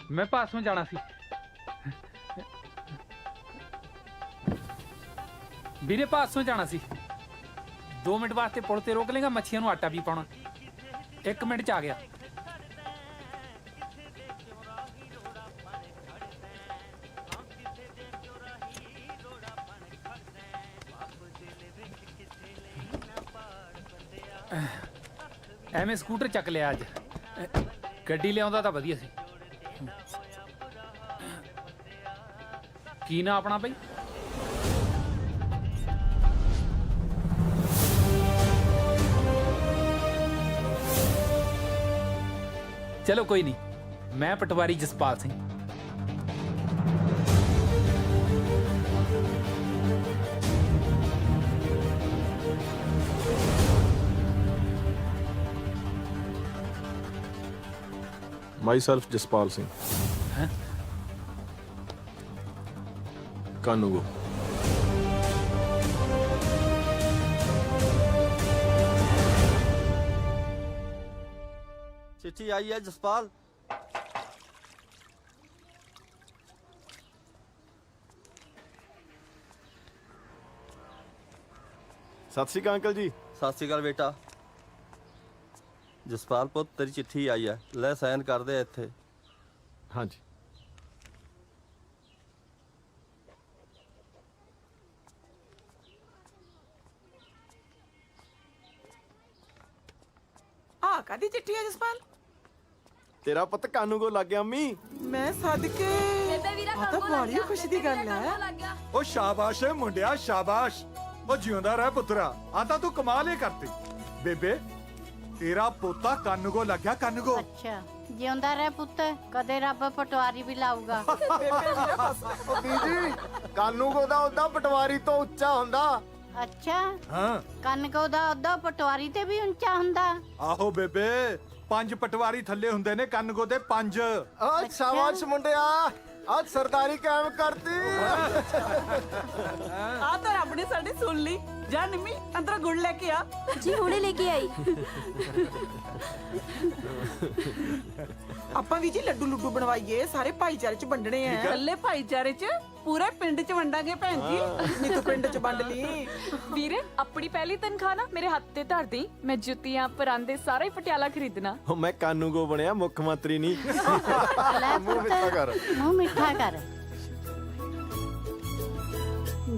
मैं पासों जाना सी ਵੀਰੇ ਪਾਸੋਂ ਜਾਣਾ ਸੀ 2 ਮਿੰਟ ਵਾਸਤੇ ਪੁਲ ਤੇ ਰੋਕ ਲੇਗਾ ਮੱਛੀਆਂ ਨੂੰ ਆਟਾ ਵੀ ਪਾਉਣਾ 1 ਮਿੰਟ ਚ ਆ ਗਿਆ ਐਵੇਂ ਸਕੂਟਰ ਚੱਕ ਲਿਆ ਅੱਜ ਗੱਡੀ ਲਿਆਉਂਦਾ ਤਾਂ ਵਧੀਆ ਸੀ ਕੀ ਨਾ ਆਪਣਾ ਬਈ चलो कोई नहीं मैं पटवारी जसपाल सिंह माई सेल्फ जसपाल सिंह कानूगो चिट्ठी आई है जसपाल। सत श्री अकाल अंकल जी। सत श्री अकाल बेटा। जसपाल पुत तेरी चिट्ठी आई है, ले साइन कर दे इत्थे। हाँ जी। ਆ ਕਾਦੀ ਚਿੱਠੀ ਹੈ ਜਸਪਾਲ? तेरा पुत कानूगो लग गया अम्मी। ਮੈਂ ਸਦਕੇ ਆ ਤਾਂ ਬੜੀ ਖੁਸ਼ੀ ਦੀ ਗੱਲ ਹੈ। ਉਹ ਸ਼ਾਬਾਸ਼ ਏ ਮੁੰਡਿਆ ਸ਼ਾਬਾਸ਼। ਉਹ ਜਿਉਂਦਾ ਰਹਿ ਪੁੱਤਰਾ, ਆ ਤਾਂ ਤੂੰ ਕਮਾਲ ਹੀ ਕਰਤੀ। ਬੇਬੇ ਤੇਰਾ ਪੋਤਾ ਕਾਨੂੰਗੋ ਲੱਗਿਆ ਕਾਨੂੰਗੋ। ਅੱਛਾ ਜਿਉਂਦਾ ਰਹਿ ਪੁੱਤ, ਕਦੇ ਰੱਬ ਪਟਵਾਰੀ ਵੀ ਲਾਊਗਾ। ਬੀਜੀ ਕਾਨੂੰਗੋ ਦਾ ਉਹਦਾ ਪਟਵਾਰੀ ਤੋਂ ਉੱਚਾ ਹੁੰਦਾ। ਅੱਛਾ ਹਾਂ ਕਨਕੋ ਦਾ ਉਹਦਾ ਪਟਵਾਰੀ ਤੇ ਵੀ ਉੱਚਾ ਹੁੰਦਾ। ਆਹੋ ਬੇਬੇ 5 ਪਟਵਾਰੀ ਥੱਲੇ ਹੁੰਦੇ ਨੇ ਕਾਨੂੰਗੋ ਦੇ 5। शाबाश मुंडिया आज सरदारी कायम करती। ਆ ਤਾਂ ਰੱਬ ਨੇ ਸਾਡੀ ਸੁਣ ਲਈ। ਜਾ ਨਿੰਮੀ ਅੰਦਰ ਗੁੜ ਲੈ ਕੇ ਆ। जी हुणे लेके आई। ਆਪਾਂ ਵੀ ਜੀ ਲੱਡੂ ਲੁੱਡੂ ਬਣਵਾਈਏ, ਸਾਰੇ ਭਾਈਚਾਰੇ ਚ ਵੰਡਣੇ ਆ। ਇਕੱਲੇ ਭਾਈਚਾਰੇ ਚ ਪੂਰੇ ਪਿੰਡ ਚ ਵੰਡਾਂਗੇ ਭੈਣ ਜੀ। ਨਹੀਂ ਤੂੰ ਪਿੰਡ ਚ ਵੰਡ ਲਈ। ਵੀਰੇ ਆਪਣੀ ਪਹਿਲੀ ਤਨਖਾਹ ਨਾ ਮੇਰੇ ਹੱਥ ਤੇ ਧਰ ਦੇਈ। ਮੈਂ ਜੁੱਤੀਆਂ ਪਰਾਂਦੇ ਸਾਰਾ ਹੀ ਪਟਿਆਲਾ ਖਰੀਦਣਾ। मैं कानूगो बनया मुख्यमंत्री नहीं। ਲੈ मुंह मिठा कर। ਮੂੰਹ ਮਿੱਠਾ ਕਰ।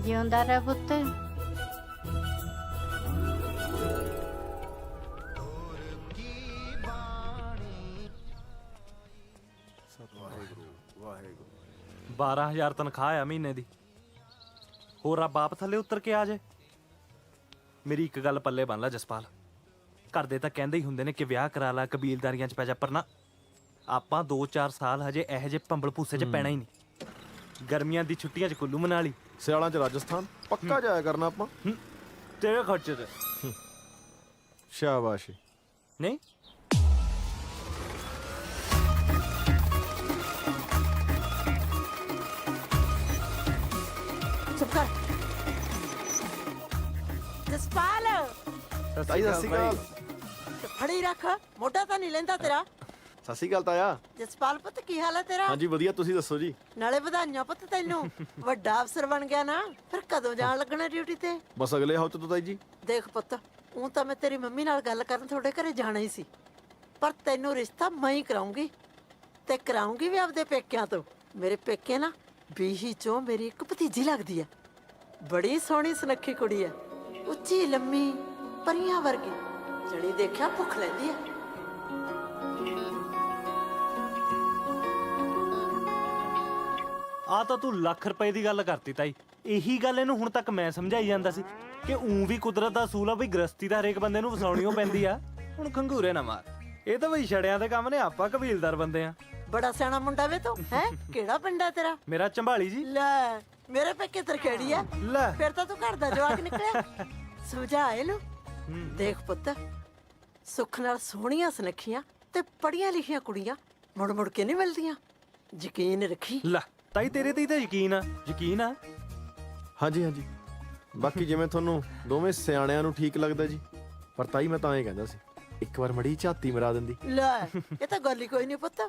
ਜਿਉਂਦਾ ਰਹਿ ਪੁੱਤ। वाहेगुरु 12,000 ਤਨਖਾਹ ਆ ਮਹੀਨੇ ਦੀ। ਹੋਰ ਆ ਬਾਪ ਥੱਲੇ ਉਤਰ ਕੇ ਆ ਜੇ। ਮੇਰੀ ਇੱਕ ਗੱਲ ਪੱਲੇ ਬੰਨ ਲੈ ਜਸਪਾਲ, ਘਰ ਦੇ ਤਾਂ ਕਹਿੰਦੇ ਹੀ ਹੁੰਦੇ ਨੇ ਕਿ ਵਿਆਹ ਕਰਾ ਲੈ, ਕਬੀਲਦਾਰੀਆਂ 'ਚ ਪੈ ਜਾ, ਪਰ ਨਾ ਆਪਾਂ 2-4 ਸਾਲ ਹਜੇ ਇਹੋ ਜਿਹੇ ਭੰਬਲ ਭੂਸੇ 'ਚ ਪੈਣਾ ਹੀ ਨਹੀਂ। ਗਰਮੀਆਂ ਦੀ ਛੁੱਟੀਆਂ 'ਚ ਕੁੱਲੂ ਮਨਾਲੀ, ਸਿਆਲਾਂ ਚ ਰਾਜਸਥਾਨ ਪੱਕਾ ਜਾਇਆ ਕਰਨਾ ਆਪਾਂ। ਤੇਰੇ ਖਰਚੇ ਤੇ शाबाश। ਨਹੀਂ। ਚੁੱਪ ਕਰ ਜਸਪਾਲ। ਤਾਈ ਸਤਿ ਸ਼੍ਰੀ ਅਕਾਲ। ਫੜੀ ਰੱਖ, ਮੋਢਾ ਤਾਂ ਨਹੀਂ ਲੈਂਦਾ ਤੇਰਾ। ਸਤਿ ਸ਼੍ਰੀ ਅਕਾਲ ਤਾਇਆ। ਜਸਪਾਲ ਪੁੱਤ ਕੀ ਹਾਲ ਹੈ ਤੇਰਾ? ਹਾਂਜੀ ਵਧੀਆ, ਤੁਸੀਂ ਦੱਸੋ ਜੀ। ਨਾਲੇ ਵਧਾਈਆਂ ਪੁੱਤ ਤੈਨੂੰ, ਵੱਡਾ ਅਫਸਰ ਬਣ ਗਿਆ ਨਾ। ਫਿਰ ਕਦੋਂ ਜਾਣ ਲੱਗਣਾ ਡਿਊਟੀ ਤੇ? ਬਸ ਅਗਲੇ ਹਫ਼ਤੇ ਤੋਂ ਤਾਈ ਜੀ। ਦੇਖ ਪੁੱਤ, ਉਹ ਤਾਂ ਮੈਂ ਤੇਰੀ ਮੰਮੀ ਨਾਲ ਗੱਲ ਕਰਨ ਤੁਹਾਡੇ ਘਰੇ ਜਾਣਾ ਹੀ ਸੀ, ਪਰ ਤੈਨੂੰ ਰਿਸ਼ਤਾ ਮੈਂ ਹੀ ਕਰਾਉਂਗੀ, ਤੇ ਕਰਾਉਂਗੀ ਵੀ ਆਪਦੇ ਪੇਕਿਆਂ ਤੋਂ। ਮੇਰੇ ਪੇਕੇ ਨਾ ਬੀਹੀ ਚੋਂ ਮੇਰੀ ਇੱਕ ਭਤੀਜੀ ਲੱਗਦੀ ਹੈ। ਬੜੀ ਸੋਹਣੀ ਸੁਨੱਖੀ ਕੁੜੀ ਹੈ, ਉੱਚੀ ਲੰਮੀ ਪਰੀਆਂ ਵਰਗੀ, ਜਣੀ ਦੇਖਿਆ ਭੁੱਖ ਲੈਂਦੀ ਹੈ। ਆ ਤਾਂ ਤੂੰ ਲੱਖ ਰੁਪਏ ਦੀ ਗੱਲ ਕਰਤੀ ਤਾਈ। ਇਹੀ ਗੱਲ ਇਹਨੂੰ ਹੁਣ ਤੱਕ ਮੈਂ ਸਮਝਾਈ ਜਾਂਦਾ ਸੀ ਕਿ ਊਂ ਵੀ ਕੁਦਰਤ ਦਾ ਅਸੂਲ ਆ ਬਈ ਗ੍ਰਸਤੀ ਤਾਂ ਹਰੇਕ ਬੰਦੇ ਨੂੰ ਵਸਾਉਣੀਓ ਪੈਂਦੀ ਆ। ਹੁਣ ਖੰਗੂਰੇ ਨਾ ਮਾਰ, ਇਹ ਤਾਂ ਬਈ ਛੜਿਆਂ ਦੇ ਕੰਮ ਨੇ, ਆਪਾਂ ਕਬੀਲਦਾਰ ਬੰਦੇ ਆ। ਬੜਾ ਸਿਆਣਾ ਮੁੰਡਾ ਵੇ ਤੂੰ। ਹੈ ਕਿਹੜਾ ਪਿੰਡ ਹੈ ਤੇਰਾ? ਮੇਰਾ ਝੰਬਾਲੀ ਜੀ। ਲੈ ਮੇਰੇ ਪੇਕੇ ਤਰਖੇੜੀ ਹੈ। ਲੈ ਫਿਰ ਤਾਂ ਤੂੰ ਘਰ ਦਾ ਜਵਾਕ ਨਿਕਲਿਆ। ਸਮਝਾ ਇਹਨੂੰ। ਦੇਖ ਪੁੱਤ, ਸੁੱਖ ਨਾਲ ਸੋਹਣੀਆਂ ਸੁਨੱਖੀਆਂ ਤੇ ਪੜ੍ਹੀਆਂ ਲਿਖੀਆਂ ਕੁੜੀਆਂ ਮੁੜ ਮੁੜ ਕੇ ਨਹੀਂ ਮਿਲਦੀਆਂ। ਯਕੀਨ ਰੱਖੀ। ਲੈ ਤਾਈ ਤੇਰੇ ਤੇ ਹੀ ਤਾਂ ਯਕੀਨ ਆ, ਯਕੀਨ ਆ। ਹਾਂਜੀ ਹਾਂਜੀ, ਬਾਕੀ ਜਿਵੇਂ ਤੁਹਾਨੂੰ ਦੋਵੇਂ ਸਿਆਣਿਆਂ ਨੂੰ ਠੀਕ ਲੱਗਦਾ ਜੀ। ਪਰ ਤਾਈ ਮੈਂ ਤਾਂ ਇਹ ਕਹਿੰਦਾ ਸੀ ਇੱਕ ਵਾਰ ਮੜੀ ਝਾਤੀ ਮਰਾ ਦਿੰਦੀ। ਲੈ ਇਹ ਤਾਂ ਗੱਲ ਹੀ ਕੋਈ ਨਹੀਂ ਪੁੱਤ।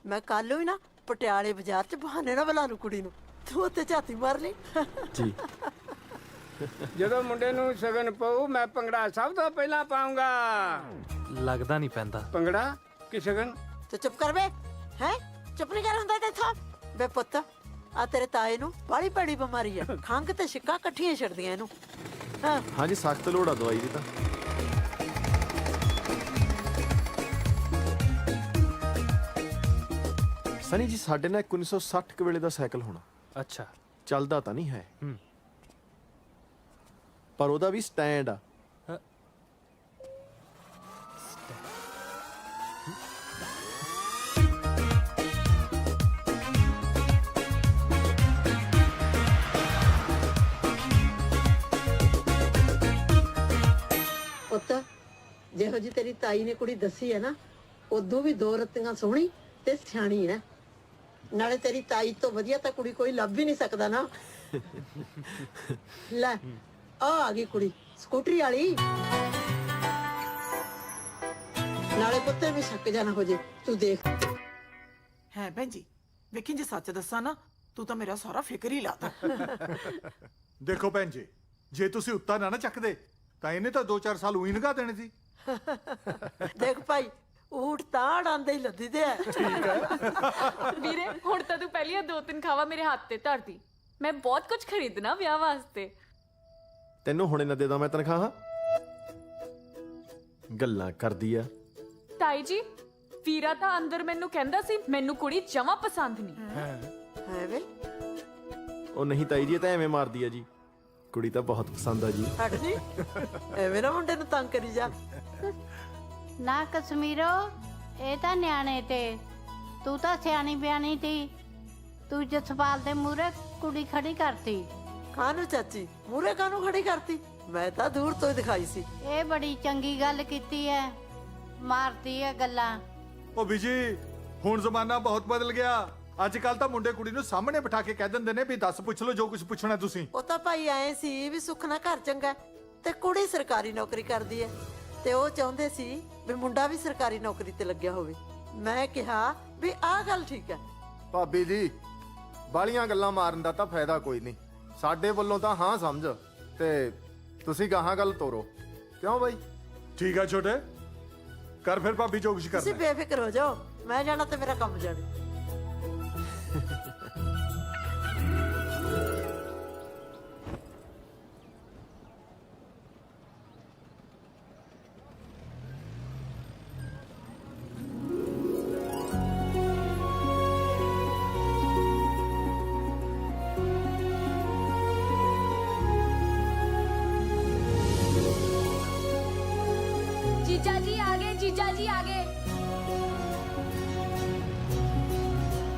ਮੈਂ ਕੱਲ ਹੀ ਨਾ ਪਟਿਆਲੇ ਬਾਜ਼ਾਰ 'ਚ ਬਹਾਨੇ ਨਾ ਬੁਲਾ ਲੂ ਕੁੜੀ ਨੂੰ, ਤੂੰ ਉੱਤੇ ਝਾਤੀ ਮਾਰ ਲਈ। ਜੀ ਜਦੋਂ ਮੁੰਡੇ ਨੂੰ ਸ਼ਗਨ ਪਊ ਮੈਂ ਭੰਗੜਾ ਸਭ ਤੋਂ ਪਹਿਲਾਂ ਪਾਉਂਗਾ। ਲੱਗਦਾ ਨਹੀਂ ਪੈਂਦਾ। ਭੰਗੜਾ ਕਿ ਸ਼ਗਨ? ਤੂੰ ਚੁੱਪ ਕਰ ਬੇ, ਹੈ ਚੁੱਪ ਨਹੀਂ ਕਰ ਹੁੰਦਾ ਤੇਥੋਂ। ਬੇ ਪੁੱਤ, ਆ ਤੇਰੇ ਤਾਏ ਨੂੰ ਬਾਹਲੀ ਭੈੜੀ ਬਿਮਾਰੀ ਆ, ਖੰਘ ਤੇ ਛਿੱਕਾਂ ਇਕੱਠੀਆਂ ਛੱਡਦੀਆਂ ਇਹਨੂੰ। ਹਾਂ ਹਾਂਜੀ, ਸਖਤ ਲੋੜ ਆ ਦਵਾਈ ਦੀ ਤਾਂ। ਸਨੀ ਜੀ, ਸਾਡੇ ਨਾਲ 1960 ਕੁ ਵੇਲੇ ਦਾ ਸਾਈਕਲ ਹੋਣਾ। ਅੱਛਾ। ਚੱਲਦਾ ਤਾਂ ਨਹੀਂ ਹੈ, ਹੂੰ। ਪਰ ਉਹਦਾ ਵੀ ਸਟੈਂਡ ਆ। ਪੁੱਤ, ਜਿਹੋ ਜੀ ਤੇਰੀ ਤਾਈ ਨੇ ਕੁੜੀ ਦੱਸੀ ਹੈ ਨਾ, ਉਦੋਂ ਵੀ ਦੋ ਰੱਤੀਆਂ ਸੋਹਣੀ ਤੇ ਸਿਆਣੀ ਹੈ। ਨਾਲੇ ਤੇਰੀ ਤਾਈ ਤੋਂ ਵਧੀਆ ਤਾਂ ਕੁੜੀ ਕੋਈ ਲੱਭ ਹੀ ਨਹੀਂ ਸਕਦਾ ਨਾ। ਲੈ ਆ ਗਈ ਕੁੜੀ ਸਕੂਟਰੀ ਵਾਲੀ। ਨਾਲੇ ਪੁੱਤੇ ਵੀ ਸ਼ੱਕ ਜਾਣਾ ਹੋ ਜੇ, ਤੂੰ ਦੇਖ। ਹੈ ਭੈਣ ਜੀ, ਵੇਖੀ ਜੇ ਸੱਚ ਦੱਸਾਂ ਨਾ, ਤੂੰ ਤਾਂ ਮੇਰਾ ਸਾਰਾ ਫਿਕਰ ਹੀ ਲਾਤਾ। ਦੇਖੋ ਭੈਣ ਜੀ, ਜੇ ਤੁਸੀਂ ਉੱਤਾ ਨਾ ਚੱਕਦੇ ਤਾਂ ਇਹਨੇ ਤਾਂ 2-4 ਸਾਲ ਉਹੀ ਲੰਘਾ ਦੇਣੇ ਸੀ। ਦੇਖ ਭਾਈ, ਊਠ ਤਾਂ ਡਾਂਦੇ ਹੀ ਲੱਦੀ ਦੇ ਆ। ਵੀਰੇ ਹੁਣ ਤਾਂ ਤੂੰ ਪਹਿਲੀਆਂ 2 ਤਨਖਾਹਾਂ ਮੇਰੇ ਹੱਥ ਤੇ ਧਰਦੀ। ਮੈਂ ਬਹੁਤ ਕੁਝ ਖਰੀਦਣਾ ਵਿਆਹ ਵਾਸਤੇ। ਤੈਨੂੰ ਹੁਣੇ ਨਾ ਦੇ ਦਾਂ ਮੈਂ ਤਨਖਾਹ? ਗੱਲਾਂ ਕਰਦੀ ਆ। ਤਾਈ ਜੀ, ਵੀਰਾ ਤਾਂ ਅੰਦਰ ਮੈਨੂੰ ਕਹਿੰਦਾ ਸੀ ਮੈਨੂੰ ਕੁੜੀ ਜਮਾਂ ਪਸੰਦ ਨਹੀਂ। ਹੈ ਵੇ, ਉਹ ਨਹੀਂ ਤਾਈ ਜੀ, ਇਹ ਤਾਂ ਐਵੇਂ ਮਾਰਦੀ ਆ ਜੀ। ਕੁੜੀ ਤਾਂ ਬਹੁਤ ਪਸੰਦ ਆ ਜੀ। ਹਟ ਜੀ, ਐਵੇਂ ਨਾ ਮੁੰਡੇ ਨੂੰ ਤੰਗ ਕਰੀ ਜਾ। ਨਾ ਕਸ਼ਮੀਰੋ, ਇਹ ਤਾਂ ਨਿਆਣੇ ਤੇ, ਤੂੰ ਤਾਂ ਸਿਆਣੀ ਬਿਆਣੀ ਤੀ। ਤੂੰ ਜਸਪਾਲ ਦੇ ਮੂਹਰੇ ਕੁੜੀ ਖੜੀ ਕਰਤੀ। ਕਾਹਨੂੰ ਚਾਚੀ, ਮੂਰੇ ਕਾਹਨੂੰ ਖੜੀ ਕਰਤੀ? ਮੈਂ ਤਾਂ ਦੂਰ ਤੋਂ ਹੀ ਦਿਖਾਈ ਸੀ। ਇਹ ਬੜੀ ਚੰਗੀ ਗੱਲ ਕੀਤੀ ਐ, ਮਾਰਦੀ ਐ ਗੱਲਾਂ। ਉਹ ਬੀਜੀ, ਹੁਣ ਜ਼ਮਾਨਾ ਬਹੁਤ ਬਦਲ ਗਿਆ। ਅੱਜ ਕੱਲ ਤਾਂ ਮੁੰਡੇ ਕੁੜੀ ਨੂੰ ਸਾਹਮਣੇ ਬਿਠਾ ਕੇ ਕਹਿ ਦਿੰਦੇ ਨੇ ਵੀ ਦੱਸ ਪੁੱਛ ਲਓ ਜੋ ਕੁਝ ਪੁੱਛਣਾ ਤੁਸੀਂ। ਉਹ ਤਾਂ ਭਾਈ ਆਏ ਸੀ ਵੀ ਸੁੱਖ ਨਾਲ ਘਰ ਚੰਗਾ ਤੇ ਕੁੜੀ ਸਰਕਾਰੀ ਨੌਕਰੀ ਕਰਦੀ ਹੈ, ਤੇ ਉਹ ਚਾਹੁੰਦੇ ਸੀ ਵੀ ਮੁੰਡਾ ਵੀ ਸਰਕਾਰੀ ਨੌਕਰੀ ਤੇ ਲੱਗਿਆ ਹੋਵੇ। ਮੈਂ ਕਿਹਾ ਵੀ ਆਹ ਗੱਲ ਠੀਕ ਹੈ। ਭਾਬੀ ਜੀ, ਬਾਲੀਆਂ ਗੱਲਾਂ ਮਾਰਨ ਦਾ ਤਾਂ ਫਾਇਦਾ ਕੋਈ ਨਹੀਂ। ਸਾਡੇ ਵੱਲੋਂ ਤਾਂ ਹਾਂ ਸਮਝ, ਤੇ ਤੁਸੀਂ ਗਾਹਾਂ ਗੱਲ ਤੋਰੋ। ਕਿਉਂ ਬਾਈ? ਠੀਕ ਆ ਛੋਟੇ, ਕਰ ਫਿਰ ਭਾਬੀ ਜੋ ਕੁਝ ਤੁਸੀਂ ਕਰਨਾ। ਬੇਫਿਕਰ ਹੋ ਜਾਓ, ਮੈਂ ਜਾਣਾ ਤੇ ਮੇਰਾ ਕੰਮ ਜਾਣੇ। जीजा जी आगे, जीजा जी आगे।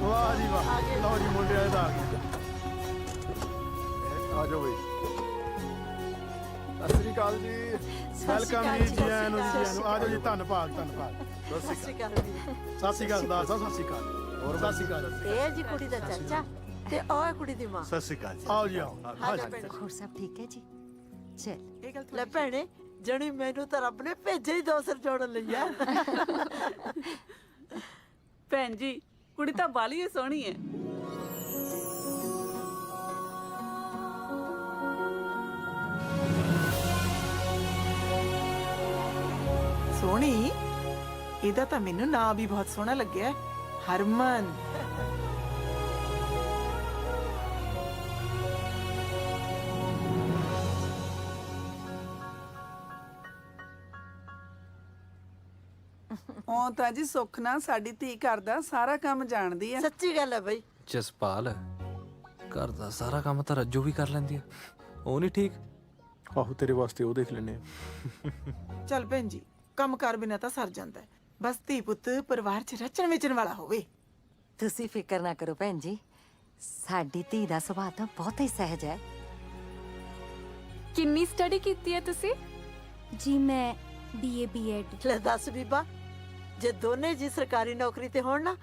ਵਾਹ ਜੀ ਵਾਹ, ਲਓ ਜੀ ਮੁੰਡਿਆਂ ਦਾ ਆ ਗਿਆ। ਆ ਜਾਓ ਬਈ। ਸਤਿ ਸ੍ਰੀ ਅਕਾਲ ਜੀ। ਵੈਲਕਮ ਜੀ, ਜੀ ਆਇਆਂ ਨੂੰ, ਜੀ ਆਇਆਂ ਨੂੰ। ਆ ਜਾਓ ਜੀ, ਧੰਨਵਾਦ ਧੰਨਵਾਦ। ਸਤਿ ਸ਼੍ਰੀ ਅਕਾਲ ਵੀਰੇ। ਸਤਿ ਸ੍ਰੀ ਅਕਾਲ ਸਰਦਾਰ ਸਾਹਿਬ, ਸਤਿ ਸ੍ਰੀ ਅਕਾਲ। ਹੋਰ ਸਤਿ ਸ੍ਰੀ ਅਕਾਲ। ਇਹ ਜੀ ਕੁੜੀ ਦਾ ਚਾਚਾ ਤੇ ਉਹ ਹੈ ਕੁੜੀ ਦੀ ਮਾਂ। ਸਤਿ ਸ਼੍ਰੀ ਅਕਾਲ ਜੀ। ਆਓ ਜੀ ਆਓ। ਆ ਜਾ ਭੈਣੇ। ਹੋਰ ਸਭ ਠੀਕ ਹੈ ਜੀ? ਚਲ, ਇਹ ਗੱਲ ਲੈ ਭੈਣੇ, ਜਣੀ ਮੈਨੂੰ ਤਾਂ ਰੱਬ ਨੇ ਭੇਜੇ ਹੀ ਦੋ ਸਿਰ ਜੋੜਨ ਲਈ ਆ। ਭੈਣ ਜੀ, ਕੁੜੀ ਤਾਂ ਬਾਲੀ ਹੀ ਸੋਹਣੀ ਹੈ। ਸੋਹਣੀ, ਇਹਦਾ ਤਾਂ ਮੈਨੂੰ ਨਾਂ ਵੀ ਬਹੁਤ ਸੋਹਣਾ ਲੱਗਿਆ, ਹਰਮਨ। ਉਹ ਤਾਂ ਜੀ ਸੁੱਖ ਨਾਲ ਸਾਡੀ ਧੀ ਘਰ ਦਾ ਸਾਰਾ ਕੰਮ ਜਾਣਦੀ ਹੈ। ਸੱਚੀ ਗੱਲ ਹੈ ਬਈ। ਜਸਪਾਲ, ਘਰ ਦਾ ਸਾਰਾ ਕੰਮ ਤਾਂ ਰੱਜੋ ਵੀ ਕਰ ਲੈਂਦੀ ਆ। ਉਹ ਨਹੀਂ ਠੀਕ? ਆਹੋ, ਤੇਰੇ ਵਾਸਤੇ ਉਹ ਦੇਖ ਲੈਣੇ ਆ। ਚੱਲ ਭੈਣ ਜੀ, ਕੰਮ ਕਰ ਬਿਨਾ ਤਾਂ ਸਰ ਜਾਂਦਾ ਹੈ। ਬਸ ਧੀ ਪੁੱਤ ਪਰਿਵਾਰ 'ਚ ਰਚਣ ਵਿਚਣ ਵਾਲਾ ਹੋਵੇ। ਤੁਸੀਂ ਫਿਕਰ ਨਾ ਕਰੋ ਭੈਣ ਜੀ, ਸਾਡੀ ਧੀ ਦਾ ਸੁਭਾਅ ਤਾਂ ਬਹੁਤ ਹੀ ਸਹਿਜ ਹੈ। ਕਿੰਨੀ ਸਟੱਡੀ ਕੀਤੀ ਹੈ ਤੁਸੀਂ? ਜੀ ਮੈਂ BA B.Ed। ਲੈ ਦੱਸ ਬੀਬਾ, ਜੇ ਦੋਨੇ ਜੀ ਸਰਕਾਰੀ ਨੌਕਰੀ ਤੇ ਹੋਣ ਨਾ,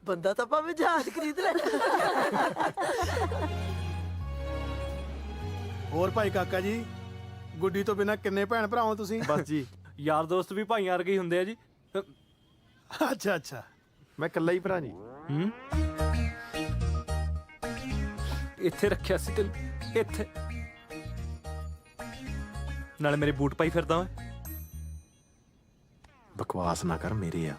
ਬੰਦਾ ਤਾਂ ਭਾਵੇਂ ਜਹਾਜ਼ ਖਰੀਦ ਲੈ। ਹੋਰ ਭਾਈ ਕਾਕਾ ਜੀ, ਗੁੱਡੀ ਤੋਂ ਬਿਨਾ ਕਿੰਨੇ ਭੈਣ ਭਰਾ ਹੋ ਤੁਸੀਂ? ਬਸ ਜੀ, ਯਾਰ ਦੋਸਤ ਵੀ ਭਾਈਆਂ ਵਰਗੇ ਹੀ ਹੁੰਦੇ ਆ ਜੀ। ਅੱਛਾ ਅੱਛਾ। ਮੈਂ ਇਕੱਲਾ ਹੀ ਭਰਾ ਜੀ। ਹੂੰ। ਇੱਥੇ ਰੱਖਿਆ ਸੀ ਤੈਨੂੰ, ਇੱਥੇ। ਨਾਲੇ ਮੇਰੇ ਬੂਟ ਪਾਈ ਫਿਰਦਾ ਓਏ। ਬਕਵਾਸ ਨਾ ਕਰ, ਮੇਰੇ ਆ।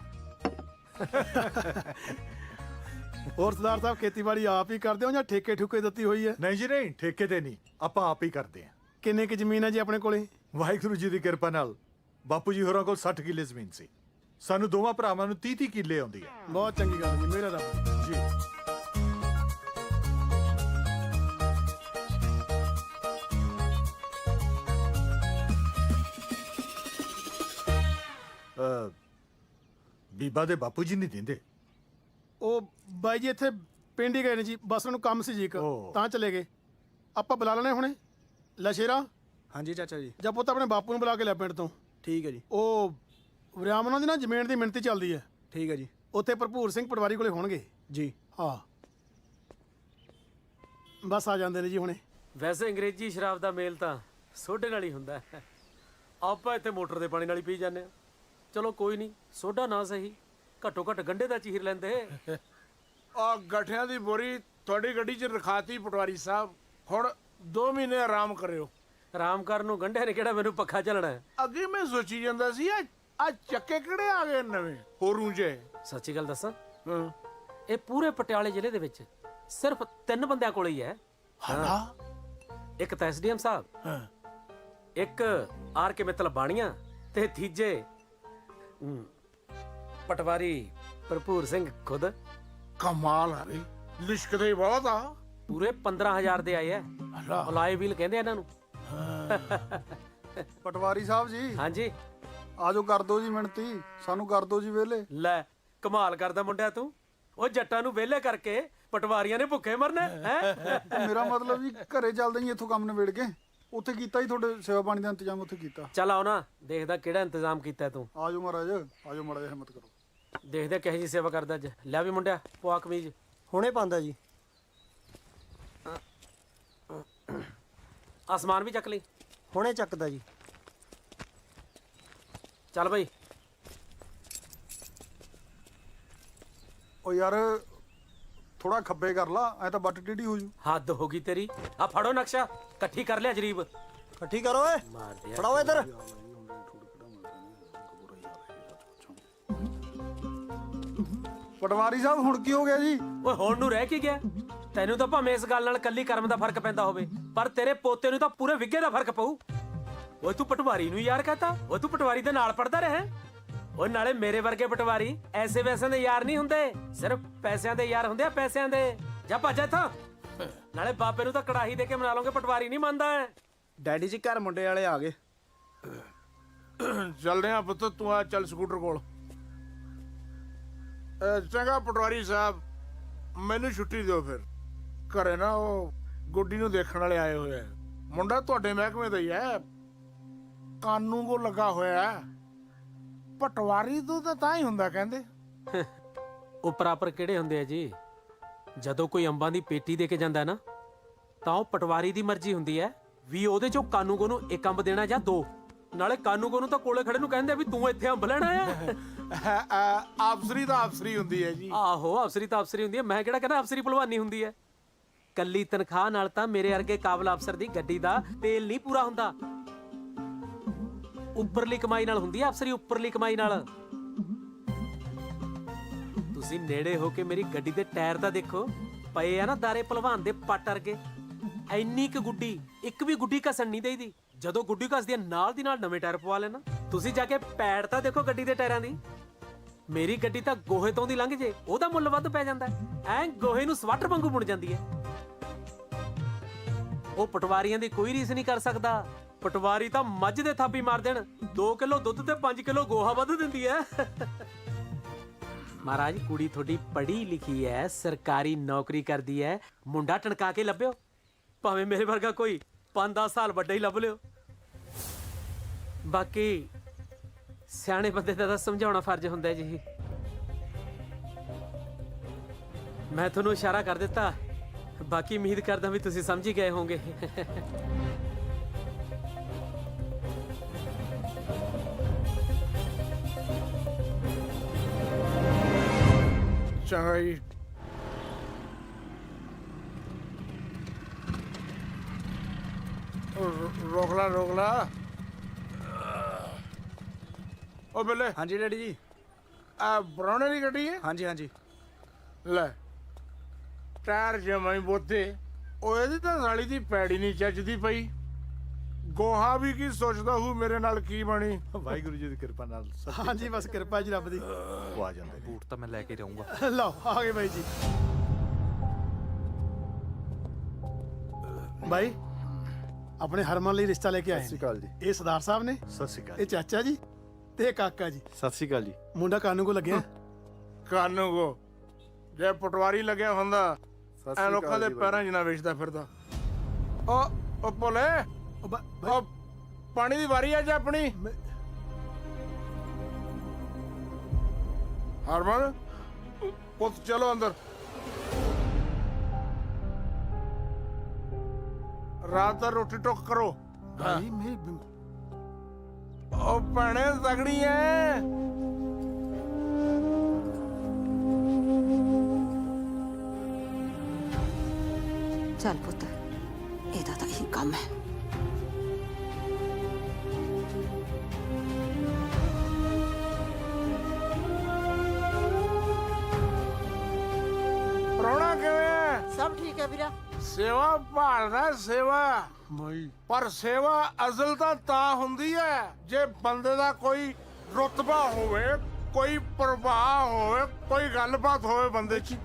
ਹੋਰ ਸਰਦਾਰ ਸਾਹਿਬ, ਖੇਤੀਬਾੜੀ ਆਪ ਹੀ ਕਰਦੇ ਹੋ ਜਾਂ ਠੇਕੇ ਠੁਕੇ ਦਿੱਤੀ ਹੋਈ ਹੈ? ਨਹੀਂ ਜੀ ਨਹੀਂ, ਠੇਕੇ ਤੇ ਨਹੀਂ, ਆਪਾਂ ਆਪ ਹੀ ਕਰਦੇ ਹਾਂ। ਕਿੰਨੇ ਕੁ ਜ਼ਮੀਨ ਹੈ ਜੀ ਆਪਣੇ ਕੋਲੇ? ਵਾਹਿਗੁਰੂ ਜੀ ਦੀ ਕਿਰਪਾ ਨਾਲ ਬਾਪੂ ਜੀ ਹੋਰਾਂ ਕੋਲ 60 ਕਿੱਲੇ ਜ਼ਮੀਨ ਸੀ। ਸਾਨੂੰ ਦੋਵਾਂ ਭਰਾਵਾਂ ਨੂੰ 30-30 ਕਿੱਲੇ ਆਉਂਦੀ ਹੈ। ਬਹੁਤ ਚੰਗੀ ਗੱਲ ਜੀ, ਮੇਰਾ ਰੱਬ ਜੀ। ਬੀਬਾ ਦੇ ਬਾਪੂ ਜੀ ਨਹੀਂ ਦਿੰਦੇ। ਉਹ ਬਾਈ ਜੀ ਇੱਥੇ ਪਿੰਡ ਹੀ ਗਏ ਨੇ ਜੀ, ਬਸ ਉਹਨੂੰ ਕੰਮ ਸੀ ਜੀ ਇੱਕ, ਤਾਂ ਚਲੇ ਗਏ। ਆਪਾਂ ਬੁਲਾ ਲੈਣੇ ਹੁਣੇ। ਲੈ ਸ਼ੇਰਾ। ਹਾਂਜੀ ਚਾਚਾ ਜੀ। ਜਾਂ ਪੁੱਤ ਆਪਣੇ ਬਾਪੂ ਨੂੰ ਬੁਲਾ ਕੇ ਲੈ ਪਿੰਡ ਤੋਂ। ਠੀਕ ਹੈ ਜੀ। ਉਹ ਵਿਰਾਮਨਾਂ ਦੀ ਨਾ ਜ਼ਮੀਨ ਦੀ ਮਿਣਤੀ ਚੱਲਦੀ ਹੈ। ਠੀਕ ਹੈ ਜੀ। ਉੱਥੇ ਭਰਪੂਰ ਸਿੰਘ ਪਟਵਾਰੀ ਕੋਲੇ ਹੋਣਗੇ ਜੀ। ਹਾਂ, ਬਸ ਆ ਜਾਂਦੇ ਨੇ ਜੀ ਹੁਣੇ। ਵੈਸੇ ਅੰਗਰੇਜ਼ੀ ਸ਼ਰਾਬ ਦਾ ਮੇਲ ਤਾਂ ਸੋਡੇ ਨਾਲ ਹੀ ਹੁੰਦਾ ਹੈ। ਆਪਾਂ ਇੱਥੇ ਮੋਟਰ ਦੇ ਪਾਣੀ ਨਾਲ ਹੀ ਪੀ ਜਾਂਦੇ ਆ। ਚਲੋ ਕੋਈ ਨਹੀਂ, ਸੋਡਾ ਨਾ ਸਹੀ, ਘੱਟੋ ਘੱਟ ਗੰਢੇ ਦਾ ਚੀਰ ਲੈਂਦੇ। ਆ ਗੱਠਿਆਂ ਦੀ ਬੋਰੀ ਤੁਹਾਡੀ ਗੱਡੀ 'ਚ ਰਖਾਤੀ ਪਟਵਾਰੀ ਸਾਹਿਬ। ਹੁਣ 2 ਮਹੀਨੇ ਆਰਾਮ ਕਰਿਓ। ਆਰਾਮ ਕਰਨ ਨੂੰ ਗੰਢਿਆਂ ਨੇ ਕਿਹੜਾ ਮੈਨੂੰ ਪੱਖਾ ਚੱਲਣਾ ਹੈ। ਅੱਗੇ ਮੈਂ ਸੋਚੀ ਜਾਂਦਾ ਸੀ ਆ ਚੱਕੇ ਕਿਹੜੇ ਆ ਗਏ ਨਵੇਂ ਹੋਰੂ ਜੇ। ਸੱਚੀ ਗੱਲ ਦੱਸਾਂ, ਇਹ ਪੂਰੇ ਪਟਿਆਲੇ ਜ਼ਿਲ੍ਹੇ ਦੇ ਵਿੱਚ ਸਿਰਫ 3 ਬੰਦਿਆਂ ਕੋਲ ਹੀ ਹੈ। ਹਾਂ। ਇੱਕ ਤਾਂ ਐਸਡੀਐਮ ਸਾਹਿਬ, ਇੱਕ ਆਰ ਕੇ ਮਿੱਤਲ ਬਾਣੀਆਂ, ਤੇ ਤੀਜੇ ਪਟਵਾਰੀ ਭਰਪੂਰ ਸਿੰਘ ਖੁਦ। ਕਮਾਲ ਆ ਰਹੀ, ਲਿਸ਼ਕਦੇ ਬਹੁਤ ਆ। ਪੂਰੇ 15,000 ਦੇ ਆਏ ਐ। ਅਲਾਈ ਵੀਲ ਕਹਿੰਦੇ ਇਹਨਾਂ ਨੂੰ। ਪਟਵਾਰੀ ਸਾਹਿਬ ਜੀ। ਹਾਂਜੀ। ਆਜੋ ਕਰ ਦੋ ਜੀ ਮਿਹਨਤੀ, ਸਾਨੂੰ ਕਰ ਦੋ ਜੀ ਵਿਹਲੇ। ਲੈ ਕਮਾਲ ਕਰਦਾ ਮੁੰਡਿਆ ਤੂੰ। ਉਹ ਜੱਟਾਂ ਨੂੰ ਵਿਹਲੇ ਕਰਕੇ ਪਟਵਾਰੀਆਂ ਨੇ ਭੁੱਖੇ ਮਰਨਾ ਹੈ। ਮੇਰਾ ਮਤਲਬ ਜੀ ਘਰੇ ਚੱਲਦੇ ਹੀ ਇੱਥੋਂ ਕੰਮ ਨਿਬੇੜ ਕੇ ਉੱਥੇ ਕੀਤਾ ਹੀ, ਤੁਹਾਡੇ ਸੇਵਾ ਪਾਣੀ ਦਾ ਇੰਤਜ਼ਾਮ ਉੱਥੇ ਕੀਤਾ। ਚੱਲ ਆਓ ਨਾ, ਦੇਖਦਾ ਕਿਹੜਾ ਇੰਤਜ਼ਾਮ ਕੀਤਾ ਤੂੰ। ਆਜੋ ਮਹਾਰਾਜ, ਆਜੋ ਮਾੜਾ ਜਿਹਾ ਹਿੰਮਤ ਕਰੋ। ਦੇਖਦੇ ਕਿਹੋ ਜੀ ਸੇਵਾ ਕਰਦਾ ਅੱਜ। ਲੈ ਵੀ ਮੁੰਡਿਆ, ਪਵਾ ਕਮੀਜ਼। ਹੁਣੇ ਪਾਉਂਦਾ ਜੀ। ਆਸਮਾਨ ਵੀ ਚੱਕ ਲਈ। ਹੁਣੇ ਚੱਕਦਾ ਜੀ। ਚੱਲ ਬਈ। ਉਹ ਯਾਰ ਥੋੜਾ ਖੱਬੇ ਕਰ ਲਾ, ਐ ਤਾਂ ਬੱਟ ਟੇਢੀ ਹੋ ਜੂ। ਹੱਦ ਹੋ ਗਈ ਤੇਰੀ। ਆ ਫੜੋ ਨਕਸ਼ਾ, ਇਕੱਠੀ ਕਰ ਲਿਆ ਜਰੀਬ। ਇਕੱਠੀ ਕਰੋ ਓਏ, ਫੜਾਓ ਇੱਧਰ। ਪਟਵਾਰੀ ਸਾਹਿਬ ਹੁਣ ਕੀ ਹੋ ਗਿਆ ਜੀ? ਓਏ ਹੁਣ ਨੂੰ ਰਹਿ ਕੀ ਗਿਆ? ਤੈਨੂੰ ਤਾਂ ਭਾਵੇਂ ਇਸ ਗੱਲ ਨਾਲ ਕੱਲੀ ਕਰਮ ਦਾ ਫਰਕ ਪੈਂਦਾ ਹੋਵੇ, ਪਰ ਤੇਰੇ ਪੋਤੇ ਨੂੰ ਤਾਂ ਪੂਰੇ ਵਿੱਗੇ ਦਾ ਫਰਕ ਪਊ। ਓਏ ਤੂੰ ਪਟਵਾਰੀ ਨੂੰ ਯਾਰ ਕਹਤਾ। ਓਏ ਤੂੰ ਪਟਵਾਰੀ ਦੇ ਨਾਲ ਪੜਦਾ ਰਿਹਾ। ਓਏ ਨਾਲੇ ਮੇਰੇ ਵਰਗੇ ਪਟਵਾਰੀ ਐਸੇ ਵੈਸੇ ਦੇ ਯਾਰ ਨਹੀਂ ਹੁੰਦੇ, ਸਿਰਫ ਪੈਸਿਆਂ ਦੇ ਯਾਰ ਹੁੰਦੇ ਆ, ਪੈਸਿਆਂ ਦੇ। ਜਾ ਭੱਜ ਇੱਥੋਂ। ਨਾਲੇ ਬਾਪੇ ਨੂੰ ਤਾਂ ਕੜਾਹੀ ਦੇ ਕੇ ਮਨਾ ਲਓਗੇ, ਪਟਵਾਰੀ ਨਹੀਂ ਮੰਨਦਾ ਹੈ। ਡੈਡੀ ਜੀ ਘਰ ਮੁੰਡੇ ਵਾਲੇ ਆ ਗਏ। ਚੱਲਦੇ ਆ ਪੁੱਤ, ਤੂੰ ਆ ਚੱਲ ਸਕੂਟਰ ਕੋਲ। ਚੰਗਾ ਪਟਵਾਰੀ ਸਾਹਿਬ, ਮੈਨੂੰ ਛੁੱਟੀ ਦਿਓ ਫਿਰ। ਘਰੇ ਨਾ ਉਹ ਗੁੱਡੀ ਨੂੰ ਦੇਖਣ ਵਾਲੇ ਆਏ ਹੋਏ ਆ। ਮੁੰਡਾ ਤੁਹਾਡੇ ਮਹਿਕਮੇ ਦਾ ਹੀ ਹੈ, ਕਾਨੂੰ ਕੋ ਲੱਗਾ ਹੋਇਆ। ਪਟਵਾਰੀ ਤੋਂ ਤਾਂ ਹੀ ਹੁੰਦਾ ਕਹਿੰਦੇ। ਉਹ ਪ੍ਰਾਪਰ ਕਿਹੜੇ ਹੁੰਦੇ ਆ ਜੀ? ਜਦੋਂ ਕੋਈ ਅੰਬਾਂ ਦੀ ਪੇਟੀ ਦੇ ਕੇ ਜਾਂਦਾ ਨਾ, ਤਾਂ ਉਹ ਪਟਵਾਰੀ ਦੀ ਮਰਜ਼ੀ ਹੁੰਦੀ ਹੈ ਵੀ ਉਹਦੇ ਚੋਂ ਕਾਨੂੰਗੋ ਨੂੰ 1 ਅੰਬ ਦੇਣਾ ਜਾਂ 2। ਨਾਲੇ ਕਾਨੂੰਗੋ ਨੂੰ ਤਾਂ ਕੋਲੇ ਖੜੇ ਨੂੰ ਕਹਿੰਦੇ ਵੀ ਤੂੰ ਇੱਥੇ ਅੰਬ ਲੈਣਾ ਆ। ਅਫਸਰੀ ਤਾਂ ਅਫਸਰੀ ਹੁੰਦੀ ਹੈ ਜੀ। ਆਹੋ, ਅਫਸਰੀ ਤਾਂ ਅਫਸਰੀ ਹੁੰਦੀ ਹੈ। ਮੈਂ ਕਿਹੜਾ ਕਹਿੰਦਾ ਅਫਸਰੀ ਭਲਵਾਨੀ ਹੁੰਦੀ ਹੈ। ਕੱਲੀ ਤਨਖਾਹ ਨਾਲ ਤਾਂ ਮੇਰੇ ਵਰਗੇ ਕਾਬਲ ਅਫਸਰ ਦੀ ਗੱਡੀ ਦਾ ਤੇਲ ਨਹੀਂ ਪੂਰਾ ਹੁੰਦਾ। ਉੱਪਰਲੀ ਕਮਾਈ ਨਾਲ ਹੁੰਦੀ ਹੈ ਅਫਸਰੀ, ਉੱਪਰਲੀ ਕਮਾਈ ਨਾਲ। ਤੁਸੀਂ ਨੇੜੇ ਹੋ ਕੇ ਮੇਰੀ ਗੱਡੀ ਦੇ ਟਾਇਰ ਤਾਂ ਦੇਖੋ, ਪਏ ਆ ਨਾ ਦਾਰੇ ਭਲਵਾਨ ਦੇ ਪੱਟ ਵਰਗੇ। ਐਨੀ ਕੁ ਗੁੱਡੀ, ਇੱਕ ਵੀ ਗੁੱਡੀ ਘਸਣ ਨਹੀਂ ਦੇਈਦੀ। ਜਦੋਂ ਗੁੱਡੀ ਘਸਦੀ ਹੈ ਨਾਲ ਦੀ ਨਾਲ ਨਵੇਂ ਟਾਇਰ ਪਵਾ ਲੈਣਾ। ਤੁਸੀਂ ਜਾ ਕੇ ਪੈੜ ਤਾਂ ਦੇਖੋ ਗੱਡੀ ਦੇ ਟਾਇਰਾਂ ਦੀ। ਮੇਰੀ ਗੱਡੀ ਤਾਂ ਗੋਹੇ ਤੋਂ ਦੀ ਲੰਘ ਜੇ, ਉਹਦਾ ਮੁੱਲ ਵੱਧ ਪੈ ਜਾਂਦਾ। ਐ ਗੋਹੇ ਨੂੰ ਸਵਾਟਰ ਵਾਂਗੂ ਬੁਣ ਜਾਂਦੀ ਹੈ। ਉਹ ਪਟਵਾਰੀਆਂ ਦੀ ਕੋਈ ਰੀਸ ਨਹੀਂ ਕਰ ਸਕਦਾ। ਪਟਵਾਰੀ ਤਾਂ ਮੱਝ ਦੇ ਥਾਪੀ ਮਾਰ ਦੇਣ, 2 ਕਿਲੋ ਦੁੱਧ ਤੇ 5 ਕਿਲੋ ਗੋਹਾ ਵੱਧ ਦਿੰਦੀ ਹੈ। ਮਹਾਰਾਜ, ਕੁੜੀ ਤੁਹਾਡੀ ਪੜ੍ਹੀ ਲਿਖੀ ਹੈ, ਸਰਕਾਰੀ ਨੌਕਰੀ ਕਰਦੀ ਹੈ। ਮੁੰਡਾ ਟਣਕਾ ਕੇ ਲੱਭਿਓ, ਭਾਵੇਂ ਮੇਰੇ ਵਰਗਾ ਕੋਈ 5-10 ਸਾਲ ਵੱਡਾ ਹੀ ਲੱਭ ਲਿਓ। ਬਾਕੀ ਸਿਆਣੇ ਬੰਦੇ ਦਾ ਤਾਂ ਸਮਝਾਉਣਾ ਫਰਜ਼ ਹੁੰਦਾ ਜੀ। ਮੈਂ ਤੁਹਾਨੂੰ ਇਸ਼ਾਰਾ ਕਰ ਦਿੱਤਾ, ਬਾਕੀ ਉਮੀਦ ਕਰਦਾ ਵੀ ਤੁਸੀਂ ਸਮਝ ਹੀ ਗਏ ਹੋਵੋਗੇ। ਚੰਗਾ ਜੀ। ਰੋਕ ਲਾ ਉਹ ਬੱਲੇ ਹਾਂਜੀ ਡੈਡੀ ਜੀ। ਆ ਬਰਾਉਣੇ ਦੀ ਗੱਡੀ ਹੈ? ਹਾਂਜੀ ਹਾਂਜੀ। ਲੈ ਟਾਇਰ ਜਮਾਈ ਬੋਤੇ ਉਹ ਇਹਦੀ ਤਾਂ ਸਾਲੀ ਦੀ ਪੈੜੀ ਨਹੀਂ ਚੱਜਦੀ ਪਈ। ਗੋਹਾ ਵੀ ਕੀ ਸੋਚਦਾ ਹੂੰ ਮੇਰੇ ਨਾਲ ਕੀ ਬਣੀ। ਵਾਹਿਗੁਰੂ ਜੀ ਦੀ ਕਿਰਪਾ ਨਾਲ ਸਭ ਹਾਂਜੀ ਬਸ ਕਿਰਪਾ ਜੀ ਰੱਬ ਦੀ। ਉਹ ਆ ਜਾਂਦੇ ਨੇ। ਬੂਟ ਤਾਂ ਮੈਂ ਲੈ ਕੇ ਰਹੂੰਗਾ। ਲਓ ਆ ਗਏ ਬਾਈ ਜੀ। ਬਾਈ ਆਪਣੇ ਹਰਮਨ ਲਈ ਰਿਸ਼ਤਾ ਲੈ ਕੇ ਆਏ ਸਤਿ ਸ਼੍ਰੀ ਅਕਾਲ ਜੀ। ਇਹ ਸਰਦਾਰ ਸਾਹਿਬ ਨੇ, ਸਤਿ ਸ਼੍ਰੀ ਅਕਾਲ ਇਹ ਚਾਚਾ ਜੀ ਤੇ ਇਹ ਕਾਕਾ ਜੀ। ਸਤਿ ਸ਼੍ਰੀ ਅਕਾਲ ਜੀ। ਮੁੰਡਾ ਕਾਨੂੰ ਕੋ ਲੱਗਿਆ। ਕਾਨੂੰ ਕੋ ਜੇ ਪਟਵਾਰੀ ਲੱਗਿਆ ਹੁੰਦਾ ਐ ਲੋਕਾਂ ਦੇ ਪੈਰਾਂ 'ਚ ਨਾ ਵੇਚਦਾ ਫਿਰਦਾ। ਉਹ ਭੋਲੇ ਉਹ ਪਾਣੀ ਦੀ ਵਾਰੀ ਅੱਜ ਆਪਣੀ। ਹਰਮਨ ਪੁੱਤ ਚਲੋ ਅੰਦਰ। ਰਾਤ ਦਾ ਰੋਟੀ ਟੋਕ ਕਰੋ। ਭਾਈ ਮੇਰੀ ਉਹ ਭੈਣੇ ਤਗੜੀ ਐ। ਚੱਲ ਪੁੱਤ, ਇਹਦਾ ਤਾਂ ਇਹੀ ਕੰਮ ਹੈ। ਪ੍ਰਾਹੁਣਾ ਕਿਵੇਂ ਐ? ਸਭ ਠੀਕ ਹੈ ਵੀਰਾ। ਸੇਵਾ ਭਾਲਦਾ ਸੇਵਾ। ਪਰ ਸੇਵਾ ਅਸਲ ਤਾਂ ਹੁੰਦੀ ਹੈ ਜੇ ਬੰਦੇ ਦਾ ਕੋਈ ਰੁਤਬਾ ਹੋਵੇ, ਕੋਈ ਪ੍ਰਭਾਵ ਹੋਵੇ, ਕੋਈ ਗੱਲਬਾਤ ਹੋਵੇ ਬੰਦੇ 'ਚ।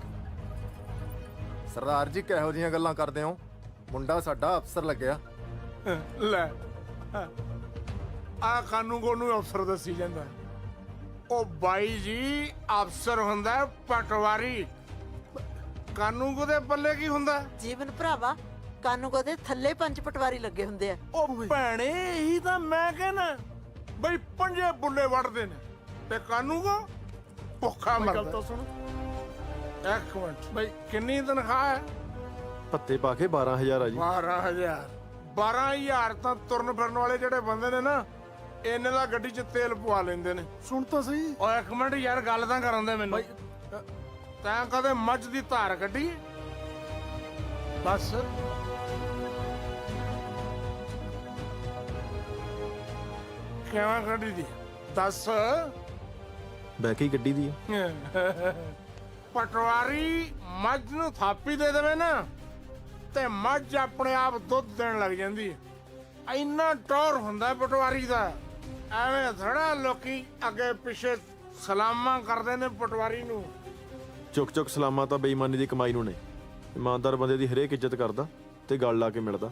ਸਰਦਾਰ ਜੀ ਕਿਹੋ ਜੀਆਂ ਗੱਲਾਂ ਕਰਦੇ ਹੋ? ਮੁੰਡਾ ਸਾਡਾ ਅਫਸਰ ਲੱਗਿਆ। ਲੈ ਆ ਕਾਨੂੰਗੋ ਨੂੰ ਅਫਸਰ ਦੱਸੀ ਜਾਂਦਾ। ਉਹ ਬਾਈ ਜੀ ਅਫਸਰ ਹੁੰਦਾ ਪਟਵਾਰੀ। ਕਾਨੂੰਗੋ ਦੇ ਪੱਲੇ ਕੀ ਹੁੰਦਾ? ਜੀਵਨ ਭਰਾਵਾ, ਕਾਨੂੰਗੋ ਦੇ ਥੱਲੇ 5 ਪਟਵਾਰੀ ਲੱਗੇ ਹੁੰਦੇ ਆ। ਉਹ ਭੈਣੇ ਇਹੀ ਤਾਂ ਮੈਂ ਕਹਿਣਾ ਬਈ 5 ਬੁੱਲੇ ਵੜਦੇ ਨੇ ਤੇ ਕਾਨੂੰਗੋ ਭੁੱਖਾ ਮਰਦਾ। ਗੱਲ ਤਾਂ ਸੁਣ। ਇੱਕ ਮਿੰਟ ਬਈ ਕਿੰਨੀ ਤਨਖਾਹ ਹੈ? ਪੱਤੇ ਪਾ ਕੇ 12000 ਆ ਜੀ। 12,000 ਤਾਂ ਤੁਰਨ ਫਿਰਨ ਵਾਲੇ ਜਿਹੜੇ ਬੰਦੇ ਨੇ ਨਾ ਇਹਨੇ ਦਾ ਗੱਡੀ 'ਚ ਤੇਲ ਪਵਾ ਲੈਂਦੇ ਨੇ। ਸੁਣ ਤਾਂ ਸਹੀ। ਓਏ ਇੱਕ ਮਿੰਟ ਯਾਰ ਗੱਲ ਤਾਂ ਕਰਨ ਦੇ ਮੈਨੂੰ। ਤੈਂ ਕਦੇ ਮੱਝ ਦੀ ਧਾਰ ਕੱਢੀ? ਬਸ ਕਿਵੇਂ ਕੱਢੀ ਦੀ ਦੱਸ। ਬਹਿ ਕੇ ਹੀ ਗੱਡੀ ਦੀ ਆ। ਪਟਵਾਰੀ ਮੱਝ ਨੂੰ ਥਾਪੀ ਦੇ ਦੇਵੇ ਨਾ ਤੇ ਮੱਝ ਆਪਣੇ ਆਪ ਦੁੱਧ ਦੇਣ ਲੱਗ ਜਾਂਦੀ ਹੈ। ਇੰਨਾ ਟੌਰ ਹੁੰਦਾ ਪਟਵਾਰੀ ਦਾ। ਐਵੇਂ ਥੋੜਾ ਲੋਕੀ ਅੱਗੇ ਪਿੱਛੇ ਸਲਾਮਾਂ ਕਰਦੇ ਨੇ ਪਟਵਾਰੀ ਨੂੰ। ਚੁੱਕ ਸਲਾਮਾਂ ਤਾਂ ਬੇਈਮਾਨੀ ਦੀ ਕਮਾਈ ਨੂੰ ਨੇ। ਇਮਾਨਦਾਰ ਬੰਦੇ ਦੀ ਹਰੇਕ ਇੱਜ਼ਤ ਕਰਦਾ ਤੇ ਗੱਲ ਲਾ ਕੇ ਮਿਲਦਾ।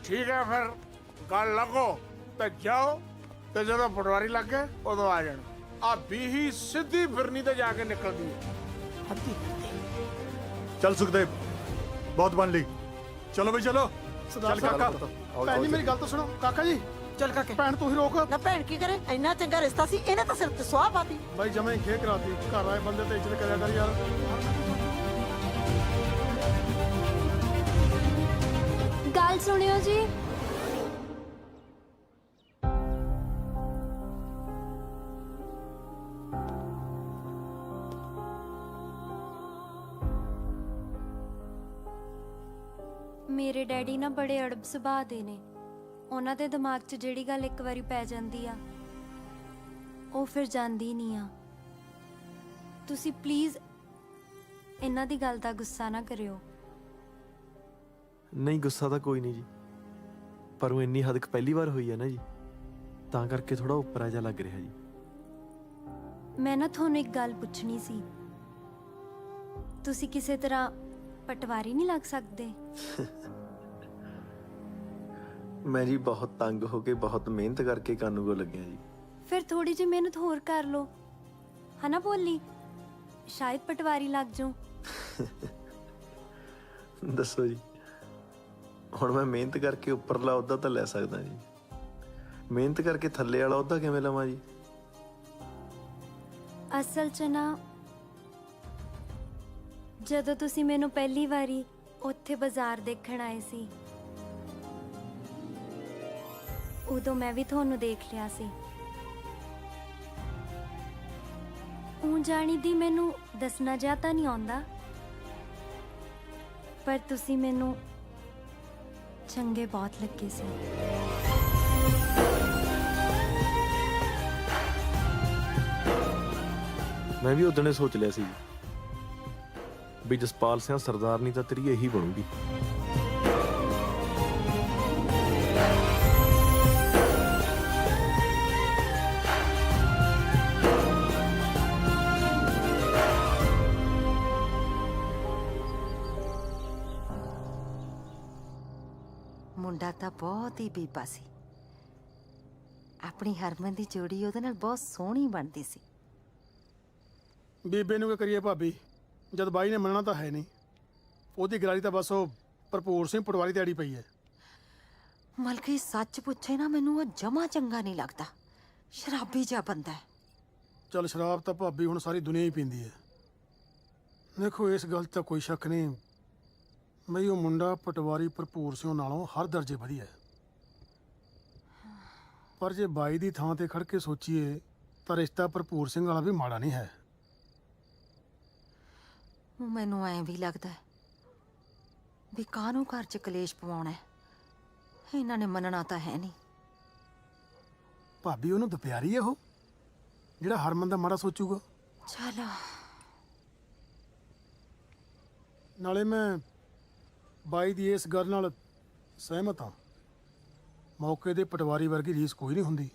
ਠੀਕ ਹੈ ਫਿਰ ਗੱਲ ਲੱਗੋ ਤੇ ਜਾਓ ਤੇ ਜਦੋਂ ਪਟਵਾਰੀ ਲੱਗ ਗਏ ਉਦੋਂ ਆ ਜਾਣਾ। ਆ ਬੀਹੀ ਸਿੱਧੀ ਫਿਰਨੀ ਤੇ ਜਾ ਕੇ ਨਿਕਲਦੀ ਹੈ। ਚੱਲ ਸੁਖਦੇਵ ਬਹੁਤ ਬਣ ਲਈ। ਚਲੋ ਬਈ ਚਲੋ। ਸਰਦਾਰ ਚੱਲ ਕਾਕਾ। ਸਾਹਿਬ ਭੈਣ ਜੀ ਮੇਰੀ ਗੱਲ ਤਾਂ ਸੁਣੋ। ਕਾਕਾ ਜੀ ਚੱਲ ਕਾਕੇ ਭੈਣ ਤੂੰ ਹੀ ਰੋਕ। ਨਾ ਭੈਣ ਕੀ ਕਰੇ? ਇੰਨਾ ਚੰਗਾ ਰਿਸ਼ਤਾ ਸੀ, ਇਹਨੇ ਤਾਂ ਸਿਰ ਤੇ ਸੁਆਹ ਪਾਤੀ। ਬਾਈ ਜਮੇ ਖੇ ਕਰਾਤੀ। ਘਰ ਆਏ ਬੰਦੇ ਤੇ ਇੱਜ਼ਤ ਕਰਿਆ ਕਰ ਯਾਰ। ਗੱਲ ਸੁਣਿਓ ਜੀ। ਮੇਰੇ ਡੈਡੀ ਨਾ ਬੜੇ ਅੜਬ ਸੁਭਾਅ ਦੇ ਨੇ। ਉਹਨਾਂ ਦੇ ਦਿਮਾਗ 'ਚ ਜਿਹੜੀ ਗੱਲ ਇੱਕ ਵਾਰੀ ਪੈ ਜਾਂਦੀ ਆ ਉਹ ਫਿਰ ਜਾਂਦੀ ਨਹੀਂ ਆ। ਤੁਸੀਂ ਪਲੀਜ਼ ਇਹਨਾਂ ਦੀ ਗੱਲ ਦਾ ਗੁੱਸਾ ਨਾ ਕਰਿਓ। ਨਹੀਂ ਗੁੱਸਾ ਤਾਂ ਕੋਈ ਨਹੀਂ ਜੀ, ਪਰ ਉਹ ਇੰਨੀ ਹੱਦ ਪਹਿਲੀ ਵਾਰ ਹੋਈ ਹੈ ਨਾ ਜੀ, ਤਾਂ ਕਰਕੇ ਥੋੜਾ ਉੱਪਰਾ ਜਿਹਾ ਲੱਗ ਰਿਹਾ ਜੀ। ਮੈਂ ਨਾ ਤੁਹਾਨੂੰ ਇੱਕ ਗੱਲ ਪੁੱਛਣੀ ਸੀ। ਤੁਸੀਂ ਕਿਸੇ ਤਰ੍ਹਾਂ ਪਟਵਾਰੀ ਨਹੀਂ ਲੱਗ ਸਕਦੇ? ਮੈਂ ਜੀ ਬਹੁਤ ਤੰਗ ਹੋ ਕੇ ਬਹੁਤ ਮਿਹਨਤ ਕਰਕੇ ਕਾਨੂੰਗੋ ਲੱਗਿਆ ਜੀ। ਫਿਰ ਥੋੜੀ ਜਿਹੀ ਮਿਹਨਤ ਹੋਰ ਕਰ ਲਓ, ਹਨਾ ਬੋਲੀ? ਸ਼ਾਇਦ ਪਟਵਾਰੀ ਲੱਗ ਜਾਓ। ਦੱਸੋ ਜੀ, ਹੁਣ ਮੈਂ ਮਿਹਨਤ ਕਰਕੇ ਉੱਪਰਲਾ ਅਹੁਦਾ ਤਾਂ ਲੈ ਸਕਦਾ ਜੀ, ਮਿਹਨਤ ਕਰਕੇ ਥੱਲੇ ਵਾਲਾ ਅਹੁਦਾ ਕਿਵੇਂ ਲਵਾਂ ਜੀ? ਅਸਲ 'ਚ ਨਾ ਜਦੋਂ ਤੁਸੀਂ ਮੈਨੂੰ ਪਹਿਲੀ ਵਾਰੀ ਉੱਥੇ ਬਾਜ਼ਾਰ ਦੇਖਣ ਆਏ ਸੀ ਉਦੋਂ ਮੈਂ ਵੀ ਤੁਹਾਨੂੰ ਦੇਖ ਲਿਆ ਸੀ। ਊਂ ਜਾਣੀ ਦੀ ਮੈਨੂੰ ਦੱਸਣਾ ਜਿਹਾ ਤਾਂ ਨਹੀਂ ਆਉਂਦਾ, ਪਰ ਤੁਸੀਂ ਮੈਨੂੰ ਚੰਗੇ ਬਹੁਤ ਲੱਗੇ ਸੀ। ਮੈਂ ਵੀ ਉਦਣੇ ਸੋਚ ਲਿਆ ਸੀ ਵੀ ਜਸਪਾਲ ਸਿੰਘ ਸਰਦਾਰਨੀ ਤਾਂ ਤੇਰੀ ਇਹੀ ਬਣੂਗੀ। ਮੁੰਡਾ ਤਾਂ ਬਹੁਤ ਹੀ ਬੀਬਾ ਸੀ। ਆਪਣੀ ਹਰਮਨ ਦੀ ਜੋੜੀ ਉਹਦੇ ਨਾਲ ਬਹੁਤ ਸੋਹਣੀ ਬਣਦੀ ਸੀ। ਬੀਬੇ ਨੂੰ ਕੀ ਕਰੀਏ ਭਾਬੀ, ਜਦ ਬਾਈ ਨੇ ਮੰਨਣਾ ਤਾਂ ਹੈ ਨਹੀਂ। ਉਹਦੀ ਗਰਾਰੀ ਤਾਂ ਬਸ ਉਹ ਭਰਪੂਰ ਸਿੰਘ ਪਟਵਾਰੀ ਤੇ ਅੜੀ ਪਈ ਹੈ। ਮਲਕੀ ਸੱਚ ਪੁੱਛੇ ਨਾ, ਮੈਨੂੰ ਉਹ ਜਮਾ ਚੰਗਾ ਨਹੀਂ ਲੱਗਦਾ। ਸ਼ਰਾਬੀ ਜਿਹਾ ਬੰਦਾ ਹੈ। ਚੱਲ ਸ਼ਰਾਬ ਤਾਂ ਭਾਬੀ ਹੁਣ ਸਾਰੀ ਦੁਨੀਆ ਹੀ ਪੀਂਦੀ ਹੈ। ਦੇਖੋ ਇਸ ਗੱਲ 'ਚ ਤਾਂ ਕੋਈ ਸ਼ੱਕ ਨਹੀਂ ਬਈ ਉਹ ਮੁੰਡਾ ਪਟਵਾਰੀ ਭਰਪੂਰ ਸਿੰਘ ਨਾਲੋਂ ਹਰ ਦਰਜੇ ਵਧੀਆ ਹੈ। ਪਰ ਜੇ ਬਾਈ ਦੀ ਥਾਂ ਤੇ ਖੜ ਕੇ ਸੋਚੀਏ ਤਾਂ ਰਿਸ਼ਤਾ ਭਰਪੂਰ ਸਿੰਘ ਵਾਲਾ ਵੀ ਮਾੜਾ ਨਹੀਂ ਹੈ। ਮੈਨੂੰ ਐਂ ਵੀ ਲੱਗਦਾ ਹੈ ਵੀ ਕਾਹਨੂੰ ਘਰ 'ਚ ਕਲੇਸ਼ ਪਵਾਉਣਾ ਹੈ। ਇਹਨਾਂ ਨੇ ਮੰਨਣਾ ਤਾਂ ਹੈ ਨਹੀਂ। ਭਾਬੀ ਉਹਨੂੰ ਦੁਪਿਆਰੀ ਹੈ ਉਹ, ਜਿਹੜਾ ਹਰਮਨ ਦਾ ਮਾੜਾ ਸੋਚੂਗਾ। ਚਲੋ ਨਾਲੇ ਮੈਂ ਬਾਈ ਦੀ ਇਸ ਗੱਲ ਨਾਲ ਸਹਿਮਤ ਹਾਂ। ਮੌਕੇ ਦੇ ਪਟਵਾਰੀ ਵਰਗੀ ਰੀਸ ਕੋਈ ਨਹੀਂ ਹੁੰਦੀ।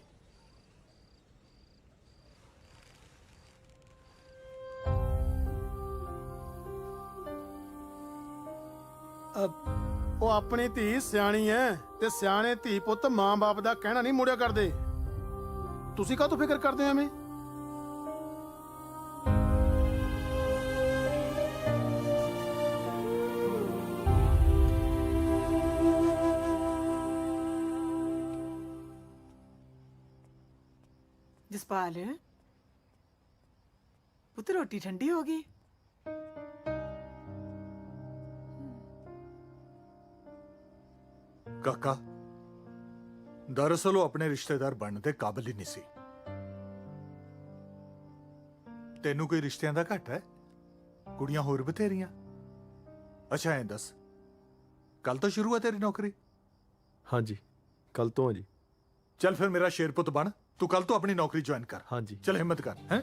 ਉਹ ਆਪਣੀ ਧੀ ਸਿਆਣੀ ਐ ਤੇ ਸਿਆਣੇ ਧੀ ਪੁੱਤ ਮਾਂ-ਬਾਪ ਦਾ ਕਹਿਣਾ ਨਹੀਂ ਮੋੜਿਆ ਕਰਦੇ। ਤੁਸੀਂ ਕਾਹਤੋਂ ਫਿਕਰ ਕਰਦੇ ਹੋ ਐਵੇਂ? ਜਸਪਾਲ ਪੁੱਤ ਰੋਟੀ ਠੰਡੀ ਹੋ ਗਈ। ਕਾਕਾ ਦਰਅਸਲ ਉਹ ਆਪਣੇ ਰਿਸ਼ਤੇਦਾਰ ਬਣਨ ਦੇ ਕਾਬਿਲ ਹੀ ਨਹੀਂ ਸੀ। ਤੈਨੂੰ ਕੋਈ ਰਿਸ਼ਤਿਆਂ ਦਾ ਘੱਟ ਹੈ? ਕੁੜੀਆਂ ਹੋਰ ਬਥੇਰੀਆਂ। ਅੱਛਾ ਐਂ ਦੱਸ, ਕੱਲ ਤੋਂ ਸ਼ੁਰੂ ਹੈ ਤੇਰੀ ਨੌਕਰੀ? ਹਾਂਜੀ ਕੱਲ ਤੋਂ ਆ ਜੀ। ਚੱਲ ਫਿਰ ਮੇਰਾ ਸ਼ੇਰ ਪੁੱਤ ਬਣ, ਤੂੰ ਕੱਲ ਤੋਂ ਆਪਣੀ ਨੌਕਰੀ ਜੁਆਇਨ ਕਰ। ਹਾਂਜੀ ਚੱਲ ਹਿੰਮਤ ਕਰ। ਹੈ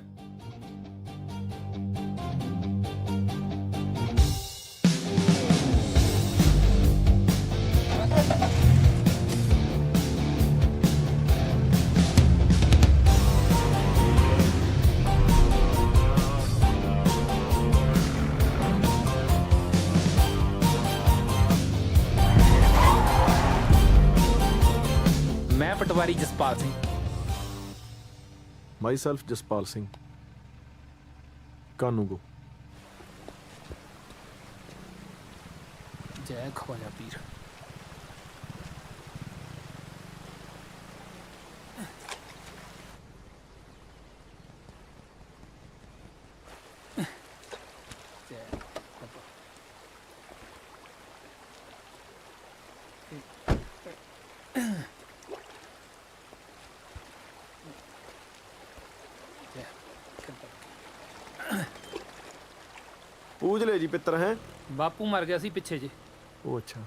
ਮੈਂ ਪਟਵਾਰੀ ਜਸਪਾਲ ਸਿੰਘ। ਮਾਈ ਸੈਲਫ ਜਸਪਾਲ ਸਿੰਘ ਕਾਨੂੰਗੋ। ਜੈ ਖਵਾਜਾ ਪੀਰ। ਪੂਜ ਲੈ ਜੀ ਪਿੱਤਰ। ਹੈ ਬਾਪੂ ਮਰ ਗਿਆ ਸੀ ਪਿੱਛੇ ਜੇ। ਉਹ ਅੱਛਾ।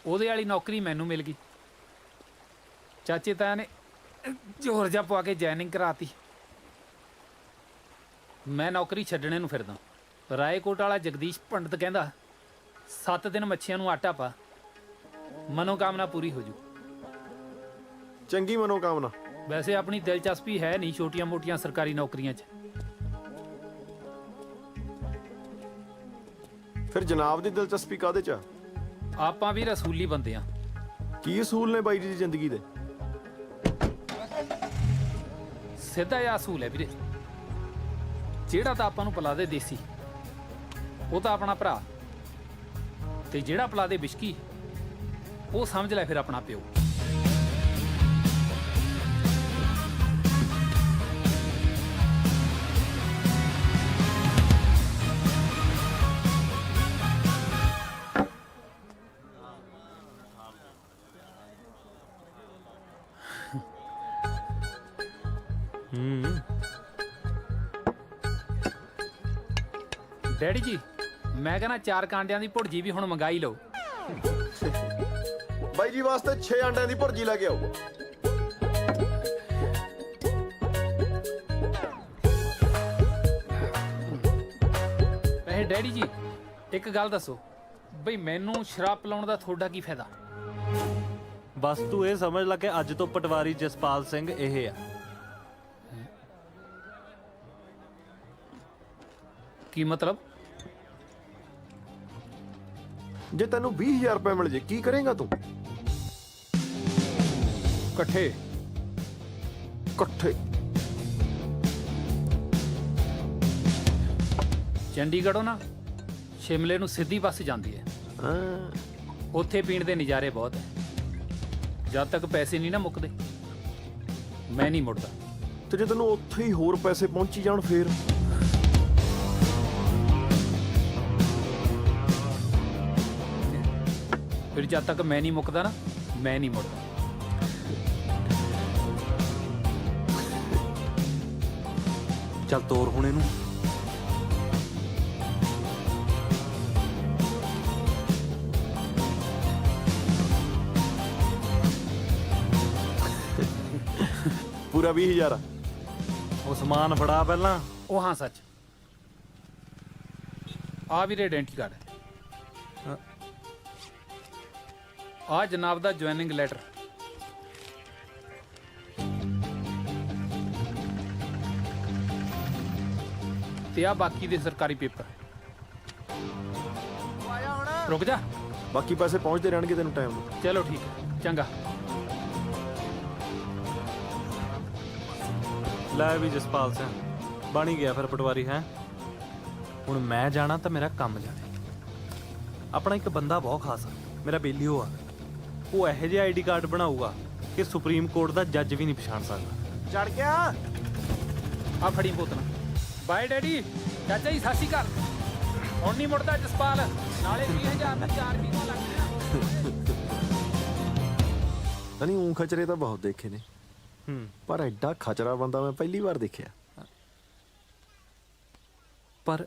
ਉਹਦੇ ਵਾਲੀ ਨੌਕਰੀ ਮੈਨੂੰ ਮਿਲ ਗਈ। ਚਾਚੇ ਤਾਇਆ ਨੇ ਜ਼ੋਰ ਜਿਹਾ ਪਵਾ ਕੇ ਜੁਆਇਨਿੰਗ ਕਰਾਤੀ। ਮੈਂ ਨੌਕਰੀ ਛੱਡਣੇ ਨੂੰ ਫਿਰਦਾ। ਰਾਏਕੋਟ ਵਾਲਾ ਜਗਦੀਸ਼ ਪੰਡਤ ਕਹਿੰਦਾ 7 ਦਿਨ ਮੱਛੀਆਂ ਨੂੰ ਆਟਾ ਪਾ, ਮਨੋਕਾਮਨਾ ਪੂਰੀ ਹੋ ਜੂ। ਚੰਗੀ ਮਨੋਕਾਮਨਾ। ਵੈਸੇ ਆਪਣੀ ਦਿਲਚਸਪੀ ਹੈ ਨਹੀਂ ਛੋਟੀਆਂ ਮੋਟੀਆਂ ਸਰਕਾਰੀ ਨੌਕਰੀਆਂ 'ਚ। ਫਿਰ ਜਨਾਬ ਦੀ ਦਿਲਚਸਪੀ ਕਾਹਦੇ 'ਚ ਆ? ਆਪਾਂ ਵੀ ਰਸੂਲੀ ਬੰਦੇ ਆ। ਕੀ ਅਸੂਲ ਨੇ ਬਾਈ ਜੀ ਦੀ ਜ਼ਿੰਦਗੀ ਦੇ? ਸਿੱਧਾ ਜਿਹਾ ਅਸੂਲ ਹੈ ਵੀਰੇ। ਜਿਹੜਾ ਤਾਂ ਆਪਾਂ ਨੂੰ ਪਿਲਾ ਦੇ ਦੇਸੀ, ਉਹ ਤਾਂ ਆਪਣਾ ਭਰਾ, ਤੇ ਜਿਹੜਾ ਪਿਲਾ ਦੇ ਵਿਸ਼ਕੀ, ਉਹ ਸਮਝ ਲੈ ਫਿਰ ਆਪਣਾ ਪਿਓ। ਡੈਡੀ ਜੀ ਮੈਂ ਕਹਿੰਦਾ 4 ਕਾਂਡਿਆਂ ਦੀ ਭੁਰਜੀ ਵੀ ਹੁਣ ਮੰਗਾਈ ਲਓ। ਬਾਈ ਜੀ ਵਾਸਤੇ 6 ਅੰਡਿਆਂ ਦੀ ਭੁਰਜੀ ਲੈ ਕੇ ਆਓ। ਵੈਸੇ ਡੈਡੀ ਜੀ ਇੱਕ ਗੱਲ ਦੱਸੋ ਬਈ ਮੈਨੂੰ ਸ਼ਰਾਬ ਪਿਲਾਉਣ ਦਾ ਤੁਹਾਡਾ ਕੀ ਫਾਇਦਾ? ਬਸ ਤੂੰ ਇਹ ਸਮਝ ਲੈ ਕਿ ਅੱਜ ਤੋਂ ਪਟਵਾਰੀ ਜਸਪਾਲ ਸਿੰਘ ਇਹ ਆ। ਕੀ ਮਤਲਬ? ਜੇ ਤੈਨੂੰ 20,000 ਰੁਪਏ ਮਿਲ ਜੇ ਕੀ ਕਰੇਗਾ ਤੂੰ? ਇਕੱਠੇ ਇਕੱਠੇ ਚੰਡੀਗੜ੍ਹੋਂ ਨਾ ਸ਼ਿਮਲੇ ਨੂੰ ਸਿੱਧੀ ਬੱਸ ਜਾਂਦੀ ਹੈ। ਉੱਥੇ ਪੀਣ ਦੇ ਨਜ਼ਾਰੇ ਬਹੁਤ ਹੈ। ਜਦ ਤੱਕ ਪੈਸੇ ਨਹੀਂ ਨਾ ਮੁੱਕਦੇ ਮੈਂ ਨਹੀਂ ਮੁੜਦਾ। ਤੇ ਜੇ ਤੈਨੂੰ ਉੱਥੇ ਹੀ ਹੋਰ ਪੈਸੇ ਪਹੁੰਚੀ ਜਾਣ ਫੇਰ? ਫਿਰ ਜਦ ਤੱਕ ਮੈਂ ਨਹੀਂ ਮੁੱਕਦਾ ਨਾ ਮੈਂ ਨਹੀਂ ਮੁੜਦਾ। ਚੱਲ ਤੋਰ ਹੁਣ ਇਹਨੂੰ। ਪੂਰਾ 20,000 ਉਹ ਸਮਾਨ ਫੜਾ ਪਹਿਲਾਂ। ਉਹ ਹਾਂ ਸੱਚ ਆ ਵੀਰੇ ਆਇਡੈਂਟੀ ਕਾਰਡ ਆ ਜਨਾਬ ਦਾ ਜੁਆਇਨਿੰਗ ਲੈਟਰ। ਤੇ ਆ ਬਾਕੀ ਦੇ ਸਰਕਾਰੀ ਪੇਪਰ। ਰੁਕ ਜਾ ਬਾਕੀ ਪੈਸੇ ਪਹੁੰਚਦੇ ਰਹਿਣਗੇ ਤੈਨੂੰ ਟਾਈਮ ਨੂੰ। ਚਲੋ ਠੀਕ ਹੈ ਚੰਗਾ। ਲੈ ਵੀ ਜਸਪਾਲ ਸਿੰਘ ਬਣ ਹੀ ਗਿਆ ਫਿਰ ਪਟਵਾਰੀ ਹੈ। ਹੁਣ ਮੈਂ ਜਾਣਾ ਤਾਂ ਮੇਰਾ ਕੰਮ ਜਾਣੇ। ਆਪਣਾ ਇੱਕ ਬੰਦਾ ਬਹੁਤ ਖਾਸ ਆ, ਮੇਰਾ ਬੇਲੀਓ ਆ। ਉਹ ਇਹੋ ਜਿਹੇ ਆਈਡੀ ਕਾਰਡ ਬਣਾਊਗਾ ਕਿ ਸੁਪਰੀਮ ਕੋਰਟ ਦਾ ਜੱਜ ਵੀ ਨਹੀਂ ਪਛਾਣ ਸਕਦਾ। ਚੜ ਗਿਆ ਆ ਫੜੀ ਬੋਤਲ। Bye daddy. ਚਾਚਾ ਜੀ ਸਤਿ ਸ਼੍ਰੀ ਅਕਾਲ। ਹੁਣ ਨਹੀਂ ਮੁੜਦਾ ਜਸਪਾਲ, ਨਾਲੇ 20,000 ਨੂੰ 4 ਮਹੀਨੇ ਲੱਗ ਜਾਣਾ। ਨਹੀਂ ਊਂ ਖਚਰੇ ਤਾਂ ਬਹੁਤ ਦੇਖੇ ਨੇ ਪਰ ਐਡਾ ਖਚਰਾ ਬੰਦਾ ਮੈਂ ਪਹਿਲੀ ਵਾਰ ਦੇਖਿਆ। ਪਰ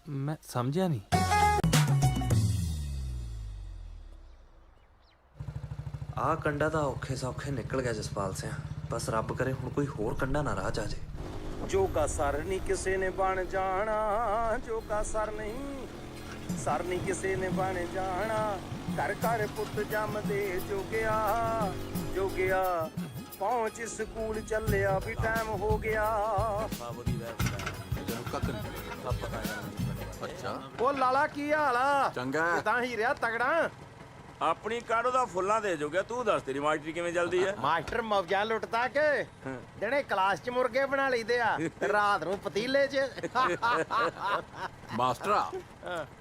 ਮੈਂ ਸਮਝਿਆ ਨਹੀਂ। ਆਹ ਕੰਡਾ ਤਾਂ ਔਖੇ ਸੌਖੇ ਨਿਕਲ ਗਿਆ ਜਸਪਾਲ ਸਿੰਘ। ਬਸ ਰੱਬ ਕਰੇ ਹੁਣ ਕੋਈ ਹੋਰ ਕੰਡਾ ਨਾ ਰਾਹ 'ਚ ਆ ਜੇ। ਜੋਗਾ ਸਰ ਨਹੀਂ ਕਿਸੇ ਨੇ ਬਣ ਜਾਣਾ, ਜੋਗਾ ਸਰ ਨਹੀਂ ਸਰ ਨਹੀਂ ਕਿਸੇ ਨੇ ਬਣ ਜਾਣਾ। ਘਰ ਘਰ ਪੁੱਤ ਜੰਮਦੇ ਜੋਗਿਆ, ਜੋਗਿਆ ਪਹੁੰਚ ਸਕੂਲ ਚੱਲਿਆ ਵੀ ਟਾਈਮ ਹੋ ਗਿਆ। ਅੱਛਾ ਉਹ ਲਾਲਾ ਕੀ ਹਾਲ ਆ? ਚੰਗਾ ਕਿਦਾਂ ਹੀ ਰਿਹਾ ਤਗੜਾ? ਆਪਣੀ ਕਾੜੋ ਦਾ ਫੁੱਲਾਂ ਦੇ ਜੋਗਿਆ। ਤੂੰ ਦੱਸ ਤੇਰੀ ਮਾਸਟਰੀ ਕਿਵੇਂ ਚੱਲਦੀ ਹੈ? ਮਾਸਟਰ ਮੌਜਾਂ ਲੁੱਟਦਾ ਕਿ ਜਿਹੜੇ ਕਲਾਸ 'ਚ ਮੁਰਗੇ ਬਣਾ ਲਈਦੇ ਆ ਤੇ ਰਾਤ ਨੂੰ ਪਤੀਲੇ 'ਚ। ਮਾਸਟਰਾ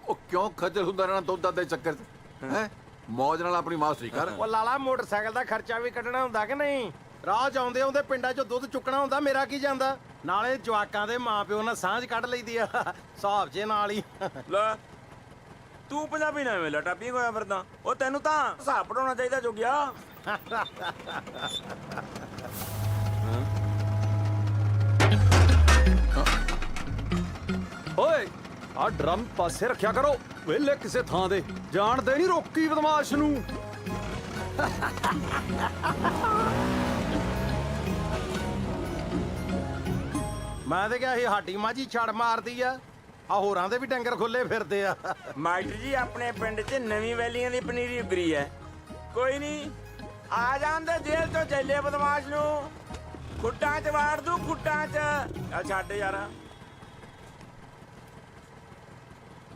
ਉਹ ਕਿਉਂ ਖੱਜਲ ਹੁੰਦਾ ਰਹਿਣਾ ਦੁੱਧ ਦੇ ਚੱਕਰ 'ਚ ਹੈ? ਮੌਜ ਨਾਲ ਆਪਣੀ ਮਾਸਟਰੀ ਕਰ। ਉਹ ਲਾਲਾ ਮੋਟਰਸਾਈਕਲ ਦਾ ਖਰਚਾ ਵੀ ਕੱਢਣਾ ਹੁੰਦਾ ਕਿ ਨਹੀਂ? ਰਾਹ 'ਚ ਆਉਂਦੇ ਆਉਂਦੇ ਪਿੰਡਾਂ 'ਚੋਂ ਦੁੱਧ ਚੁੱਕਣਾ ਹੁੰਦਾ, ਮੇਰਾ ਕੀ ਜਾਂਦਾ। ਨਾਲੇ ਜਵਾਕਾਂ ਦੇ ਮਾਪਿਓ ਨਾਲ ਸਾਂਝ ਕੱਢ ਲਈਦੀ ਆ ਹਿਸਾਬ 'ਚ ਨਾਲ ਹੀ। ਲੈ ਤੂੰ ਪੰਜਾਬੀ ਨਾ ਐਵੇਂ ਲਟਾਪੀ ਹੋਇਆ ਫਿਰਦਾ। ਉਹ ਤੈਨੂੰ ਤਾਂ ਹਿਸਾਬ ਪੜਾਉਣਾ ਚਾਹੀਦਾ ਜੋਗਿਆ। ਓਏ ਆ ਡਰਮ ਪਾਸੇ ਰੱਖਿਆ ਕਰੋ, ਵੇਲੇ ਕਿਸੇ ਥਾਂ ਦੇ ਜਾਣਦੇ ਨਹੀਂ ਰੋਕੀ ਬਦਮਾਸ਼ ਨੂੰ। ਮੈਂ ਤੇ ਕਿਹਾ ਸੀ ਸਾਡੀ ਮਾਝੀ ਛੜ ਮਾਰਦੀ ਆ ਹੋਰਾਂ ਦੇ ਵੀ ਡੰਗਰ ਖੁੱਲੇ ਫਿਰਦੇ ਆ। ਮਾਸਟਰ ਜੀ ਆਪਣੇ ਪਿੰਡ 'ਚ ਨਵੀਂ ਵੈਲੀਆਂ ਦੀ ਪਨੀਰੀ ਉਗਰੀ ਹੈ। ਕੋਈ ਨਹੀਂ ਆ ਜਾਂਦੇ ਜੇਲ੍ਹ ਤੋਂ ਚੱਲੇ ਬਦਮਾਸ਼ ਨੂੰ। ਖੁੱਟਾਂ 'ਚ ਵਾੜ ਦੂ, ਖੁੱਟਾਂ 'ਚ। ਚੱਲ ਛੱਡ ਯਾਰ।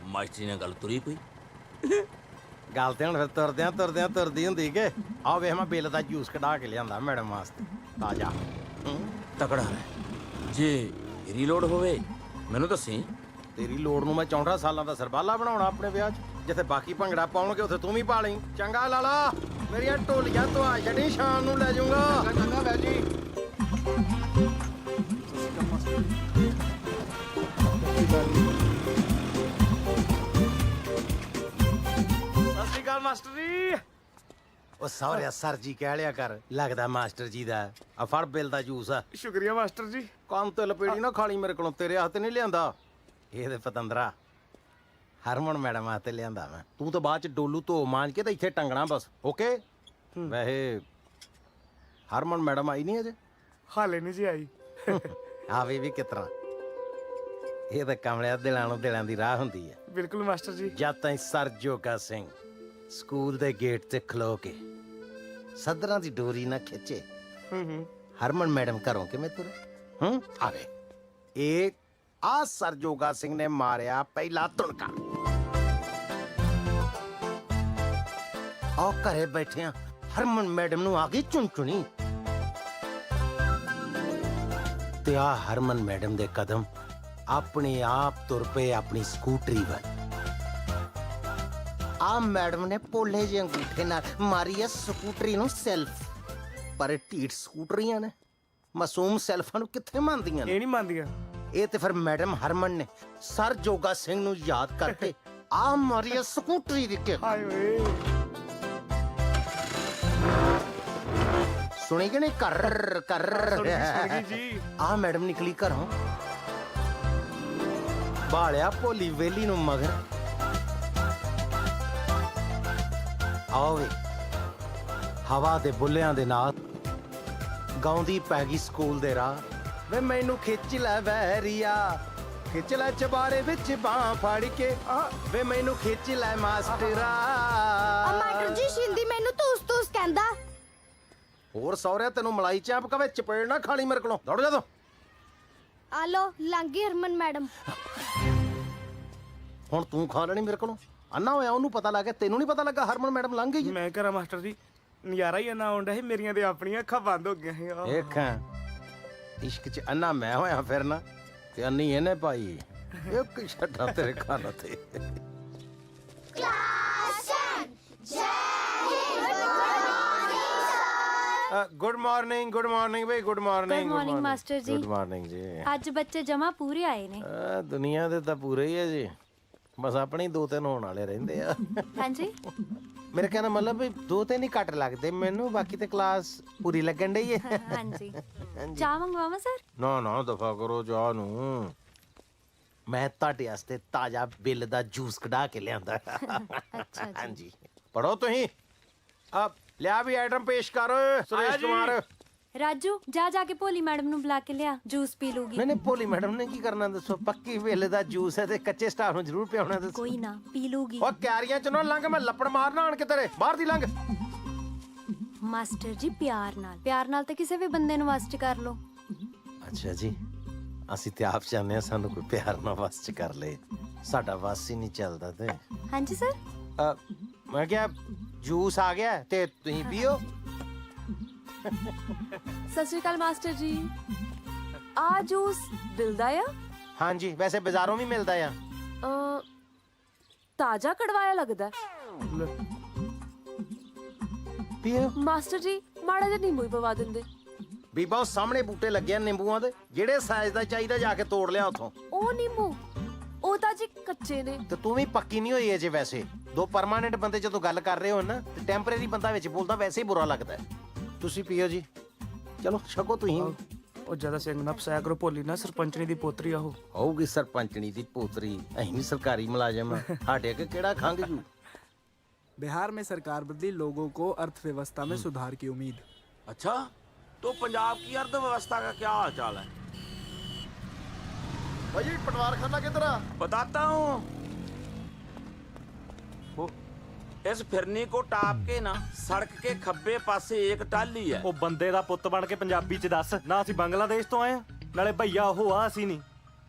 ਮਾਸਟਰੀ ਨਾਲ ਗੱਲ ਤੁਰੀ ਕੋਈ? ਗੱਲ ਤੇ ਹੁਣ ਫਿਰ ਤੁਰਦਿਆਂ ਤੁਰਦੀ ਹੁੰਦੀ ਕਿ ਆ ਵੇਖ ਮੈਂ ਬਿੱਲ ਦਾ ਜੂਸ ਕਢਾ ਕੇ ਲਿਆਂਦਾ ਮੈਡਮ ਵਾਸਤੇ ਤਾਜ਼ਾ। ਤਕੜਾ ਹੈ। ਜੇ ਰੀਲੋਡ ਹੋਵੇ ਮੈਨੂੰ ਦੱਸੀ। ਤੇਰੀ ਲੋੜ ਨੂੰ ਮੈਂ 64 ਸਾਲਾਂ ਦਾ ਸਰਬਾਲਾ ਬਣਾਉਣਾ ਆਪਣੇ ਵਿਆਹ 'ਚ। ਜਿੱਥੇ ਬਾਕੀ ਭੰਗੜਾ ਪਾਉਣਗੇ ਉੱਥੇ ਤੂੰ ਵੀ ਪਾ ਲਈ। ਚੰਗਾ ਲਾਲਾ ਮੇਰੀਆਂ ਢੋਲੀਆਂ ਤੋਂ ਆ ਛੱਡੀ, ਸ਼ਾਮ ਨੂੰ ਲੈ ਜਾਊਂਗਾ। ਚੰਗਾ ਲੈ ਜੀ। ਸਤਿ ਸ਼੍ਰੀ ਅਕਾਲ ਮਾਸਟਰ ਜੀ। ਉਹ ਸਹੁਰਿਆ ਸਰ ਜੀ ਕਹਿ ਲਿਆ ਕਰ, ਲੱਗਦਾ ਮਾਸਟਰ ਜੀ ਦਾ। ਆ ਫੜ ਬਿੱਲ ਦਾ ਜੂਸ ਆ। ਸ਼ੁਕਰੀਆ ਮਾਸਟਰ ਜੀ। ਕੰਮ ਤੇ ਲਪੇੜੀ ਨਾ ਖਾਲੀ ਮੇਰੇ ਕੋਲੋਂ, ਤੇਰੇ ਹੱਥ ਨਹੀਂ ਲਿਆਂਦਾ। ਇਹ ਤੇ ਪਤੰਦਰਾ ਹਰਮਨ ਮੈਡਮ ਆਤੇ ਲਿਆਂਦਾ ਮੈਂ। ਤੂੰ ਤਾਂ ਬਾਅਦ ਚ ਡੋਲੂ ਧੋ ਮਾਂਜ ਕੇ ਤੇ ਇੱਥੇ ਟੰਗਣਾ ਬਸ। ਓਕੇ। ਵੈਸੇ ਹਰਮਨ ਮੈਡਮ ਆਈ ਨਹੀਂ ਅਜੇ? ਹਾਲੇ ਨਹੀਂ ਜੀ ਆਈ। ਆਵੇ ਵੀ ਕਿਤਰਾ। ਇਹ ਤਾਂ ਕਮਲਿਆਂ ਦਿਲਾਂ ਨੂੰ ਦਿਲਾਂ ਦੀ ਰਾਹ ਹੁੰਦੀ ਹੈ। ਬਿਲਕੁਲ ਮਾਸਟਰ ਜੀ। ਜਦ ਤਾਈਂ ਸਰ ਜੋਗਾ ਸਿੰਘ ਸਕੂਲ ਦੇ ਗੇਟ ਤੇ ਖਲੋ ਕੇ ਸਦਰਾਂ ਦੀ ਡੋਰੀ ਨਾ ਖਿੱਚੇ, ਹਰਮਨ ਮੈਡਮ ਘਰੋਂ ਕਿਵੇਂ ਤੁਰੇ? ਆਵੇ ਇਹ ਆ ਸਰ ਜੋਗਾ ਸਿੰਘ ਨੇ ਮਾਰਿਆ ਪਹਿਲਾ ਤੁਣਕਾ। ਆ ਘਰੇ ਬੈਠਿਆਂ ਹਰਮਨ ਮੈਡਮ ਨੂੰ ਆ ਗਈ ਚੁਣਚੁਣੀ ਤੇ ਆ ਹਰਮਨ ਮੈਡਮ ਦੇ ਕਦਮ ਆਪਣੇ ਆਪ ਤੁਰ ਪਏ ਆਪਣੀ ਸਕੂਟਰੀ ਵੱਲ। ਆ ਮੈਡਮ ਨੇ ਪੋਲੇ ਜਿਹੇ ਅੰਗੂਠੇ ਨਾਲ ਮਾਰੀ ਐ ਸਕੂਟਰੀ ਨੂੰ ਸੈਲਫ। ਪਰ ਢੀਠ ਸਕੂਟਰੀਆਂ ਨੇ ਮਾਸੂਮ ਸੈਲਫਾਂ ਨੂੰ ਕਿੱਥੇ ਮੰਨਦੀਆਂ ਨੇ? ਇਹ ਨਹੀਂ ਮੰਨਦੀਆਂ। ਇਹ ਤੇ ਫਿਰ ਮੈਡਮ ਹਰਮਨ ਨੇ ਸਰ ਜੋਗਾ ਸਿੰਘ ਨੂੰ ਯਾਦ ਕਰਕੇ ਆ ਮਾਰੀ ਐ ਸਕੂਟਰੀ ਦੀ ਕਿੱਕ। ਹਾਏ ਓਏ ਸੁਣੀ ਕਿ ਨਹੀਂ? ਕਰ ਕਰ ਸੁਣ ਗਈ ਜੀ। ਆ ਮੈਡਮ ਨਿਕਲੀ ਘਰੋਂ, ਬਾਲਿਆ ਭੋਲੀ ਵੇਲੀ ਨੂੰ ਮਗਰ। ਆਵੇ ਹਵਾ ਦੇ ਬੁੱਲਿਆਂ ਦੇ ਨਾਲ ਗਾਉਂਦੀ ਪੈ ਗਈ ਸਕੂਲ ਦੇ ਰਾਹ। ਵੇ ਮੈਨੂੰ ਖਿੱਚ ਲੈ ਵੈਰੀਆ, ਖਿੱਚ ਲੈ ਚਬਾਰੇ ਵਿੱਚ ਬਾਹ ਫੜ ਕੇ। ਵੇ ਮੈਨੂੰ ਖਿੱਚ ਲੈ ਮਾਸਟਰਾ। ਮਾਸਟਰ ਜੀ ਸ਼ਿੰਦੀ ਮੈਨੂੰ ਤੂਸ ਤੂਸ ਕਹਿੰਦਾ। ਹੋਰ ਸੌਰਿਆ ਤੈਨੂੰ ਮਲਾਈ ਚਾਂਪ ਕਵੇ ਚਪੇੜ ਨਾ ਖਾਲੀ ਮੇਰੇ ਕੋਲੋਂ। ਦੌੜ ਜਾ ਤੂੰ। ਆ ਲੋ ਲੰਗੀ ਹਰਮਨ ਮੈਡਮ। ਹੁਣ ਤੂੰ ਖਾ ਲੈਣੀ ਮੇਰੇ ਕੋਲੋਂ? ਅੰਨਾ ਹੋਇਆ ਉਹਨੂੰ ਪਤਾ ਲੱਗ ਗਿਆ, ਤੈਨੂੰ ਨਹੀਂ ਪਤਾ ਲੱਗਾ ਹਰਮਨ ਮੈਡਮ ਲੰਘ ਗਈ। ਮੈਂ ਕਰਾਂ ਮਾਸਟਰ ਜੀ, ਨਜ਼ਾਰਾ ਹੀ ਇੰਨਾ ਆਉਂਦਾ ਸੀ, ਮੇਰੀਆਂ ਤੇ ਆਪਣੀਆਂ ਅੱਖਾਂ ਬੰਦ ਹੋ ਗਈਆਂ ਸੀ। ਦੇਖਾਂ ਇਸ਼ਕ ਚ ਅੰਨਾ ਮੈਂ ਹੋਇਆ ਫਿਰਨਾ ਤੇ ਅੰਨੀ ਇਹਨੇ ਪਾਈ। ਇੱਕ ਛੱਡਾ ਤੇਰੇ ਖਾਣਾ ਤੇ। ਗੁੱਡ ਮਾਰਨਿੰਗ ਬਈ, good morning. Good morning master ਜੀ। ਗੁੱਡ ਮਾਰਨਿੰਗ ਜੀ। ਅੱਜ ਬੱਚੇ ਜਮਾ ਪੂਰੇ ਆਏ ਨੇ। ਦੁਨੀਆ ਦੇ ਤਾਂ ਪੂਰੇ ਹੀ ਹੈ ਜੀ, ਬਸ ਆਪਣੇ 2-3 ਹੋਣ ਵਾਲੇ ਰਹਿੰਦੇ ਆ। ਹਾਂਜੀ ਮੇਰੇ ਕਹਿਣ ਦਾ ਮਤਲਬ ਵੀ 2-3 ਹੀ ਘੱਟ ਲੱਗਦੇ ਮੈਨੂੰ, ਬਾਕੀ ਤੇ ਕਲਾਸ ਪੂਰੀ ਲੱਗਣ ਡਈ ਹੈ। ਹਾਂਜੀ ਚਾਹ ਮੰਗਵਾਵਾਂ ਸਰ? ਨਾ ਦਫਾ ਕਰੋ ਚਾਹ ਨੂੰ। ਮੈਂ ਤੁਹਾਡੇ ਵਾਸਤੇ ਤਾਜ਼ਾ ਬਿੱਲ ਦਾ ਜੂਸ ਕਢਾ ਕੇ ਲਿਆਂਦਾ। ਅੱਛਾ ਹਾਂਜੀ ਪੜੋ ਤੁਸੀਂ। ਆ ਲਿਆ ਵੀ ਆਈਟਮ ਪੇਸ਼ ਕਰ ਸੁਰੇਸ਼ ਕੁਮਾਰ। ਰਾਜੂ ਜਾ ਕੇ ਭੋਲੀ ਮੈਡਮ ਨੂੰ ਬੁਲਾ ਕੇ ਲਿਆ, ਜੂਸ ਪੀ ਲੂਗੀ। ਨਹੀਂ ਭੋਲੀ ਮੈਡਮ ਨੇ ਕੀ ਕਰਨਾ ਦੱਸੋ? ਪੱਕੀ ਬਿੱਲ ਦਾ ਜੂਸ ਹੈ ਤੇ ਕੱਚੇ ਸਟਾਫ ਨੂੰ ਜ਼ਰੂਰ ਪਿਆਉਣਾ ਦੱਸੋ। ਕੋਈ ਨਾ ਪੀ ਲੂਗੀ। ਉਹ ਕਿਆਰੀਆਂ ਚ ਨਾ ਲੰਘ, ਮੈਂ ਲੱਪੜ ਮਾਰਨਾ ਆਣ ਕੇ ਤੇਰੇ। ਬਾਹਰ ਦੀ ਲੰਘ। ਮਾਸਟਰ ਜੀ ਪਿਆਰ ਨਾਲ ਤਾਂ ਕਿਸੇ ਵੀ ਬੰਦੇ ਨੂੰ ਵਸ ਚ ਕਰ ਲੋ। ਅੱਛਾ ਜੀ, ਅਸੀਂ ਤੇ ਆਪ ਚਾਹੁੰਦੇ ਹਾਂ ਸਾਨੂੰ ਕੋਈ ਪਿਆਰ ਨਾਲ ਵਸ ਚ ਕਰ ਲੇ। ਸਾਡਾ ਵਸ ਹੀ ਨਹੀਂ ਚੱਲਦਾ ਤੇ। ਹਾਂਜੀ ਸਰ। ਮੈਂ ਕਿਹਾ ਜੂਸ ਆ ਗਿਆ ਤੇ ਤੁਸੀਂ ਪੀਓ। ਸਤਿ ਸ਼੍ਰੀ ਅਕਾਲ ਮਾਸਟਰ ਜੀ। ਆ ਜੂਸ ਦਿਲਦਾ ਆ? ਹਾਂਜੀ ਵੈਸੇ ਬਾਜ਼ਾਰੋਂ ਵੀ ਮਿਲਦਾ ਆ। ਤਾਜ਼ਾ ਕੜਵਾਇਆ ਲੱਗਦਾ। ਪੀਓ ਮਾਸਟਰ ਜੀ ਮਾੜਾ ਜਿਹਾ ਨਿੰਬੂ ਹੀ ਪਵਾ ਦਿੰਦੇ। ਬੀਬਾ ਉਹ ਸਾਹਮਣੇ ਬੂਟੇ ਲੱਗੇ ਆ ਨਿੰਬੂਆਂ ਦੇ, ਜਿਹੜੇ ਸਾਈਜ਼ ਦਾ ਚਾਹੀਦਾ ਜਾ ਕੇ ਤੋੜ ਲਿਆ ਉਥੋਂ। ਉਹ ਨਿੰਬੂ ਉਹ ਤਾਂ ਜੀ ਕੱਚੇ ਨੇ। ਤੇ ਤੂੰ ਵੀ ਪੱਕੀ ਨਹੀਂ ਹੋਈ ਅਜੇ। ਵੈਸੇ ਦੋ ਪਰਮਾਨੈਂਟ ਬੰਦੇ ਜਦੋਂ ਗੱਲ ਕਰ ਰਹੇ ਹੋ ਨਾ ਤੇ ਟੈਂਪਰੇਰੀ ਬੰਦਾ ਵਿੱਚ ਬੋਲਦਾ ਵੈਸੇ ਹੀ ਬੁਰਾ ਲੱਗਦਾ। ਤੁਸੀਂ ਪੀਓ ਜੀ, ਚਲੋ ਛਕੋ ਤੁਸੀਂ। ਉਹ ਜਿਆਦਾ ਸਿੰਘ ਨਾ ਫਸਾਇਆ ਕਰੋ, ਭੋਲੀ ਨਾ ਸਰਪੰਚਣੀ ਦੀ ਪੋਤਰੀ ਆ। ਉਹ ਹੋਊਗੀ ਸਰਪੰਚਣੀ ਦੀ ਪੋਤਰੀ, ਅਸੀਂ ਵੀ ਸਰਕਾਰੀ ਮੁਲਾਜ਼ਮ। ਸਾਡੇ ਅੱਗੇ ਕਿਹੜਾ ਖੰਗ ਜੂ। बिहार में सरकार बदली, लोगों को अर्थव्यवस्था में सुधार की उम्मीद। अच्छा, तो पंजाब की अर्थव्यवस्था का क्या हाल चाल है? भाई पटवार खाना किधर है? बताता हूँ। इस फिरनी को टाप के ना सड़क के खब्बे पासे एक टाली है। ਉਹ ਬੰਦੇ ਦਾ ਪੁੱਤ ਬਣ ਕੇ ਪੰਜਾਬੀ ਚ ਦੱਸ ਨਾ। ਅਸੀਂ ਬੰਗਲਾਦੇਸ਼ ਤੋਂ ਆਏ ਆ, ਨਾਲੇ ਭਈਆ ਉਹ ਆ ਅਸੀਂ ਨਹੀਂ।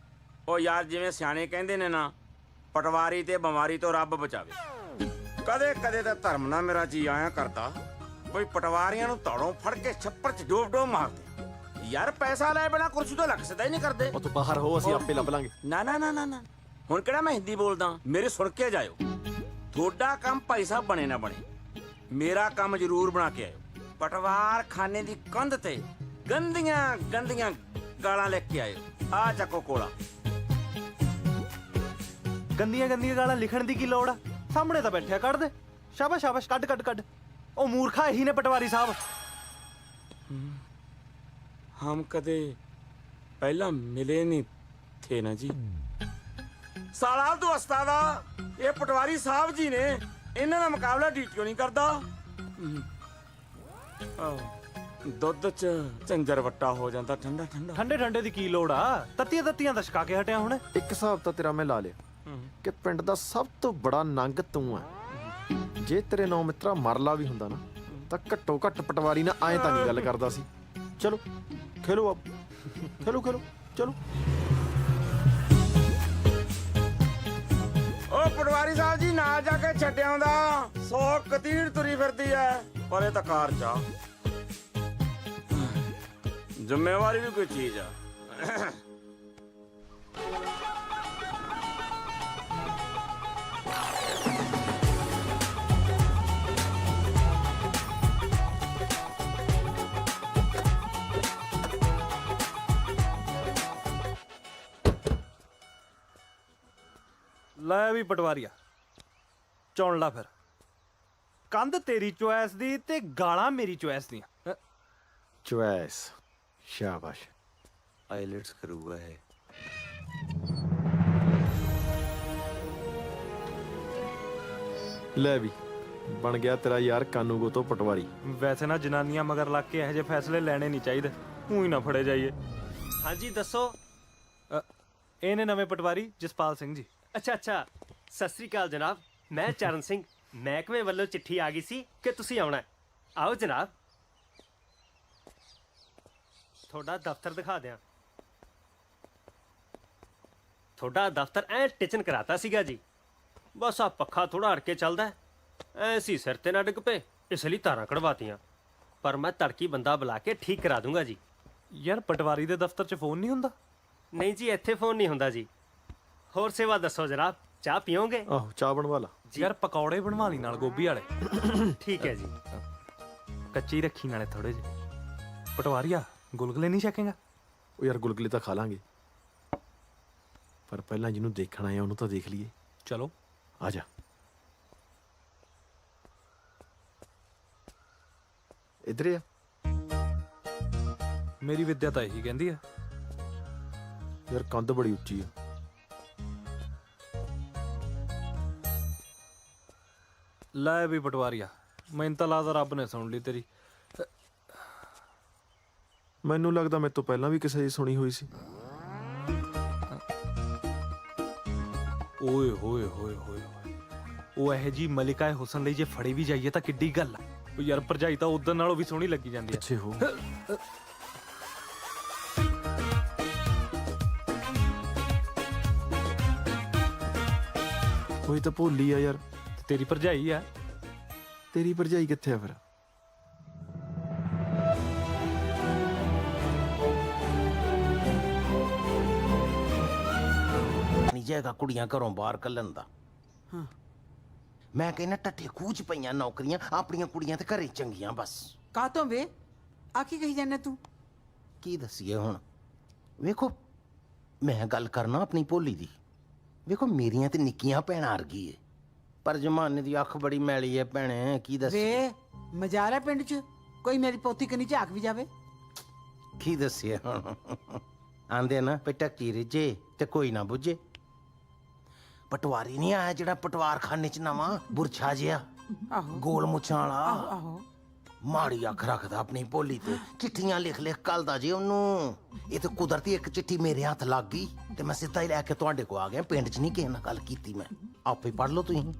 ਉਹ ਯਾਰ ਜਿਵੇਂ ਸਿਆਣੇ ਕਹਿੰਦੇ ਨੇ ਨਾ, ਪਟਵਾਰੀ ਤੇ ਬਿਮਾਰੀ ਤੋਂ ਰੱਬ ਬਚਾਵੇ। ਕਦੇ ਕਦੇ ਤਾਂ ਧਰਮ ਨਾ ਮੇਰਾ ਜੀ ਆਇਆ ਕਰਦਾ ਬਈ ਪਟਵਾਰੀਆਂ ਨੂੰ ਧੜੋਂ ਫੜ ਕੇ ਛੱਪੜ ਚ ਡੋਬ ਮਾਰਦੇ। ਯਾਰ ਪੈਸਾ ਲੈ ਬਿਨਾ ਕੁਰਸੀ ਤੋਂ ਲੱਗ ਸਦਾ ਹੀ ਨਹੀਂ ਕਰਦੇ। ਉਹ ਤੂੰ ਬਾਹਰ ਹੋ, ਅਸੀਂ ਆਪੇ ਲੱਭ ਲਾਂਗੇ। ਨਾ ਹੁਣ ਕਿਹੜਾ ਮੈਂ ਹਿੰਦੀ ਬੋਲਦਾ, ਮੇਰੇ ਸੁਣ ਕੇ ਜਾਇਓ। ਤੁਹਾਡਾ ਕੰਮ ਭਾਈ ਸਾਹਿਬ ਬਣੇ ਨਾ ਬਣੇ, ਮੇਰਾ ਕੰਮ ਜ਼ਰੂਰ ਬਣਾ ਕੇ ਆਇਓ। ਪਟਵਾਰ ਖਾਨੇ ਦੀ ਕੰਧ ਤੇ ਗੰਦੀਆਂ ਗਾਲਾਂ ਲਿਖ ਕੇ ਆਇਓ। ਆ ਚੱਕੋ ਕੋਲਾ। ਗੰਦੀਆਂ ਗਾਲਾਂ ਲਿਖਣ ਦੀ ਕੀ ਲੋੜ ਆ? ਸਾਹਮਣੇ ਤਾਂ ਬੈਠਿਆ, ਕੱਢ ਦੇ। ਸ਼ਾਬਾਸ਼ ਕੱਢ। ਉਹ ਮੂਰਖਾ ਇਹੀ ਨੇ ਪਟਵਾਰੀ ਸਾਹਿਬ। हम कदे पहला मिले नहीं थे ना जी। ਸਾਲਾ ਤੂੰ ਉਸਤਾਦਾ, ਇਹ ਪਟਵਾਰੀ ਸਾਹਿਬ ਜੀ ਨੇ, ਇਹਨਾਂ ਦਾ ਮੁਕਾਬਲਾ ਡੀਟੀਓ ਨਹੀਂ ਕਰਦਾ। ਦੁੱਧ 'ਚ ਝੰਜਰ ਵੱਟਾ ਹੋ ਜਾਂਦਾ ਠੰਡਾ ਠੰਡਾ। ਠੰਡੇ ਠੰਡੇ ਦੀ ਕੀ ਲੋੜ ਆ, ਤੱਤੀਆਂ ਤੱਤੀਆਂ ਦਾ ਛਕਾ ਕੇ ਹਟਿਆ ਹੁਣ। ਇੱਕ ਹਿਸਾਬ ਤਾਂ ਤੇਰਾ ਮੈਂ ਲਾ ਲਿਆ ਕਿ ਪਿੰਡ ਦਾ ਸਭ ਤੋਂ ਬੜਾ ਨੰਗ ਤੂੰ ਹੈ। ਜੇ ਤੇਰੇ ਨੌ ਮਿੱਤਰਾ ਮਰਲਾ ਵੀ ਹੁੰਦਾ ਨਾ ਤਾਂ ਘੱਟੋ ਘੱਟ ਪਟਵਾਰੀ ਨਾਲ ਐਂ ਤਾਂ ਨਹੀਂ ਗੱਲ ਕਰਦਾ ਸੀ। ਚਲੋ ਖੇਲੋ ਆਪ, ਖੇਲੋ ਖੇਲੋ ਚਲੋ। ਓ ਪਟਵਾਰੀ ਸਾਹਿਬ ਜੀ, ਨਾ ਜਾ ਕੇ ਛੱਡਿਆ ਹੁੰਦਾ, 100 ਕਤੀੜ ਤੁਰੀ ਫਿਰਦੀ ਐ, ਪਰ ਇਹ ਤਾਂ ਕਾਰ ਚ ਆ। ਜ਼ਿੰਮੇਵਾਰੀ ਵੀ ਕੋਈ ਚੀਜ਼ ਆ। ਲੈ ਵੀ ਪਟਵਾਰੀਆ, ਚੁਣ ਲਾ ਫਿਰ। ਕੰਧ ਤੇਰੀ ਚੁਆਇਸ ਦੀ ਤੇ ਗਾਲਾਂ ਮੇਰੀ ਚੁਆਇਸ ਦੀਆਂ। ਚੁਆਇਸ, ਸ਼ਾਬਾਸ਼। ਆਈਲੈਟਸ ਕਰੂਗਾ ਇਹ। ਲੈ ਵੀ ਬਣ ਗਿਆ ਤੇਰਾ ਯਾਰ ਕਾਨੂੰਗੋ ਤੋਂ ਪਟਵਾਰੀ। ਵੈਸੇ ਨਾ ਜਨਾਨੀਆਂ ਮਗਰ ਲੱਗ ਕੇ ਇਹੋ ਜਿਹੇ ਫੈਸਲੇ ਲੈਣੇ ਨਹੀਂ ਚਾਹੀਦੇ, ਊਂ ਨਾ ਫੜੇ ਜਾਈਏ। ਹਾਂਜੀ ਦੱਸੋ। ਇਹ ਨੇ ਨਵੇਂ ਪਟਵਾਰੀ ਜਸਪਾਲ ਸਿੰਘ ਜੀ। ਅੱਛਾ ਅੱਛਾ, ਸਤਿ ਸ੍ਰੀ ਅਕਾਲ ਜਨਾਬ, ਮੈਂ ਚਰਨ ਸਿੰਘ। ਮਹਿਕਮੇ ਵੱਲੋਂ ਚਿੱਠੀ ਆ ਗਈ ਸੀ ਕਿ ਤੁਸੀਂ ਆਉਣਾ ਹੈ। ਆਓ ਜਨਾਬ, ਤੁਹਾਡਾ ਦਫ਼ਤਰ ਦਿਖਾ ਦਿਆਂ। ਤੁਹਾਡਾ ਦਫ਼ਤਰ ਐ ਟਿਚਨ ਕਰਾਤਾ ਸੀਗਾ ਜੀ, ਬਸ ਆ ਪੱਖਾ ਥੋੜਾ ਅੜ ਕੇ ਚੱਲਦਾ ਐ ਸੀ, ਸਿਰ ਤੇ ਨਾ ਡਿੱਗ ਪਏ, ਇਸ ਲਈ ਤਾਰਾਂ ਕਢਵਾਤੀਆਂ। ਪਰ ਮੈਂ ਤੜਕੀ ਬੰਦਾ ਬੁਲਾ ਕੇ ਠੀਕ ਕਰਾ ਦੂੰਗਾ ਜੀ। ਯਾਰ ਪਟਵਾਰੀ ਦੇ ਦਫ਼ਤਰ 'ਚ ਫੋਨ ਨਹੀਂ ਹੁੰਦਾ? ਨਹੀਂ ਜੀ, ਇੱਥੇ ਫੋਨ ਨਹੀਂ ਹੁੰਦਾ ਜੀ। ਹੋਰ ਸੇਵਾ ਦੱਸੋ ਜਨਾਬ, ਚਾਹ ਪੀਓਗੇ? ਆਹੋ ਚਾਹ ਬਣਵਾ ਲਾ। ਯਾਰ ਪਕੌੜੇ ਬਣਵਾ ਲਈ ਨਾਲ ਗੋਭੀ ਵਾਲੇ। ਠੀਕ ਹੈ ਜੀ। ਕੱਚੀ ਰੱਖੀ ਨਾਲੇ ਥੋੜੇ ਜਿਹੇ। ਪਟਵਾਰੀਆ ਗੁਲਗੁਲੇ ਨਹੀਂ ਛਕੇਗਾ? ਉਹ ਯਾਰ ਗੁਲਗੁਲੇ ਤਾਂ ਖਾ ਲਾਂਗੇ, ਪਰ ਪਹਿਲਾਂ ਜਿਹਨੂੰ ਦੇਖਣਾ ਹੈ ਉਹਨੂੰ ਤਾਂ ਦੇਖ ਲਈਏ। ਚਲੋ ਆ ਜਾ। ਇੱਧਰ ਆ। ਮੇਰੀ ਵਿੱਦਿਆ ਤਾਂ ਇਹੀ ਕਹਿੰਦੀ ਆ। ਯਾਰ ਕੰਧ ਬੜੀ ਉੱਚੀ ਆ। ਲੈ ਵੀ ਪਟਵਾਰੀਆ, ਮੈਨੂੰ ਤਾਂ ਲੱਗਦਾ ਰੱਬ ਨੇ ਸੁਣ ਲਈ ਤੇਰੀ। ਮੈਨੂੰ ਲੱਗਦਾ ਮੇਰੇ ਤੋਂ ਪਹਿਲਾਂ ਵੀ ਕਿਸੇ ਦੀ ਸੁਣੀ ਹੋਈ ਸੀ। ਓਏ ਹੋਏ ਹੋਏ ਹੋਏ, ਉਹ ਇਹ ਜੀ ਮਲਿਕਾ ਹੁਸਨ ਲਈ ਜੇ ਫੜੀ ਵੀ ਜਾਈਏ ਤਾਂ ਕਿੱਡੀ ਗੱਲ ਆ। ਉਹ ਯਾਰ ਭਰਜਾਈ ਤਾਂ ਉਦੋਂ ਨਾਲੋਂ ਵੀ ਸੋਹਣੀ ਲੱਗੀ ਜਾਂਦੀ ਆ। ਪਿੱਛੇ ਹੋ। ਕੋਈ ਤਾਂ ਭੋਲੀ ਆ ਯਾਰ। ਤੇਰੀ ਭਰਜਾਈ ਆ। ਤੇਰੀ ਭਰਜਾਈ ਕਿੱਥੇ ਆ ਫਿਰ? ਨਹੀਂ ਜਾਏਗਾ ਕੁੜੀਆਂ ਘਰੋਂ ਬਾਹਰ ਕੱਢਣ ਦਾ। ਮੈਂ ਕਹਿੰਦਾ ਟੱਠੇ ਖੂਚ ਪਈਆਂ ਨੌਕਰੀਆਂ, ਆਪਣੀਆਂ ਕੁੜੀਆਂ ਤੇ ਘਰੇ ਚੰਗੀਆਂ ਬਸ। ਕਾਤੋਂ ਵੇ ਆ ਕੀ ਕਹੀ ਜਾਂਦਾ ਤੂੰ? ਕੀ ਦਸੀਏ ਹੁਣ? ਵੇਖੋ ਮੈਂ ਗੱਲ ਕਰਨਾ ਆਪਣੀ ਭੋਲੀ ਦੀ। ਵੇਖੋ ਮੇਰੀਆਂ ਤੇ ਨਿੱਕੀਆਂ ਭੈਣਾਂ ਵਰਗੀ ਏ, ਪਰ ਜ਼ਮਾਨੇ ਦੀ ਅੱਖ ਬੜੀ ਮੈਲੀ ਏ ਭੈਣੇ, ਕੀ ਦੱਸੀਏ। ਵੇ ਮਜ਼ਾਲ ਹੈ ਪਿੰਡ 'ਚ ਕੋਈ ਮੇਰੀ ਪੋਤੀ ਕਨੀ ਝਾਕ ਵੀ ਜਾਵੇ। ਕੀ ਦੱਸੀਏ ਹੁਣ? ਆਂਦੇ ਨਾ ਪਟਕੀ ਰਿਜੇ ਤੇ ਕੋਈ ਨਾ ਬੁੱਝੇ। ਪਟਵਾਰੀ ਨਹੀਂ ਆਇਆ ਜਿਹੜਾ ਪਟਵਾਰਖਾਨੇ 'ਚ ਨਵਾਂ ਬੁਰਛਾ ਜਿਹਾ, ਆਹੋ ਗੋਲ ਮੁੱਛਾਂ ਵਾਲਾ। ਆਹੋ ਮਾੜੀ ਅੱਖ ਰੱਖਦਾ ਆਪਣੀ ਭੋਲੀ ਤੇ, ਚਿੱਠੀਆਂ ਲਿਖ ਲਿਖ ਕੱਲਦਾ ਜੇ ਉਹਨੂੰ। ਇਹ ਤੇ ਕੁਦਰਤੀ ਇੱਕ ਚਿੱਠੀ ਮੇਰੇ ਹੱਥ ਲੱਗ ਗਈ ਤੇ ਮੈਂ ਸਿੱਧਾ ਹੀ ਲੈ ਕੇ ਤੁਹਾਡੇ ਕੋ ਆ ਗਿਆ। ਪਿੰਡ 'ਚ ਨਹੀਂ ਕਿਸੇ ਨਾਲ ਗੱਲ ਕੀਤੀ ਮੈਂ, ਆਪੇ ਪੜ੍ਹ ਲਓ ਤੁਸੀਂ।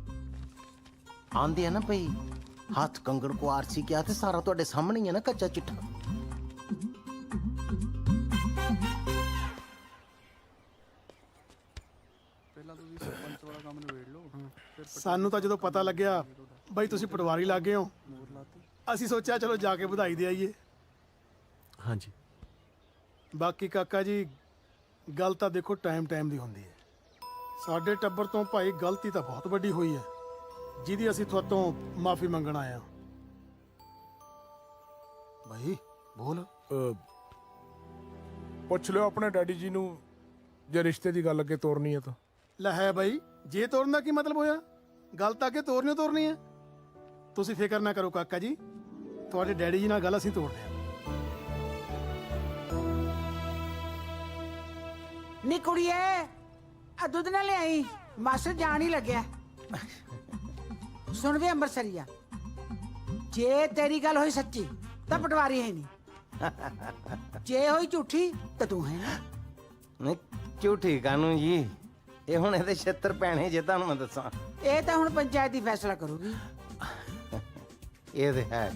ਆਂਦੇ ਆ ਨਾ ਭਈ ਹੱਥ ਕੰਗਣ ਕੋ ਆਰਸੀ ਕਿਹਾ, ਤੇ ਸਾਰਾ ਤੁਹਾਡੇ ਸਾਹਮਣੇ ਹੀ ਹੈ ਨਾ ਕੱਚਾ ਚਿੱਠਾ। ਸਾਨੂੰ ਤਾਂ ਜਦੋਂ ਪਤਾ ਲੱਗਿਆ ਬਈ ਤੁਸੀਂ ਪਟਵਾਰੀ ਲੱਗ ਗਏ ਹੋ, ਅਸੀਂ ਸੋਚਿਆ ਚਲੋ ਜਾ ਕੇ ਵਧਾਈ ਦੇ ਆਈਏ। ਹਾਂਜੀ। ਬਾਕੀ ਕਾਕਾ ਜੀ ਗੱਲ ਤਾਂ ਦੇਖੋ ਟਾਈਮ ਟਾਈਮ ਦੀ ਹੁੰਦੀ ਹੈ। ਸਾਡੇ ਟੱਬਰ ਤੋਂ ਭਾਈ ਗਲਤੀ ਤਾਂ ਬਹੁਤ ਵੱਡੀ ਹੋਈ ਹੈ, ਜਿਹਦੀ ਅਸੀਂ ਤੁਹਾਤੋਂ ਮਾਫੀ ਮੰਗਣ ਆਏ ਹਾਂ। ਭਾਈ ਬੋਲ। ਪੁੱਛ ਲਿਓ ਆਪਣੇ ਡੈਡੀ ਜੀ ਨੂੰ, ਜੇ ਰਿਸ਼ਤੇ ਦੀ ਗੱਲ ਅੱਗੇ ਤੋਰਨੀ ਹੈ ਤਾਂ। ਲੈ ਹੈ ਬਾਈ, ਜੇ ਤੋਰਨ ਦਾ ਕੀ ਮਤਲਬ ਹੋਇਆ? ਗੱਲ ਤਾਂ ਅੱਗੇ ਤੋਰਨੀ ਹੈ। ਤੁਸੀਂ ਫਿਕਰ ਨਾ ਕਰੋ ਕਾਕਾ ਜੀ, ਤੁਹਾਡੇ ਡੈਡੀ ਜੀ ਨਾਲ ਗੱਲ ਅਸੀਂ ਤੋਰਦੇ ਹਾਂ। ਨੀ ਕੁੜੀਏ ਆ ਦੁੱਧ ਨਾ ਲਿਆਈ ਮਾਸਟਰ ਜਾਣ ਹੀ ਲੱਗਿਆ। ਸੁਣ ਵੇ ਅੰਬਰਸਰੀਆ, ਜੇ ਤੇਰੀ ਗੱਲ ਹੋਈ ਸੱਚੀ ਤਾਂ ਪਟਵਾਰੀ ਹੈ ਨਹੀਂ, ਜੇ ਹੋਈ ਝੂਠੀ ਤਾਂ ਤੂੰ ਹੈ ਨਾ। ਨਹੀਂ ਝੂਠੀ ਕਾਨੂੰ ਜੀ, ਇਹ ਹੁਣ ਇਹਦੇ 76 ਪੈਣੇ ਜੇ ਤੁਹਾਨੂੰ ਮੈਂ ਦੱਸਾਂ। ਇਹ ਤਾਂ ਹੁਣ ਪੰਚਾਇਤ ਹੀ ਫੈਸਲਾ ਕਰੂਗੀ। ਇਹ ਤੇ ਹੈ।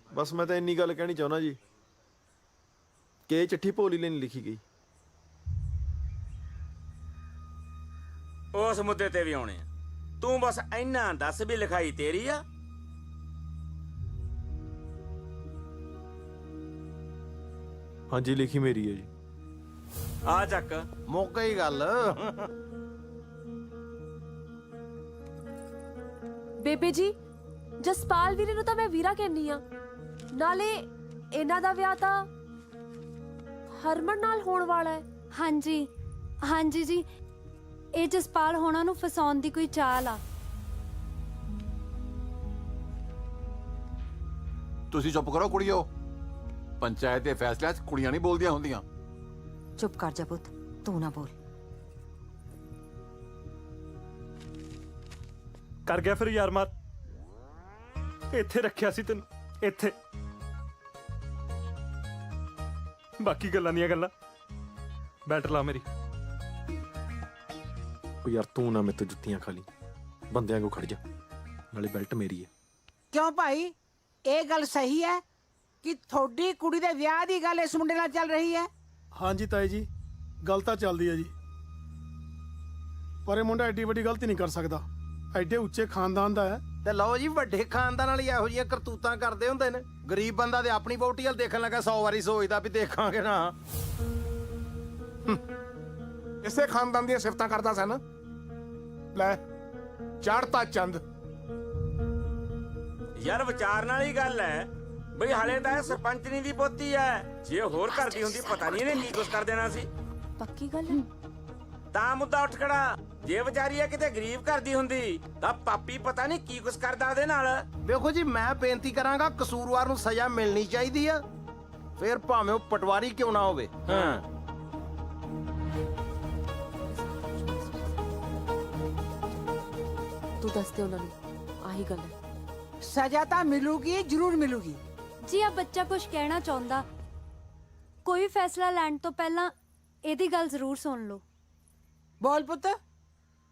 ਬਸ ਮੈਂ ਤਾਂ ਇੰਨੀ ਗੱਲ ਕਹਿਣੀ ਚਾਹੁੰਦਾ ਜੀ ਕਿ ਇਹ ਚਿੱਠੀ ਭੋਲੀ ਲਈ ਨਹੀਂ ਲਿਖੀ ਗਈ। ਉਸ ਮੁੱਦੇ ਤੇ ਵੀ ਆਉਣੇ ਆ। ਤੂੰ ਬਸ ਇੰਨਾ ਦੱਸ ਵੀ ਲਿਖਾਈ ਤੇਰੀ ਆ? ਹਾਂਜੀ ਲਿਖੀ ਮੇਰੀ ਹੈ ਜੀ। ਆ ਚੱਕ ਮੌਕਾ ਹੀ ਗੱਲ। ਬੇਬੇ ਜੀ, ਜਸਪਾਲ ਵੀਰੇ ਨੂੰ ਤਾਂ ਮੈਂ ਵੀਰਾ ਕਹਿੰਨੀ ਆ, ਨਾਲੇ ਇਹਨਾਂ ਦਾ ਵਿਆਹ ਤਾਂ ਹਰਮਨ ਨਾਲ ਹੋਣ ਵਾਲਾ ਹੈ। ਹਾਂਜੀ ਹਾਂਜੀ ਜੀ, ਇਹ ਜਸਪਾਲ ਹੋਣਾ ਨੂੰ ਫਸਾਉਣ ਦੀ ਕੋਈ ਚਾਲ ਆ। ਤੁਸੀਂ ਚੁੱਪ ਕਰੋ ਕੁੜੀਓ, ਪੰਚਾਇਤ ਦੇ ਫੈਸਲਿਆਂ 'ਚ ਕੁੜੀਆਂ ਨਹੀਂ ਬੋਲਦੀਆਂ ਹੁੰਦੀਆਂ। ਚੁੱਪ ਕਰ ਜਾ ਪੁੱਤ, ਤੂੰ ਨਾ ਬੋਲ। ਕਰ ਗਿਆ ਫਿਰ ਯਾਰ ਮਾਰ। ਇੱਥੇ ਰੱਖਿਆ ਸੀ ਤੈਨੂੰ, ਇੱਥੇ। ਬਾਕੀ ਗੱਲਾਂ ਦੀਆਂ ਗੱਲਾਂ। ਬੈਠ ਲਾ ਮੇਰੀ। ਉਹ ਯਾਰ ਤੂੰ ਨਾ ਮੇਰੇ ਤੋਂ ਜੁੱਤੀਆਂ ਖਾ ਲਈ, ਬੰਦਿਆਂ ਕੋ ਖੜ ਜਾ, ਨਾਲੇ ਬੈਲਟ ਮੇਰੀ ਹੈ। ਕਿਉਂ ਭਾਈ, ਇਹ ਗੱਲ ਸਹੀ ਹੈ ਕਿ ਤੁਹਾਡੀ ਕੁੜੀ ਦੇ ਵਿਆਹ ਦੀ ਗੱਲ ਇਸ ਮੁੰਡੇ ਨਾਲ ਚੱਲ ਰਹੀ ਹੈ? ਹਾਂਜੀ ਤਾਈ ਜੀ, ਗੱਲ ਤਾਂ ਚੱਲਦੀ ਹੈ ਜੀ, ਪਰ ਇਹ ਮੁੰਡਾ ਐਡੀ ਵੱਡੀ ਗਲਤੀ ਨਹੀਂ ਕਰ ਸਕਦਾ। ਐਡੇ ਉੱਚੇ ਖਾਨਦਾਨ ਦਾ ਹੈ। ਤੇ ਲਓ ਜੀ, ਵੱਡੇ ਖਾਨਦਾਨ ਵਾਲੀ ਇਹੋ ਜਿਹੀਆਂ ਕਰਤੂਤਾਂ ਕਰਦੇ ਹੁੰਦੇ ਨੇ। ਗਰੀਬ ਬੰਦਾ ਤੇ ਆਪਣੀ ਵਹੁਟੀ ਵੱਲ ਦੇਖਣ ਲੱਗਾ 100 ਵਾਰੀ ਸੋਚਦਾ ਵੀ ਦੇਖਾਂਗੇ ਨਾ। ਇਸੇ ਖਾਨਦਾਨ ਦੀਆਂ ਸਿਫਤਾਂ ਕਰਦਾ ਸਨ। ਲੈ ਚੜਤਾ ਚੰਦ। ਯਾਰ ਵਿਚਾਰਨ ਵਾਲੀ ਗੱਲ ਹੈ ਬਈ, ਹਲੇ ਤਾਂ ਇਹ ਸਰਪੰਚਨੀ ਦੀ ਪੋਤੀ ਹੈ। ਜੇ ਹੋਰ ਘਰ ਦੀ ਹੁੰਦੀ ਪਤਾ ਨਹੀਂ ਇਹਨੇ ਕੀ ਕੁਛ ਕਰ ਦੇਣਾ ਸੀ। ਪੱਕੀ ਗੱਲ ਹੈ। ਤਾਂ ਮੁੱਦਾ ਉੱਠ ਖੜਾ। ਜੇ ਵਿਚਾਰੀ ਹੈ ਕਿਤੇ ਗਰੀਬ ਘਰ ਦੀ ਹੁੰਦੀ ਤਾਂ ਪਾਪੀ ਪਤਾ ਨਹੀਂ ਕੀ ਕੁਛ ਕਰਦਾ ਉਹਦੇ ਨਾਲ। ਵੇਖੋ ਜੀ, ਮੈਂ ਬੇਨਤੀ ਕਰਾਂਗਾ, ਕਸੂਰਵਾਰ ਨੂੰ ਸਜ਼ਾ ਮਿਲਣੀ ਚਾਹੀਦੀ ਆ, ਫਿਰ ਭਾਵੇਂ ਉਹ ਪਟਵਾਰੀ ਕਿਉਂ ਨਾ ਹੋਵੇ। ਹਾਂ, ਤੂੰ ਦੱਸ ਦੇ ਉਹਨਾਂ ਨੂੰ, ਆਹੀ ਗੱਲ ਹੈ। ਸਜ਼ਾ ਤਾਂ ਮਿਲੂਗੀ, ਜ਼ਰੂਰ ਮਿਲੂਗੀ। ਜੀ ਆ ਬੱਚਾ ਕੁਝ ਕਹਿਣਾ ਚਾਹੁੰਦਾ, ਕੋਈ ਫੈਸਲਾ ਲੈਣ ਤੋਂ ਪਹਿਲਾਂ ਇਹਦੀ ਗੱਲ ਜ਼ਰੂਰ ਸੁਣ ਲਓ। ਬੋਲ ਪੁੱਤ।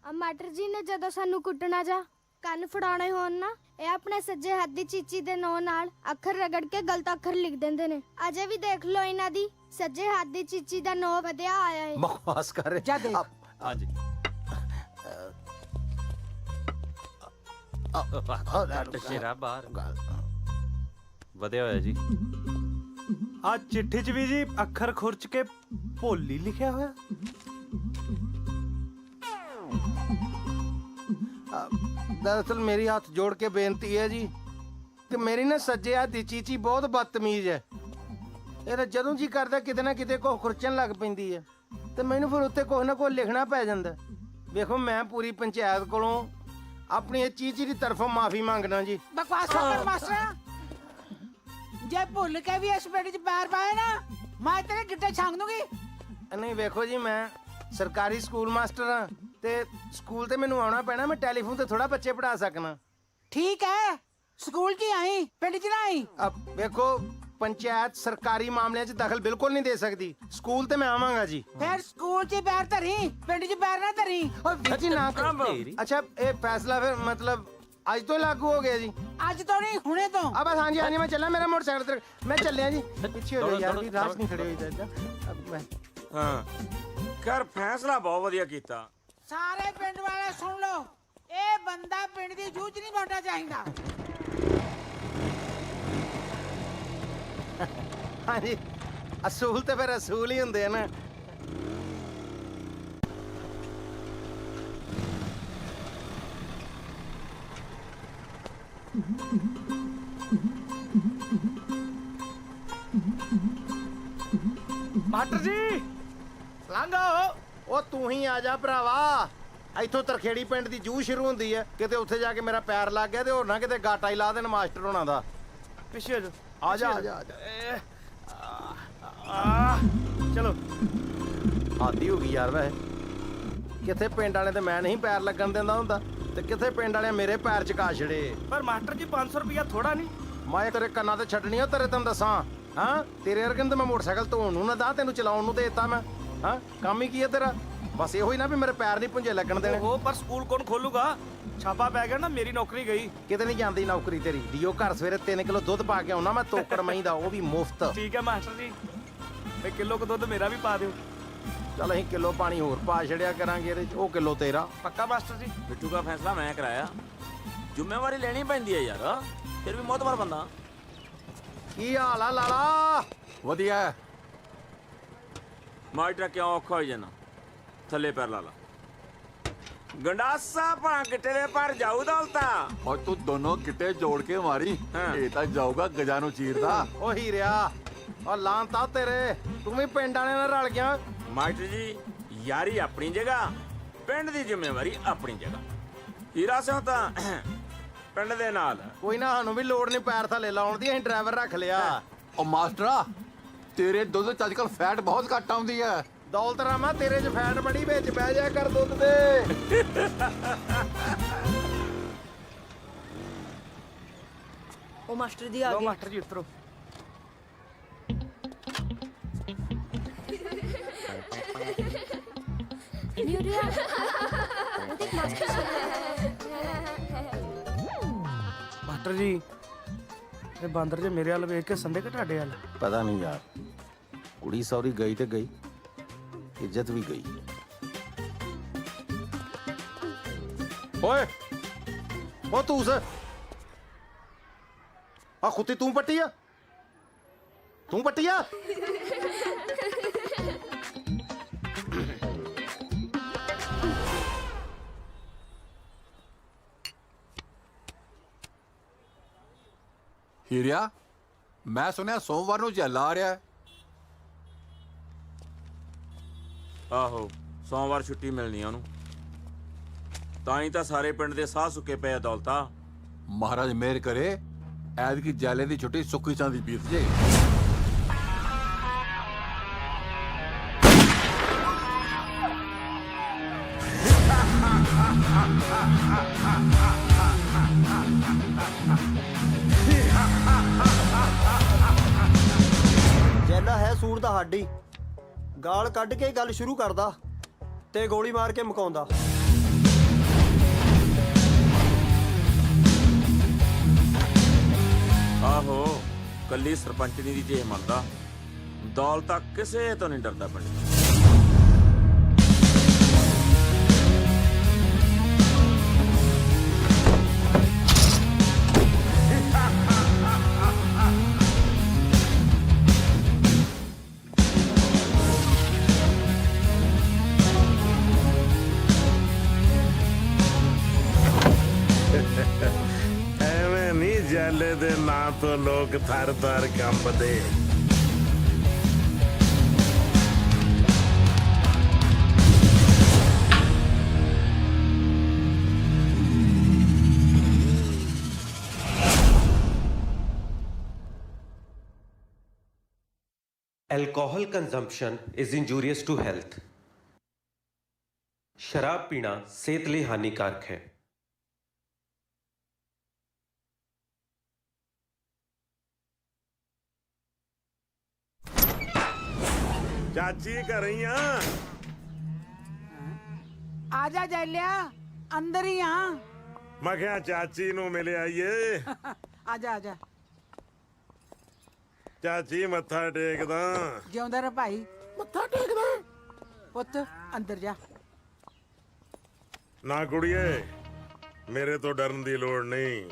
ਮਾਸਟਰ ਜੀ ਨੇ ਜਦੋਂ ਸਾਨੂੰ ਕੁੱਟਣਾ ਜਾਂ ਕੰਨ ਫੜਾਉਣੇ ਹੋਣ ਨਾ, ਇਹ ਆਪਣੇ ਸੱਜੇ ਹੱਥ ਦੀ ਚੀਚੀ ਦੇ ਨੌ ਨਾਲ ਅੱਖਰ ਰਗੜ ਕੇ ਗਲਤ ਅੱਖਰ ਲਿਖ ਦਿੰਦੇ ਨੇ। ਅਜੇ ਵੀ ਦੇਖ ਲਓ ਇਹਨਾਂ ਦੀ ਸੱਜੇ ਹੱਥ ਦੀ ਚੀਚੀ ਦਾ ਨੌ ਵਧਿਆ ਆਇਆ ਹੈ। ਬਕਵਾਸ ਕਰ ਰਹੇ। ਜਾ ਦੇਖ। ਹਾਂਜੀ ਸ਼ੇਰਾ ਬਾਹਰ ਵਧਿਆ ਹੋਇਆ ਜੀ। ਆ ਚਿੱਠੀ 'ਚ ਵੀ ਜੀ ਅੱਖਰ ਖੁਰਚ ਕੇ ਭੋਲੀ ਲਿਖਿਆ ਹੋਇਆ। ਦਰਅਸਲ ਮੇਰੀ ਹੱਥ ਜੋੜ ਕੇ ਬੇਨਤੀ ਹੈ ਜੀ ਕਿ ਮੇਰੀ ਨਾ ਸੱਜੇ ਹੱਥ ਦੀ ਚੀਚੀ ਬਹੁਤ ਬਦਤਮੀਜ਼ ਹੈ। ਇਹ ਤਾਂ ਜਦੋਂ ਜੀ ਕਰਦਾ ਕਿਤੇ ਨਾ ਕਿਤੇ ਕੁਝ ਖੁਰਚਣ ਲੱਗ ਪੈਂਦੀ ਹੈ ਤੇ ਮੈਨੂੰ ਫਿਰ ਉੱਤੇ ਕੁਝ ਨਾ ਕੁਝ ਲਿਖਣਾ ਪੈ ਜਾਂਦਾ। ਵੇਖੋ, ਮੈਂ ਪੂਰੀ ਪੰਚਾਇਤ ਕੋਲੋਂ ਆਪਣੀ ਇਹ ਚੀਚੀ ਦੀ ਤਰਫੋਂ ਮਾਫੀ ਮੰਗਦਾ ਜੀ। ਬਕਵਾਸ ਕਰ ਮਾਸਟਰ। ਜੇ ਭੁੱਲ ਕੇ ਵੀ ਇਸ ਬੇੜੀ 'ਚ ਪੈਰ ਪਾਏ ਨਾ, ਮੈਂ ਤੇਰੇ ਗਿੱਟੇ ਛਾਂਗ ਦੂੰਗੀ। ਨਹੀਂ ਵੇਖੋ ਜੀ, ਮੈਂ ਸਰਕਾਰੀ ਸਕੂਲ ਮਾਸਟਰ ਹਾਂ ਤੇ ਸਕੂਲ ਤੇ ਮੈਨੂੰ ਆਉਣਾ ਪੈਣਾ। ਮੈਂ ਟੈਲੀਫੋਨ ਤੇ ਥੋੜਾ ਬੱਚੇ ਪੜ੍ਹਾ ਸਕਣਾ। ਠੀਕ ਹੈ, ਸਕੂਲ 'ਚ ਹੀ ਆਈ, ਪਿੰਡ 'ਚ ਨਾ ਆਈ। ਵੇਖੋ, ਪੰਚਾਇਤ ਸਰਕਾਰੀ ਮਾਮਲਿਆਂ 'ਚ ਦਖਲ ਬਿਲਕੁਲ ਨਹੀਂ ਦੇ ਸਕਦੀ। ਸਕੂਲ ਤੇ ਮੈਂ ਆਵਾਂਗਾ ਜੀ। ਫਿਰ ਸਕੂਲ 'ਚ ਹੀ ਪੈਰ ਧਰੀ, ਪਿੰਡ 'ਚ ਪੈਰ ਨਾ ਧਰੀ। ਜੀ ਨਾ ਅੱਛਾ, ਇਹ ਫੈਸਲਾ ਫਿਰ ਮਤਲਬ ਅੱਜ ਤੋਂ ਲਾਗੂ ਹੋ ਗਿਆ ਜੀ? ਅੱਜ ਤੋਂ ਨਹੀਂ, ਹੁਣੇ ਤੋਂ। ਆ ਬਸ, ਹਾਂਜੀ ਹਾਂਜੀ, ਮੈਂ ਚੱਲਾਂ। ਮੇਰਾ ਮੋਟਰਸਾਈਕਲ ਤੇ ਮੈਂ ਚੱਲਿਆ ਜੀ। ਪਿੱਛੇ ਹੋ ਜਾਓ ਯਾਰ, ਵੀ ਰਾਸ ਨਹੀਂ ਖੜੇ ਹੋਈ ਦਾ। ਹਾਂ ਖੈਰ, ਫੈਸਲਾ ਬਹੁਤ ਵਧੀਆ ਕੀਤਾ। ਸਾਰੇ ਪਿੰਡ ਵਾਲੇ ਸੁਣ ਲਓ, ਇਹ ਬੰਦਾ ਪਿੰਡ ਦੀ ਜੂਝ ਨਹੀਂ ਪਾਉਣਾ ਚਾਹੀਦਾ। ਹਾਂਜੀ, ਅਸੂਲ ਤੇ ਫਿਰ ਅਸੂਲ ਹੀ ਹੁੰਦੇ ਆ ਨਾ। ਮਾਸਟਰ ਜੀ, ਲੰਘੋ। ਉਹ ਤੂੰ ਹੀ ਆ ਜਾ ਭਰਾਵਾ। ਇੱਥੋਂ ਤਰਖੇੜੀ ਪਿੰਡ ਦੀ ਜੂਹ ਸ਼ੁਰੂ ਹੁੰਦੀ ਹੈ, ਕਿਤੇ ਉੱਥੇ ਜਾ ਕੇ ਮੇਰਾ ਪੈਰ ਲੱਗ ਗਿਆ ਤੇ ਹੋਰ ਨਾ ਕਿਤੇ ਗਾਟਾ ਹੀ ਲਾ ਦੇਣ ਮਾਸਟਰ ਹੋਣਾ ਦਾ। ਪਿੱਛੇ ਆ ਜਾ, ਆ ਜਾ, ਆ ਜਾ। ਚਲੋ। ਆਦੀ ਹੋ ਗਈ ਯਾਰ ਵੈਸੇ ਕਿੱਥੇ ਪਿੰਡ ਵਾਲੇ ਤੇ ਮੈਂ ਨਹੀਂ ਪੈਰ ਲੱਗਣ ਦਿੰਦਾ ਹੁੰਦਾ ਤੇ ਕਿੱਥੇ ਪਿੰਡ ਵਾਲੇ ਮੇਰੇ ਪੈਰ ਚਕਾ ਛੜੇ। ਪਰ ਮਾਸਟਰ ਜੀ 500 ਰੁਪਇਆ ਥੋੜਾ ਨਹੀਂ। ਮੈਂ ਤੇਰੇ ਕੰਨਾਂ ਤੇ ਛੱਡਣੀ ਆ ਤੇਰੇ ਤੈਨੂੰ ਦੱਸਾਂ। ਹਾਂ ਤੇਰੇ ਵਰਗੇ ਨੂੰ ਤੇ ਮੈਂ ਮੋਟਰਸਾਈਕਲ ਧੋਣ ਨੂੰ ਨਾ ਦਾ ਤੈਨੂੰ ਚਲਾਉਣ ਨੂੰ ਦੇਤਾ ਮੈਂ। ਹਾਂ ਕੰਮ ਹੀ ਕੀ ਹੈ ਤੇਰਾ? ਬਸ ਇਹੋ ਹੀ ਨਾ ਵੀ ਮੇਰੇ ਪੈਰ ਨਹੀਂ ਪੁੰਜੇ ਲੱਗਣ ਦੇਣੇ। ਉਹ ਪਰ ਸਕੂਲ ਕੌਣ ਖੋਲੂਗਾ? ਛਾਪਾ ਪੈ ਗਿਆ ਨਾ, ਮੇਰੀ ਨੌਕਰੀ ਗਈ। ਕਿਤੇ ਨਹੀਂ ਜਾਂਦੀ ਨੌਕਰੀ ਤੇਰੀ। ਡੀਓ ਘਰ ਸਵੇਰੇ 3 ਕਿਲੋ ਦੁੱਧ ਪਾ ਕੇ ਆਉਣਾ ਮੈਂ ਤੋਕੜ ਮਹੀਂ ਦਾ, ਉਹ ਵੀ ਮੁਫਤ। ਠੀਕ ਹੈ ਮਾਸਟਰ ਜੀ, ਤੇ ਕਿਲੋ ਕੁ ਦੁੱਧ ਮੇਰਾ ਵੀ ਪਾ ਦਿਓ। ਚੱਲ ਅਸੀਂ ਕਿਲੋ ਪਾਣੀ ਹੋਰ ਪਾ ਛੜਿਆ ਕਰਾਂਗੇ ਇਹਦੇ ਚ, ਉਹ ਕਿਲੋ ਤੇਰਾ। ਪੱਕਾ ਮਾਸਟਰ ਜੀ? ਬਿੱਟੂ ਦਾ ਫੈਸਲਾ ਮੈਂ ਕਰਾਇਆ, ਜ਼ਿੰਮੇਵਾਰੀ ਲੈਣੀ ਪੈਂਦੀ ਹੈ ਯਾਰ, ਫਿਰ ਵੀ ਮੋਤਬਰ ਬੰਦਾ। ਕੀ ਹਾਲ ਆ ਲਾਲਾ? ਵਧੀਆ। ਮਾਸਟਰ ਕਿਉਂ ਔਖਾ ਹੋ ਜਾਣਾ? ਥੱਲੇ ਪੈਰ ਲਾ ਲਾ। ਗੰਡਾਸਾ ਭਾਂ ਗਿੱਟੇ ਦੇ ਪਰ ਜਾਊ ਦੌਲਤਾ। ਔਰ ਤੂੰ ਦੋਨੋਂ ਗਿੱਟੇ ਜੋੜ ਕੇ ਮਾਰੀ, ਇਹ ਤਾਂ ਜਾਊਗਾ ਗਜਾਂ ਨੂੰ ਚੀਰਦਾ। ਉਹ ਹੀਰਿਆ ਉਹ ਲਾਂਤਾ ਤੇਰੇ, ਤੂੰ ਵੀ ਪਿੰਡ ਵਾਲਿਆਂ ਨਾਲ ਰਲ ਗਿਆ। ਮਾਸਟਰ ਜੀ ਯਾਰੀ ਆਪਣੀ ਜਗ੍ਹਾ, ਪਿੰਡ ਦੀ ਜ਼ਿੰਮੇਵਾਰੀ ਆਪਣੀ ਜਗ੍ਹਾ। ਹੀਰਾ ਸਿੰਘ ਤਾਂ ਪਿੰਡ ਦੇ ਨਾਲ। ਕੋਈ ਨਾ, ਸਾਨੂੰ ਵੀ ਲੋੜ ਨਹੀਂ ਪੈਰ ਥੱਲੇ ਲਾਉਣ ਦੀ, ਅਸੀਂ ਡਰਾਈਵਰ ਰੱਖ ਲਿਆ। ਉਹ ਮਾਸਟਰਾ ਤੇਰੇ ਦੁੱਧ ਚ ਅੱਜਕੱਲ ਫੈਟ ਬਹੁਤ ਘੱਟ ਆਉਂਦੀ ਹੈ। ਦੌਲਤ ਰਾਮਾ ਤੇਰੇ 'ਚ ਫੈਟ ਬੜੀ, ਵਿੱਚ ਬਹਿ ਜਾ ਕਰ ਦੁੱਧ ਦੇ। ਉਹ ਮਾਸਟਰ ਜੀ ਆ ਲਓ ਗਏ। ਮਾਸਟਰ ਜੀ ਉਤਰੋ। ਨਿਊਰੀਆ ਉਹਦੇ ਮਾਸਟਰ ਮਾਸਟਰ ਜੀ ਇਹ ਬਾਂਦਰ ਜੇ ਮੇਰੇ ਵੱਲ ਵੇਖ ਕੇ ਸੰਦੇ ਕਿ ਤੁਹਾਡੇ ਵੱਲ? ਪਤਾ ਨਹੀਂ ਯਾਰ, ਕੁੜੀ ਸੌਰੀ ਗਈ ਤੇ ਗਈ, ਇੱਜ਼ਤ ਵੀ ਗਈ। ਓਏ ਉਹ ਤੂੰ ਆ ਖੁੱਤੀ ਤੂੰ ਪੱਟੀ ਆ? ਤੂੰ ਪੱਟੀ ਆ? ਹੀਰਿਆ ਮੈਂ ਸੁਣਿਆ ਸੋਮਵਾਰ ਨੂੰ ਜੱਲਾ ਆ ਰਿਹਾ। ਆਹੋ ਸੋਮਵਾਰ ਛੁੱਟੀ ਮਿਲਣੀ ਆ ਉਹਨੂੰ, ਤਾਂ ਹੀ ਤਾਂ ਸਾਰੇ ਪਿੰਡ ਦੇ ਸਾਹ ਸੁੱਕੇ ਪਏ ਆ ਦੌਲਤਾ। ਮਹਾਰਾਜ ਮਿਹਰ ਕਰੇ ਐਤਕੀ ਜੈਲੇ ਦੀ ਛੁੱਟੀ ਸੁੱਕੀ ਚਾਂਦੀ ਬੀਤ ਜੇ। ਜੈਲਾ ਹੈ ਸੂਰ ਦਾ ਹਾਡੀ, ਗਾਲ ਕੱਢ ਕੇ ਗੱਲ ਸ਼ੁਰੂ ਕਰਦਾ ਤੇ ਗੋਲੀ ਮਾਰ ਕੇ ਮੁਕਾਉਂਦਾ। ਆਹੋ ਕੱਲੀ ਸਰਪੰਚਣੀ ਦੀ ਜੇ ਮੰਨਦਾ, ਦੌਲਤਾ ਕਿਸੇ ਤੋਂ ਨਹੀਂ ਡਰਦਾ ਪਿੰਡ। ਐਵੇਂ ਨਹੀਂ ਜੈਲੇ ਦੇ ਨਾਂ ਤੋਂ ਲੋਕ ਥਰ ਥਰ ਕੰਬਦੇ। Alcohol consumption is injurious to health. शराब पीना सेहत ਲਈ हानिकारक है। ਚਾਚੀ ਘਰੇ ਹੀ ਆ? ਆ ਜਾ ਜੈਲਿਆ, ਅੰਦਰ ਹੀ ਆ। ਮੈਂ ਕਿਹਾ ਚਾਚੀ ਨੂੰ ਮਿਲ ਆਈਏ। ਆ ਜਾ ਆ ਜਾ। ਚਾਚੀ ਮੱਥਾ ਟੇਕਦਾ। ਜਿਉਂਦਾ ਰਹਿ ਭਾਈ। ਮੱਥਾ ਟੇਕਦਾ ਪੁੱਤ, ਅੰਦਰ ਜਾ। ਨਾ ਕੁੜੀਏ, ਮੇਰੇ ਤੋਂ ਡਰਨ ਦੀ ਲੋੜ ਨਹੀਂ।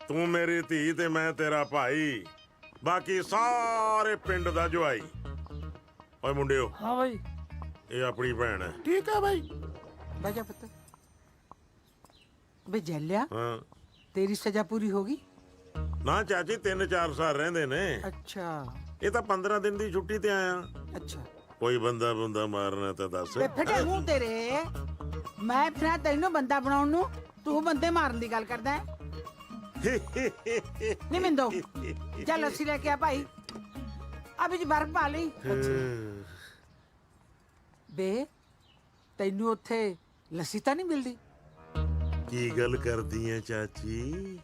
ਤੂੰ ਮੇਰੀ ਧੀ ਤੇ ਮੈਂ ਤੇਰਾ ਭਾਈ, ਬਾਕੀ ਸਾਰੇ ਪਿੰਡ ਦਾ ਜਵਾਈ। ਓਏ ਮੁੰਡਿਓ। ਹਾਂ ਭਾਈ। ਇਹ ਆਪਣੀ ਭੈਣ ਹੈ। ਠੀਕ ਹੈ ਭਾਈ। ਬਹਿ ਜਾ ਪੁੱਤ। ਬੇ ਜੈਲਿਆ, ਹਾਂ ਤੇਰੀ ਸਜ਼ਾ ਪੂਰੀ ਹੋ ਗਈ? ਨਾ ਚਾਚੀ 3-4 ਸਾਲ ਰਹਿੰਦੇ ਨੇ। ਅੱਛਾ। ਇਹ ਤਾਂ 15 ਦਿਨ ਦੀ ਛੁੱਟੀ ਤੇ ਆਇਆ। ਅੱਛਾ। ਕੋਈ ਬੰਦਾ ਮਾਰਨਾ ਤਾਂ ਦੱਸ। ਬੇ ਫਟੇ ਮੂੰਹ ਤੇਰੇ, ਮੈਂ ਫਿਰ ਤੈਨੂੰ ਬੰਦਾ ਬਣਾਉਣ ਨੂੰ, ਤੂੰ ਬੰਦੇ ਮਾਰਨ ਦੀ ਗੱਲ ਕਰਦਾ ਹੈ। ਨਹੀਂ ਮਿੰਦੋ, ਚੱਲ 嗯 ਲੱਸੀ ਲੈ ਕੇ ਆ ਭਾਈ। ਅਭੀ ਜੀ ਬਰਫ ਪਾ ਲਈ। ਇਹ ਆਪਣੀ ਭੈਣ ਹੈ। ਠੀਕ ਹੈ ਬਾਈ। ਠੀਕ ਹੈ ਭਾਈ। ਬਹਿ ਜਾ ਪੁੱਤ। ਹਾਂ। ਬੇ ਜੈਲਿਆ, ਅੰਦਰ ਹੀ ਆ। ਬੇ ਤੈਨੂੰ ਉੱਥੇ ਲੱਸੀ ਤਾਂ ਨਹੀਂ ਮਿਲਦੀ? ਕੀ ਗੱਲ ਕਰਦੀ ਐ ਚਾਚੀ?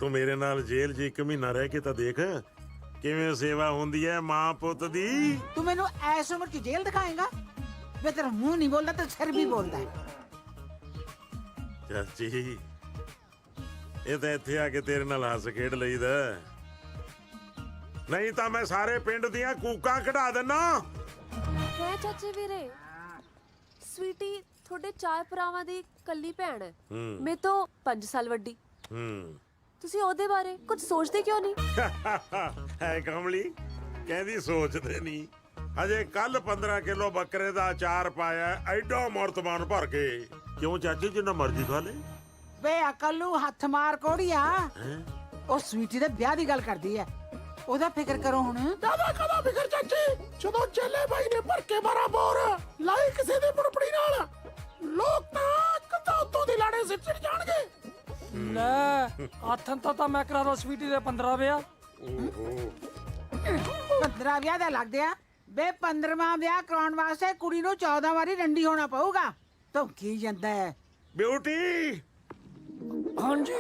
ਤੂੰ ਮੇਰੇ ਨਾਲ ਜੇਲ੍ਹ 'ਚ 1 ਮਹੀਨਾ ਰਹਿ ਕੇ ਤਾਂ ਦੇਖ ਕਿਵੇਂ ਸੇਵਾ ਹੁੰਦੀ ਐ ਮਾਂ ਪੁੱਤ ਦੀ। ਤੂੰ ਮੈਨੂੰ ਐਸ ਉਮਰ 'ਚ ਜੇਲ੍ਹ ਦਿਖਾਏਗਾ? ਵੇ ਤੇਰਾ ਮੂੰਹ ਨਹੀਂ ਬੋਲਦਾ ਤੇ ਸਿਰ ਵੀ ਬੋਲਦਾ ਹੈ। ਚਾਚੀ ਇਹ ਤਾਂ ਇੱਥੇ ਆ ਕੇ ਤੇਰੇ ਨਾਲ ਹੱਸ ਖੇਡ ਲਈਦਾ, ਨਹੀਂ ਤਾਂ ਮੈਂ ਸਾਰੇ ਪਿੰਡ ਦੀਆਂ ਕੂਕਾਂ ਕਢਾ ਦਿੰਨਾ। ਹੈ ਚਾਚੇ ਵੀਰੇ, ਸਵੀਟੀ ਤੁਹਾਡੇ 4 ਭਰਾਵਾਂ ਦੀ ਕੱਲੀ ਭੈਣ ਹੈ, ਮੇਰੇ ਤੋਂ 5 ਸਾਲ ਵੱਡੀ। ਤੁਸੀਂ ਉਹਦੇ ਬਾਰੇ ਕੁਝ ਸੋਚਦੇ ਕਿਉਂ ਨਹੀਂ? ਹੈ ਕਮਲੀ ਕਹਿੰਦੀ ਸੋਚਦੇ ਨਹੀਂ। ਅਜੇ ਕੱਲ 15 ਕਿਲੋ ਬੱਕਰੇ ਦਾ ਅਚਾਰ ਪਾਇਆ, ਐਡਾ ਮਰਤਬਾਨ ਭਰ ਕੇ। ਕਿਉਂ ਚਾਚੀ ਜਿੰਨਾ ਮਰਜ਼ੀ ਖਾ ਲੈ। ਵੇ ਅਕਲ ਨੂੰ ਹੱਥ ਮਾਰ ਕੋੜੀਆ, ਉਹ ਸਵੀਟੀ ਦੇ ਵਿਆਹ ਦੀ ਗੱਲ ਕਰਦੀ ਐ, ਉਹਦਾ ਫਿਕਰ ਕਰੋ ਹੁਣ। ਕਦਾ ਫਿਕਰ ਚਾਚੀ, ਜਦੋਂ ਚੇਲੇ ਬਾਈ ਨੇ ਭਰ ਕੇ 12 ਬੋਰ ਲਾਈ ਕਿਸੇ ਦੀ ਬੁੜਬੜੀ ਨਾਲ, ਲੋਕ ਤਾਂ ਕਦਾ ਉੱਤੋਂ ਦੀ ਲਾੜੇ ਸਿਰ ਚੜ ਜਾਣਗੇ। ਲੈ ਆਥਨ ਤਾਂ ਮੈਂ ਕਰਾ ਦੋ ਸਵੀਟੀ ਦੇ 15 ਵਿਆਹ। 15 ਵਿਆਹ ਦਾ ਲੱਗਦੇ ਆ ਬੇ। 15ਵਾਂ ਵਿਆਹ ਕਰਾਉਣ ਵਾਸਤੇ ਕੁੜੀ ਨੂੰ 14 ਵਾਰੀ ਰੰਡੀ ਹੋਣਾ ਪਊਗਾ। ਤੂੰ ਕੀ ਜਾਂਦਾ ਹੈ? ਬਿਊਟੀ ਹਾਂਜੀ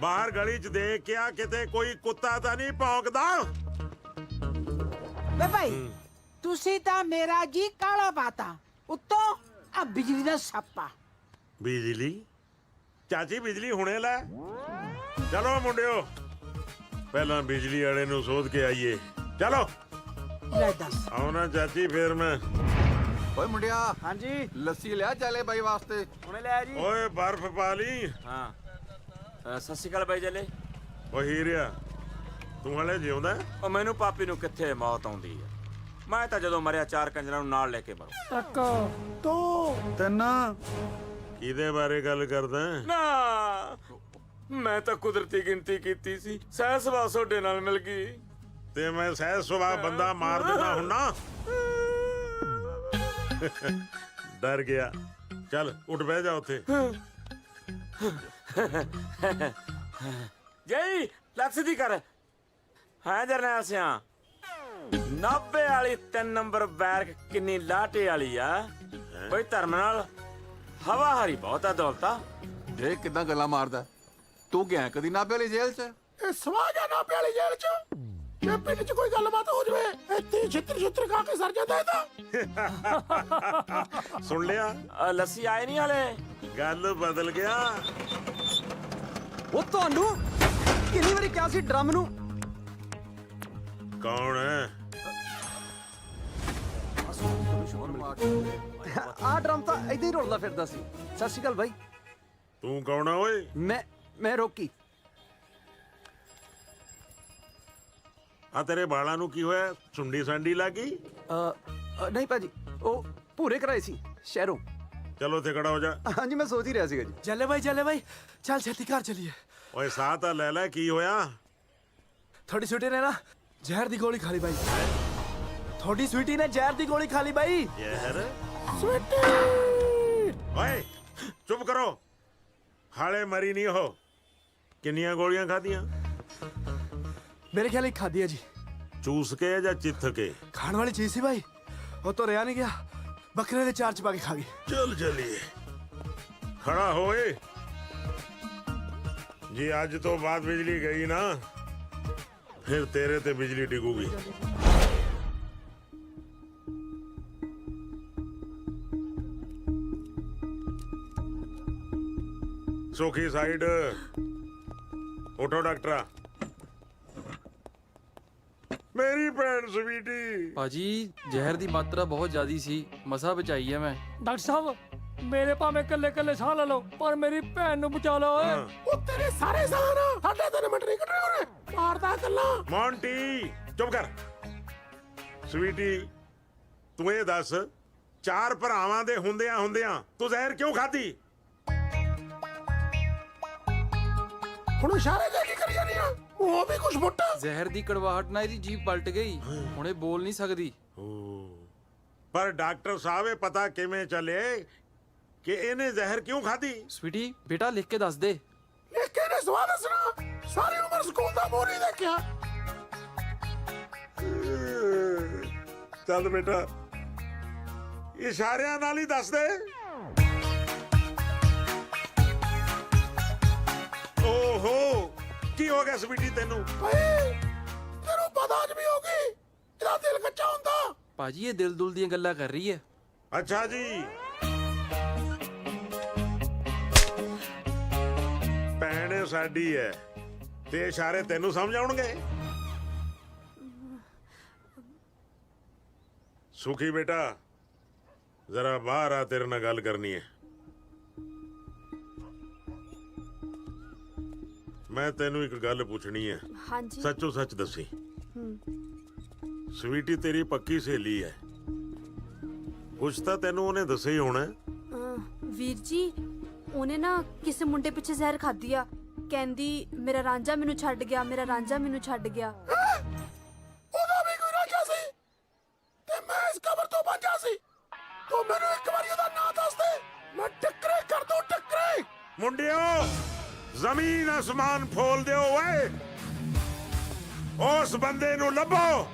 ਬਾਹਰ ਗਲੀ 'ਚ ਦੇਖ ਕੇ ਆ, ਕਿਤੇ ਕੋਈ ਕੁੱਤਾ ਤਾਂ ਨਹੀਂ ਭੌਂਕਦਾ? ਵੇ ਭਾਈ ਤੁਸੀਂ ਤਾਂ ਮੇਰਾ ਜੀ ਕਾਲਾ ਪਾਤਾ, ਉੱਤੋਂ ਆ ਬਿਜਲੀ ਦਾ ਛਾਪਾ। ਬਿਜਲੀ? ਚਾਚੀ ਬਿਜਲੀ ਹੁਣੇ ਲੈ। ਚਲੋ ਮੁੰਡਿਓ ਪਹਿਲਾਂ ਬਿਜਲੀ ਵਾਲੇ ਨੂੰ ਸੋਧ ਕੇ ਆਈਏ। ਚਲੋ ਲੈ ਦੱਸ। ਆਉਣਾ ਚਾਚੀ ਫੇਰ ਮੈਂ। ਓਏ ਮੁੰਡਿਆ, ਹਾਂਜੀ ਲੱਸੀ ਲਿਆ ਚਾਲੇ ਬਾਈ ਵਾਸਤੇ। ਹੁਣੇ ਲਿਆ ਜੀ। ਓਏ ਬਰਫ਼ ਪਾ ਲਈ। ਹਾਂ ਸਤਿ ਸ਼੍ਰੀ ਅਕਾਲ ਬਾਈ ਜਲੇ। ਓ ਹੀਰਿਆ ਤੂੰ ਹਲੇ ਜਿਉਂਦਾ? ਉਹ ਮੈਨੂੰ ਪਾਪੀ ਨੂੰ ਕਿੱਥੇ ਮੌਤ ਆਉਂਦੀ ਹੈ। ਮੈਂ ਤਾਂ ਜਦੋਂ ਮਰਿਆ 4 ਕੰਜਰਾਂ ਨੂੰ ਨਾਲ ਲੈ ਕੇ ਮਰੂ। 1 2 3। ਕਿਹਦੇ ਬਾਰੇ ਗੱਲ ਕਰਦਾ? ਨਾ ਮੈਂ ਤਾਂ ਕੁਦਰਤੀ ਗਿਣਤੀ ਕੀਤੀ ਸੀ, ਸਹਿ ਸੁਭਾਅ ਤੁਹਾਡੇ ਨਾਲ ਮਿਲ ਗਈ ਤੇ ਮੈਂ ਸਹਿਜ ਸੁਭਾਅ ਬੰਦਾ ਮਾਰ ਦੇਣਾ ਹੁੰਨਾ। ਡਰ ਗਿਆ। ਚੱਲ ਉੱਠ ਬਹਿ ਜਾ ਉੱਥੇ। ਜਈ ਲੱਖ ਦੀ ਕਰ। ਹਾਂ ਜਰਨੈਲ ਸਿਆ 90 ਵਾਲੀ 3 ਨੰਬਰ ਬੈਰਕ ਕਿੰਨੀ ਲਾਟੇ ਵਾਲੀ ਆ ਬਈ। ਧਰਮ ਨਾਲ ਹਵਾ ਹਰੀ ਬਹੁਤ ਆ ਦੌਲਤਾ। ਇਹ ਕਿਦਾਂ ਗੱਲਾਂ ਮਾਰਦਾ? ਤੂੰ ਗਿਆ ਕਦੀ ਨਾਭੇ ਵਾਲੀ ਜੇਲ੍ਹ 'ਚ? ਇਹ ਸਵਾਜ ਆ ਨਾਭੇ ਵਾਲੀ ਜੇਲ੍ਹ 'ਚ। ਜੇ ਪਿੰਡ 'ਚ ਕੋਈ ਗੱਲਬਾਤ ਹੋ ਜਵੇ ਇੱਥੇ ਛਿੱਤਰ ਖਾ ਕੇ ਸਰ ਜਾਂਦਾ ਇਹਦਾ। ਸੁਣ ਲਿਆ? ਲੱਸੀ ਆਏ ਨਹੀਂ ਹਲੇ। ਗੱਲ ਬਦਲ ਗਿਆ। ਉਹ ਤੁਹਾਨੂੰ ਕਿੰਨੀ ਵਾਰੀ ਕਿਹਾ ਸੀ ਡਰਮ ਨੂੰ? ਕੌਣ ਹੈ? ਆ ਡਰਮ ਤਾਂ ਏਦਾਂ ਹੀ ਰੁਲਦਾ ਫਿਰਦਾ ਸੀ। ਸਤਿ ਸ਼੍ਰੀ ਅਕਾਲ ਬਾਈ। ਤੂੰ ਕੌਣ ਆ ਓਏ? ਮੈਂ ਰੋਕੀ। ਆ ਤੇਰੇ ਬਾਲਾਂ ਨੂੰ ਕੀ ਹੋਇਆ? ਸੁੰਡੀ ਸਾਂਡੀ ਲੱਗ ਗਈ? ਨਹੀਂ ਭਾਜੀ, ਉਹ ਪੂਰੇ ਕਰਾਏ ਸੀ ਸ਼ਹਿਰੋਂ। ਚਲੋ ਉੱਥੇ ਖੜਾ ਹੋ ਜਾ। ਹਾਂਜੀ ਮੈਂ ਸੋਚ ਹੀ ਰਿਹਾ ਸੀਗਾ ਜੀ। ਜੱਲੇ ਬਾਈ ਚੱਲ ਛੇਤੀ ਘਰ ਚਲੀਏ। ਓਏ ਸਾਹ ਤਾਂ ਲੈ ਲੈ, ਕੀ ਹੋਇਆ? ਥੋੜੀ ਸਵੀਟੀ ਨੇ ਨਾ ਜ਼ਹਿਰ ਦੀ ਗੋਲੀ ਖਾ ਲਈ ਬਾਈ। ਥੋੜੀ ਸਵੀਟੀ ਨੇ ਜ਼ਹਿਰ ਦੀ ਗੋਲੀ ਖਾ ਲਈ ਬਾਈ। ਜ਼ਹਿਰ? ਸਵੀਟੀ ਓਏ ਚੁੱਪ ਕਰੋ, ਹਾਲੇ ਮਰੀ ਨਹੀਂ ਹੋ। ਕਿੰਨੀਆਂ ਗੋਲੀਆਂ ਖਾਧੀਆਂ? ਮੇਰੇ ਖਿਆਲ ਇੱਕ ਖਾਦੀ ਹੈ ਜੀ। ਚੂਸ ਕੇ ਜਾਂ ਚਿੱਥ ਕੇ? ਖਾਣ ਵਾਲੀ ਚੀਜ਼ ਸੀ ਬਾਈ, ਉਹ ਤੋਂ ਰਿਆ ਨਹੀਂ ਗਿਆ। ਬੱਕਰੇ ਦੇ ਚਾਰ ਚ ਪਾ ਕੇ ਖਾ ਗਈ। ਚੱਲ ਚਲੀਏ। ਖੜਾ ਹੋਏ। ਜੀ ਅੱਜ ਤੋਂ ਬਾਅਦ ਬਿਜਲੀ ਗਈ ਨਾ, ਫਿਰ ਤੇਰੇ ਤੇ ਬਿਜਲੀ ਡਿੱਗੂਗੀ। ਸੁਖੀ ਸਾਈਡ। ਉਠੋ ਡਾਕਟਰਾ। ਮੇਰੀ ਭੈਣ ਸਵੀਟੀ। ਭਾਜੀ ਜ਼ਹਿਰ ਦੀ ਮਾਤਰਾ ਬਹੁਤ ਜ਼ਿਆਦੀ ਸੀ, ਮਸਾ ਬਚਾਈ ਹੈ ਮੈਂ। ਡਾਕਟਰ ਸਾਹਿਬ ਮੇਰੇ ਭਾਵੇਂ ਕੱਲੇ ਸਾਹ ਲੈ ਲਓ, ਪਰ ਮੇਰੀ ਭੈਣ ਨੂੰ ਬਚਾ ਲਓ ਓਏ। ਉਹ ਤੇਰੇ ਸਾਰੇ ਸਾਹ ਨਾ ਸਾਡੇ 3 ਮਿੰਟ ਨਹੀਂ ਕੱਢਣੇ ਉਹਨੇ। ਮਾਰਦਾ ਗੱਲਾਂ। ਮੌਂਟੀ ਚੁੱਪ ਕਰ। ਸਵੀਟੀ ਤੂੰ ਇਹ ਦੱਸ, 4 ਭਰਾਵਾਂ ਦੇ ਹੁੰਦਿਆਂ ਤੂੰ ਜ਼ਹਿਰ ਕਿਉਂ ਖਾਧੀ? ਹੁਣ ਇਸ਼ਾਰੇ ਦੇ ਕੀ ਕਰੀ ਜਾਨੀ ਆ? ਉਹ ਵੀ ਕੁਛ ਮੁੱਟਾ। ਜ਼ਹਿਰ ਦੀ ਕੜਵਾਹਟ ਨਾਲ ਇਹਦੀ ਜੀਭ ਪਲਟ ਗਈ, ਹੁਣੇ ਬੋਲ ਨਹੀਂ ਸਕਦੀ। ਪਰ ਡਾਕਟਰ ਸਾਹਿਬ ਇਹ ਪਤਾ ਕਿਵੇਂ ਚੱਲੇ ਕਿ ਇਹਨੇ ਜ਼ਹਿਰ ਕਿਉਂ ਖਾਧੀ? ਸਵੀਟੀ ਬੇਟਾ ਲਿਖ ਕੇ ਦੱਸ ਦੇ। ਲਿਖ ਕੇ ਨੇ ਸਵਾਲ ਦੱਸਣਾ। ਸਾਰੀ ਉਮਰ ਸਕੂਲ ਦਾ ਮੋਰ ਨਹੀਂ ਦੇਖਿਆ। ਚੱਲ ਬੇਟਾ ਇਸ਼ਾਰਿਆਂ ਨਾਲ ਹੀ ਦੱਸ ਦੇ। ਓਹੋ ਕੀ ਹੋ ਗਿਆ ਸਵੀਟੀ ਤੈਨੂੰ? ਤੈਨੂੰ ਪਤਾ ਅੱਜ ਵੀ ਹੋ ਗਈ ਇਹਦਾ ਦਿਲ ਕੱਚਾ ਹੁੰਦਾ। ਭਾਜੀ ਇਹ ਦਿਲ ਦੁਲ ਦੀਆਂ ਗੱਲਾਂ ਕਰ ਰਹੀ ਹੈ। ਅੱਛਾ ਜੀ, ਭੈਣ ਸਾਡੀ ਹੈ ਤੇ ਇਸ਼ਾਰੇ ਤੈਨੂੰ ਸਮਝ ਆਉਣਗੇ। ਸੁਖੀ ਬੇਟਾ ਜ਼ਰਾ ਬਾਹਰ ਆ, ਤੇਰੇ ਨਾਲ ਗੱਲ ਕਰਨੀ ਹੈ। ਮੈਂ ਤੈਨੂੰ ਇੱਕ ਗੱਲ ਪੁੱਛਣੀ ਹੈ। ਹਾਂਜੀ। ਸੱਚੋ ਸੱਚ ਦੱਸੀ। ਸਵੀਟੀ ਤੇਰੀ ਪੱਕੀ ਸਹੇਲੀ ਹੈ, ਕੁਛ ਤਾਂ ਤੈਨੂੰ ਉਹਨੇ ਦੱਸਿਆ ਹੀ ਹੋਣਾ। ਵੀਰ ਜੀ ਉਹਨੇ ਨਾ ਕਿਸੇ ਮੁੰਡੇ ਪਿੱਛੇ ਜ਼ਹਿਰ ਖਾਧੀ ਆ, ਕਹਿੰਦੀ ਮੇਰਾ ਰਾਂਝਾ ਮੈਨੂੰ ਛੱਡ ਗਿਆ, ਮੇਰਾ ਰਾਂਝਾ ਮੈਨੂੰ ਛੱਡ ਗਿਆ। ਉਹਦਾ ਵੀ ਕੋਈ ਰਾਜਾ ਸੀ ਤੇ ਮੈਂ ਇਸ ਕਬਰ ਤੋਂ ਬਚਾ ਸੀ। ਤੂੰ ਮੈਨੂੰ ਇੱਕ ਵਾਰੀ ਉਹਦਾ ਨਾਂ ਦੱਸ ਦੇ, ਮੈਂ ਟੱਕਰੇ ਕਰ ਦੂੰ ਟੱਕਰੇ। ਮੁੰਡਿਓ ਜ਼ਮੀਨ ਅਸਮਾਨ ਫੋਲ ਦਿਓ ਓਏ, ਉਸ ਬੰਦੇ ਨੂੰ ਲੱਭੋ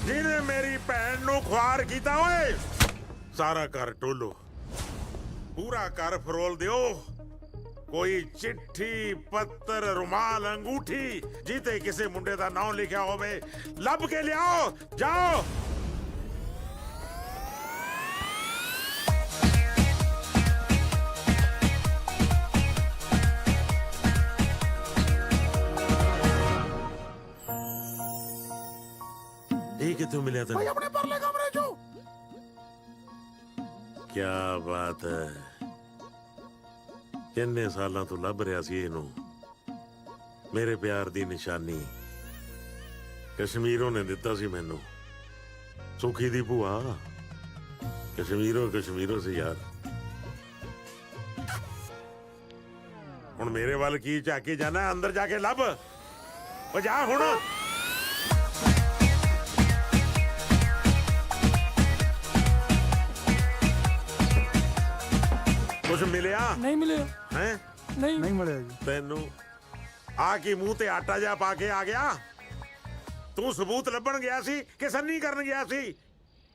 ਜਿਹਨੇ ਮੇਰੀ ਭੈਣ ਨੂੰ ਖੁਆਰ ਕੀਤਾ ਓਏ। ਸਾਰਾ ਘਰ ਟੋਲੋ, ਪੂਰਾ ਘਰ ਫਰੋਲ ਦਿਓ। ਕੋਈ ਚਿੱਠੀ ਪੱਤਰ ਰੁਮਾਲ ਅੰਗੂਠੀ ਜਿੱਤੇ ਕਿਸੇ ਮੁੰਡੇ ਦਾ ਨਾਮ ਲਿਖਿਆ ਹੋਵੇ ਲੱਭ ਕੇ ਲਿਆਓ। ਜਾਓ। ਇਹ ਕਿੱਥੋਂ ਮਿਲਿਆ ਭਾਈ ਤੈਨੂੰ? ਆਪਣੇ ਪਰਲੇ ਕਮਰੇ ਚੋਂ। ਕੀ ਬਾਤ ਹੈ, ਕਿੰਨੇ ਸਾਲਾਂ ਤੋਂ ਲੱਭ ਰਿਹਾ ਸੀ ਇਹਨੂੰ। ਮੇਰੇ ਪਿਆਰ ਦੀ ਨਿਸ਼ਾਨੀ ਕਸ਼ਮੀਰੋਂ ਨੇ ਦਿੱਤਾ ਸੀ ਮੈਨੂੰ। ਸੁਖੀ ਦੀ ਭੂਆ ਕਸ਼ਮੀਰੋਂ ਸੀ ਯਾਰ। ਹੁਣ ਮੇਰੇ ਵੱਲ ਕੀ ਝਾਕੀ ਜਾਣਾ, ਅੰਦਰ ਜਾ ਕੇ ਲੱਭ। ਉਹ ਜਾ ਹੁਣ। ਕੁਛ ਮਿਲਿਆ? ਨਹੀਂ ਮਿਲਿਆ। ਹੈ ਨਹੀਂ ਮਿਲਿਆ ਜੀ। ਤੈਨੂੰ ਆ ਕੀ ਮੂੰਹ ਤੇ ਆਟਾ ਜਾ ਪਾ ਕੇ ਆ ਗਿਆ? ਤੂੰ ਸਬੂਤ ਲੱਭਣ ਗਿਆ ਸੀ ਕਿ ਸੰਨੀ ਕਰਨ ਗਿਆ ਸੀ?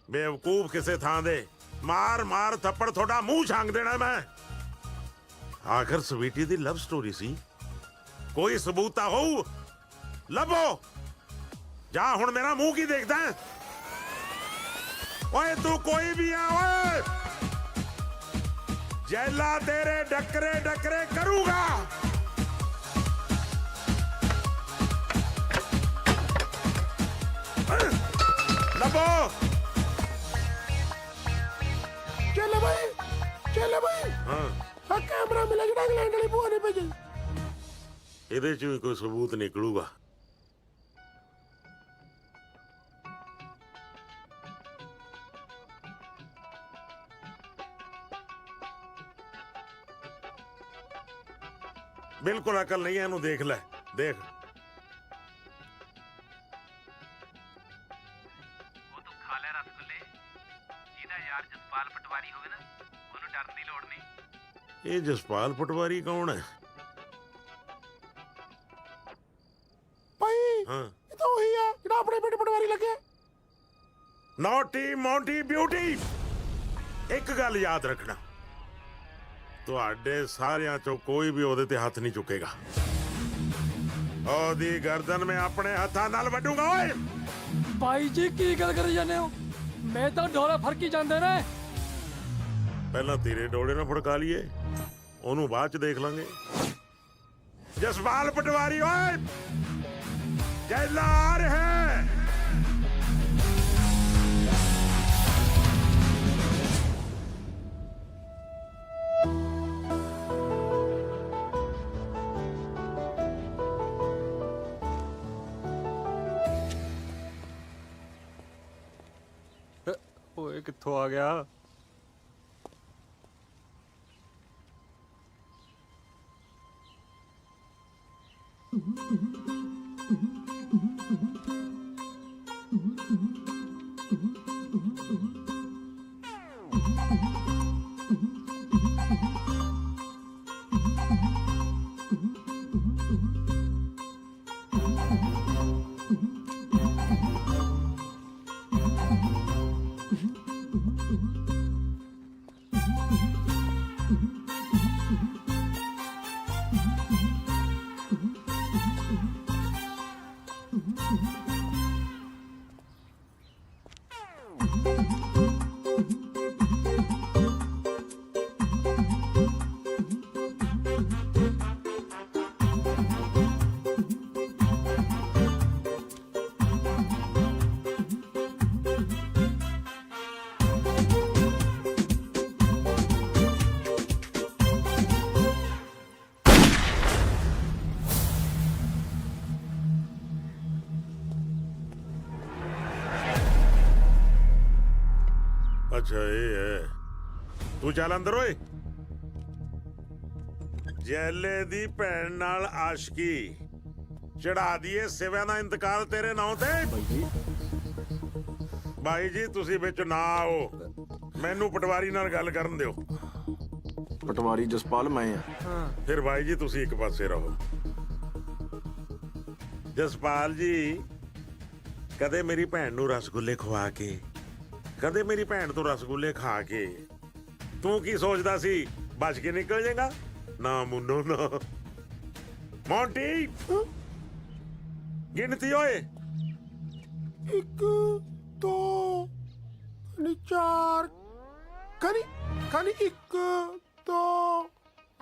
ਬੇਵਕੂਫ ਕਿਸੇ ਥਾਂ ਦੇ। ਮਾਰ ਮਾਰ ਥੱਪੜ ਤੁਹਾਡਾ ਮੂੰਹ ਛਾਂਗ ਦੇਣਾ ਮੈਂ। ਆਖਰ ਸਵੀਟੀ ਦੀ ਲਵ ਸਟੋਰੀ ਸੀ, ਕੋਈ ਸਬੂਤ ਤਾਂ ਹੋਊ। ਲੱਭੋ। ਜਾ ਹੁਣ, ਮੇਰਾ ਮੂੰਹ ਕੀ ਦੇਖਦਾ ਹੈ? ਓਏ ਤੂੰ ਕੋਈ ਵੀ ਆ ਓਏ, ਜੈਲਾ ਤੇਰੇ ਡੱਕਰੇ ਡੱਕਰੇ ਕਰੂਗਾ। ਲੱਭੋ। ਚੱਲ ਭਾਈ, ਚੱਲ ਭਾਈ। ਹਾਂ, ਆ ਕੈਮਰਾ ਮਿਲਿਆ ਜਿਹੜਾ ਇੰਗਲੈਂਡ ਵਾਲੀ ਭੂਆ ਨੇ ਭੇਜਿਆ। ਇਹਦੇ ਚ ਵੀ ਕੋਈ ਸਬੂਤ ਨਿਕਲੂਗਾ। ਬਿਲਕੁਲ ਅਕਲ ਨਹੀਂ ਹੈ ਇਹਨੂੰ। ਦੇਖ ਲੈ, ਦੇਖ। ਉਹ ਤੂੰ ਖਾ ਲੈ ਰਸਗੁੱਲੇ। ਜਿਹਦਾ ਯਾਰ ਜਸਪਾਲ ਪਟਵਾਰੀ ਹੋਵੇ ਨਾ, ਉਹਨੂੰ ਡਰਨ ਦੀ ਲੋੜ ਨਹੀਂ। ਇਹ ਜਸਪਾਲ ਪਟਵਾਰੀ ਕੌਣ ਹੈ? ਭਾਈ ਹਾਂ, ਇਹ ਤਾਂ ਉਹੀ ਆ ਜਿਹੜਾ ਆਪਣੇ ਪਿੰਡ ਪਟਵਾਰੀ ਲੱਗਿਆ। ਨੌਟੀ ਮੌਂਟੀ ਬਿਊਟੀ, ਇੱਕ ਗੱਲ ਯਾਦ ਰੱਖਣਾ, ਤੁਹਾਡੇ ਸਾਰਿਆਂ ਚੋਂ ਕੋਈ ਵੀ ਉਹਦੇ ਤੇ ਹੱਥ ਨਹੀਂ ਚੁੱਕੇਗਾ। ਉਹਦੀ ਗਰਦਨ ਮੈਂ ਆਪਣੇ ਹੱਥਾਂ ਨਾਲ ਵੱਢੂਗਾ ਓਏ। ਭਾਈ ਜੀ ਕੀ ਗੱਲ ਕਰੀ ਜਾਂਦੇ ਹੋ? ਮੈਂ ਤਾਂ ਡੋਲੇ ਫਰਕੀ ਜਾਂਦੇ ਨੇ। ਪਹਿਲਾਂ ਤੇਰੇ ਡੋਲੇ ਨਾਲ ਫੜਕਾ ਲਈਏ, ਉਹਨੂੰ ਬਾਅਦ ਚ ਦੇਖ ਲਾਂਗੇ। ਜਸਪਾਲ ਪਟਵਾਰੀ ਓਏ, ਜੈਲਾ ਆ ਰਿਹਾ ਹੈ। ਓਏ ਕਿੱਥੋਂ ਆ ਗਿਆ? ਅੱਛਾ ਇਹ ਹੈ, ਤੂੰ ਚੱਲ ਅੰਦਰ ਓਏ। ਜੈਲੇ ਦੀ ਭੈਣ ਨਾਲ ਆਸ਼ਕੀ ਚੜਾ ਦੀਏ ਸਿਵਿਆਂ ਦਾ ਇੰਤਕਾਲ ਤੇਰੇ ਨਾਂ ਤੇ। ਬਾਈ ਜੀ ਤੁਸੀਂ ਵਿੱਚ ਨਾ ਆਓ, ਮੈਨੂੰ ਪਟਵਾਰੀ ਨਾਲ ਗੱਲ ਕਰਨ ਦਿਓ। ਪਟਵਾਰੀ ਜਸਪਾਲ ਮੈਂ ਆ। ਫਿਰ ਬਾਈ ਜੀ ਤੁਸੀਂ ਇੱਕ ਪਾਸੇ ਰਹੋ। ਜਸਪਾਲ ਜੀ ਕਦੇ ਮੇਰੀ ਭੈਣ ਨੂੰ ਰਸਗੁੱਲੇ ਖਵਾ ਕੇ, ਕਦੇ ਮੇਰੀ ਭੈਣ ਤੋਂ ਰਸਗੁੱਲੇ ਖਾ ਕੇ ਤੂੰ ਕੀ ਸੋਚਦਾ ਸੀ ਬਚ ਕੇ ਨਿਕਲ ਜਾਏਗਾ? ਨਾ ਮੁੰਨੋ ਨਾ। ਮੌਂਟੀ ਗਿਣਤੀ ਓਏ। 1 2 4 ਖਾਲੀ 1 2।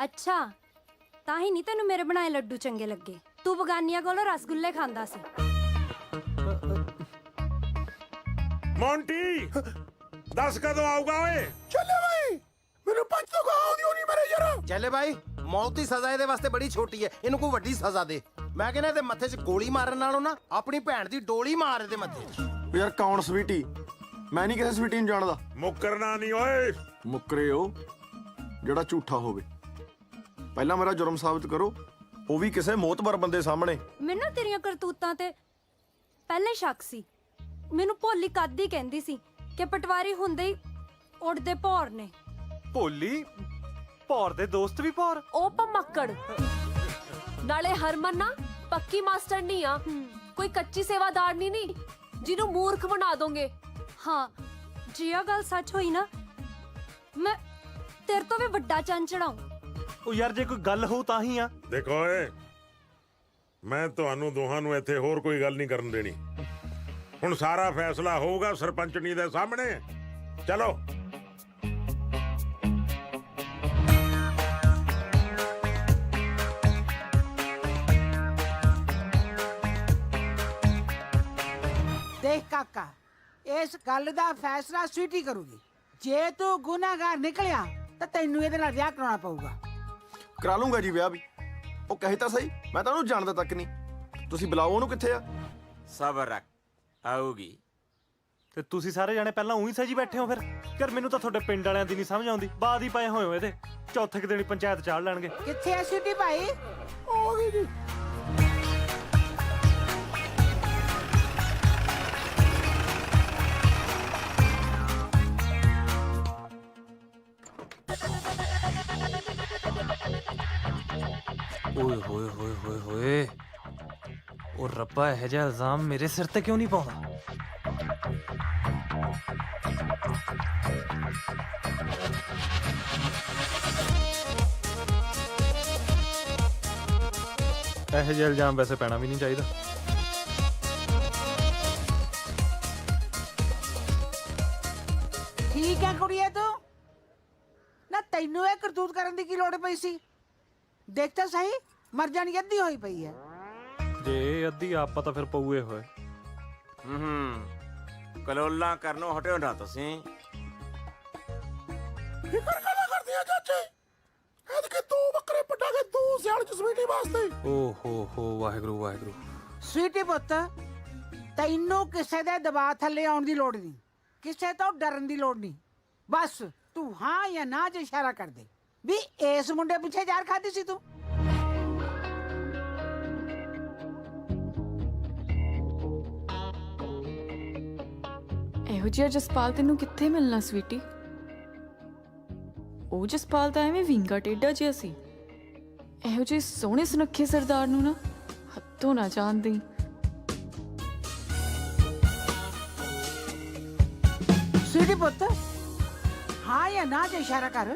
ਅੱਛਾ ਤਾਂ ਹੀ ਨਹੀਂ ਤੈਨੂੰ ਮੇਰੇ ਬਣਾਏ ਲੱਡੂ ਚੰਗੇ ਲੱਗੇ। ਤੂੰ ਬਗਾਨੀਆਂ ਕੋਲੋਂ ਰਸਗੁੱਲੇ ਖਾਂਦਾ ਸੀ। ਮੌਂਟੀ ਦੱਸ ਕਦੋਂ ਆਊਗਾ ਓਏ? ਚੱਲੇ ਭਾਈ, ਮੈਨੂੰ ਪੰਜ ਤੋਂ ਕਹਾਉਂਦੀ ਹੋਣੀ ਮੇਰੇ ਯਾਰ। ਚੱਲੇ ਭਾਈ, ਮੌਤ ਦੀ ਸਜ਼ਾ ਇਹਦੇ ਵਾਸਤੇ ਬੜੀ ਛੋਟੀ ਹੈ, ਇਹਨੂੰ ਕੋਈ ਵੱਡੀ ਸਜ਼ਾ ਦੇ। ਮੈਂ ਕਹਿੰਦਾ ਇਹਦੇ ਮੱਥੇ 'ਚ ਗੋਲੀ ਮਾਰਨ ਨਾਲੋਂ ਨਾ ਆਪਣੀ ਭੈਣ ਦੀ ਡੋਲੀ ਮਾਰ ਇਹਦੇ ਮੱਥੇ 'ਚ। ਯਾਰ ਕੌਣ ਸਵੀਟੀ? ਮੈਂ ਨਹੀਂ ਕਿਸੇ ਸਵੀਟੀ ਨੂੰ ਜਾਣਦਾ। ਮੁੱਕਰਨਾ ਨਹੀਂ ਓਏ। ਮੁੱਕਰੇ ਉਹ ਜਿਹੜਾ ਝੂਠਾ ਹੋਵੇ। ਪਹਿਲਾਂ ਮੇਰਾ ਜੁਰਮ ਸਾਬਤ ਕਰੋ, ਉਹ ਵੀ ਕਿਸੇ ਮੋਤਬਰ ਬੰਦੇ ਸਾਹਮਣੇ। ਮੈਨੂੰ ਤੇਰੀਆਂ ਕਰਤੂਤਾਂ ਤੇ ਪਹਿਲੇ ਸ਼ੱਕ ਸੀ। ਮੈਨੂੰ ਭੋਲੀ ਕਾਦੀ ਕਹਿੰਦੀ ਸੀ ਕਿ ਪਟਵਾਰੀ ਹੁੰਦੇ ਹੀ ਉੜਦੇ ਭੌਰ ਨੇ। ਭੋਲੀ ਭੌਰ ਦੇ ਦੋਸਤ ਵੀ ਭੌਰ? ਉਹ ਭਮੱਕੜ। ਨਾਲੇ ਹਰਮਨ ਨਾ ਪੱਕੀ ਮਾਸਟਰ ਨਹੀਂ ਆ, ਕੋਈ ਕੱਚੀ ਸੇਵਾਦਾਰ ਨਹੀਂ ਜਿਹਨੂੰ ਮੂਰਖ ਬਣਾ ਦੋਗੇ। ਹਾਂ ਜੇ ਇਹ ਗੱਲ ਸੱਚ ਹੋਈ ਨਾ, ਮੈਂ ਤੇਰੇ ਤੋਂ ਵੀ ਵੱਡਾ ਚੰਨ ਚੜਾਉਂ। ਉਹ ਯਾਰ ਜੇ ਕੋਈ ਗੱਲ ਹੋਊ ਤਾਂ ਹੀ ਆ। ਦੇਖੋ ਓਏ, ਮੈਂ ਤੁਹਾਨੂੰ ਦੋਹਾਂ ਨੂੰ ਇੱਥੇ ਹੋਰ ਕੋਈ ਗੱਲ ਨਹੀਂ ਕਰਨ ਦੇਣੀ। ਹੁਣ ਸਾਰਾ ਫੈਸਲਾ ਹੋਊਗਾ ਸਰਪੰਚਣੀ ਦੇ ਸਾਹਮਣੇ। ਚਲੋ। ਦੇਖ ਕਾਕਾ, ਇਸ ਗੱਲ ਦਾ ਫੈਸਲਾ ਸਵੀਟੀ ਕਰੂਗੀ। ਜੇ ਤੂੰ ਗੁਨਾਹਗਾਰ ਨਿਕਲਿਆ ਤਾਂ ਤੈਨੂੰ ਇਹਦੇ ਨਾਲ ਵਿਆਹ ਕਰਾਉਣਾ ਪਊਗਾ। ਕਰਾ ਲੂੰਗਾ ਜੀ ਵਿਆਹ ਵੀ। ਉਹ ਕਹੇ ਤਾਂ ਸਹੀ, ਮੈਂ ਤਾਂ ਉਹਨੂੰ ਜਾਣਦਾ ਤੱਕ ਨਹੀਂ। ਤੁਸੀਂ ਬੁਲਾਓ ਉਹਨੂੰ, ਕਿੱਥੇ ਆ? ਸਬਰ ਰੱਖ, ਆਊਗੀ। ਤੇ ਤੁਸੀਂ ਸਾਰੇ ਜਾਣੇ ਪਹਿਲਾਂ ਉਹੀ ਸਜੀ ਬੈਠੇ ਹੋ ਫਿਰ? ਯਾਰ ਮੈਨੂੰ ਤਾਂ ਤੁਹਾਡੇ ਪਿੰਡ ਵਾਲਿਆਂ ਦੀ ਨਹੀਂ ਸਮਝ ਆਉਂਦੀ। ਬਾਦ ਹੀ ਪਏ ਹੋਏ ਹੋ ਇਹਦੇ। ਚੌਥੇ ਕੁ ਦਿਨ ਹੀ ਪੰਚਾਇਤ ਚਾੜ ਲੈਣਗੇ। ਕਿੱਥੇ ਆ ਸਵੀਟੀ ਭਾਈ? ਹੋ ਗਈ ਜੀ। ਓਏ ਹੋਏ ਹੋਏ ਹੋਏ ਹੋਏ, ਉਹ ਰੱਬਾ ਇਹ ਜਿਹਾ ਇਲਜ਼ਾਮ ਮੇਰੇ ਸਿਰ ਤੇ ਕਿਉਂ ਨਹੀਂ ਪਾਉਂਦਾ? ਇਹ ਜਿਹਾ ਇਲਜ਼ਾਮ ਵੈਸੇ ਪੈਣਾ ਵੀ ਨਹੀਂ ਚਾਹੀਦਾ। ਠੀਕ ਹੈ ਕੁੜੀਏ, ਤੂੰ ਨਾ ਤੈਨੂੰ ਇਹ ਕਰਤੂਤ ਕਰਨ ਦੀ ਕੀ ਲੋੜ ਪਈ ਸੀ? ਦੇਖ ਤਾਂ ਸਹੀ, ਮਰ ਜਾਣੀ ਅੱਧੀ ਹੋਈ ਪਈ ਹੈ। ਜੇ ਅੱਧੀ ਆਪਾਂ ਤਾਂ ਫਿਰ ਪਊਏ ਹੋਏ। ਕਲੋਲਾਂ ਕਰਨੋਂ ਹਟਿਓ ਨਾ ਤੁਸੀਂ। ਫਿਕਰ ਕਾਹਦਾ ਕਰਦੀ ਆ ਚਾਚੇ? ਐਤਕੀ 2 ਬੱਕਰੇ ਪਟਾਗੇ 2 ਸਿਆਲ ਚ ਸਵੀਟੀ ਵਾਸਤੇ। ਓ ਹੋ ਵਾਹਿਗੁਰੂ ਵਾਹਿਗੁਰੂ। ਸਵੀਟੀ ਪੁੱਤ, ਤੈਨੂੰ ਕਿਸੇ ਦੇ ਦਬਾਅ ਥੱਲੇ ਆਉਣ ਦੀ ਲੋੜ ਨਹੀਂ, ਕਿਸੇ ਤੋਂ ਡਰਨ ਦੀ ਲੋੜ ਨਹੀਂ। ਬਸ ਤੂੰ ਹਾਂ ਜਾਂ ਨਾ 'ਚ ਇਸ਼ਾਰਾ ਕਰ ਦੇ ਵੀ ਇਸ ਮੁੰਡੇ ਪਿੱਛੇ ਜ਼ਾਰ ਖਾਦੀ ਸੀ ਤੂੰ। ਇਹੋ ਜਿਹਾ ਜਸਪਾਲ ਤੈਨੂੰ ਕਿੱਥੇ ਮਿਲਣਾ ਸਵੀਟੀ? ਉਹ ਜਸਪਾਲ ਤਾਂ ਐਵੇਂ ਵਿੰਗਾ ਟੇਡਾ ਜਿਹਾ ਸੀ। ਇਹੋ ਜਿਹੇ ਸੋਹਣੇ ਸੁਨੱਖੇ ਸਰਦਾਰ ਨੂੰ ਨਾ ਹੱਥੋਂ ਨਾ ਜਾਣ ਦੇਈਂ। ਸਵੀਟੀ ਪੁੱਤ, ਹਾਂ ਜਾਂ ਨਾ 'ਚ ਇਸ਼ਾਰਾ ਕਰ।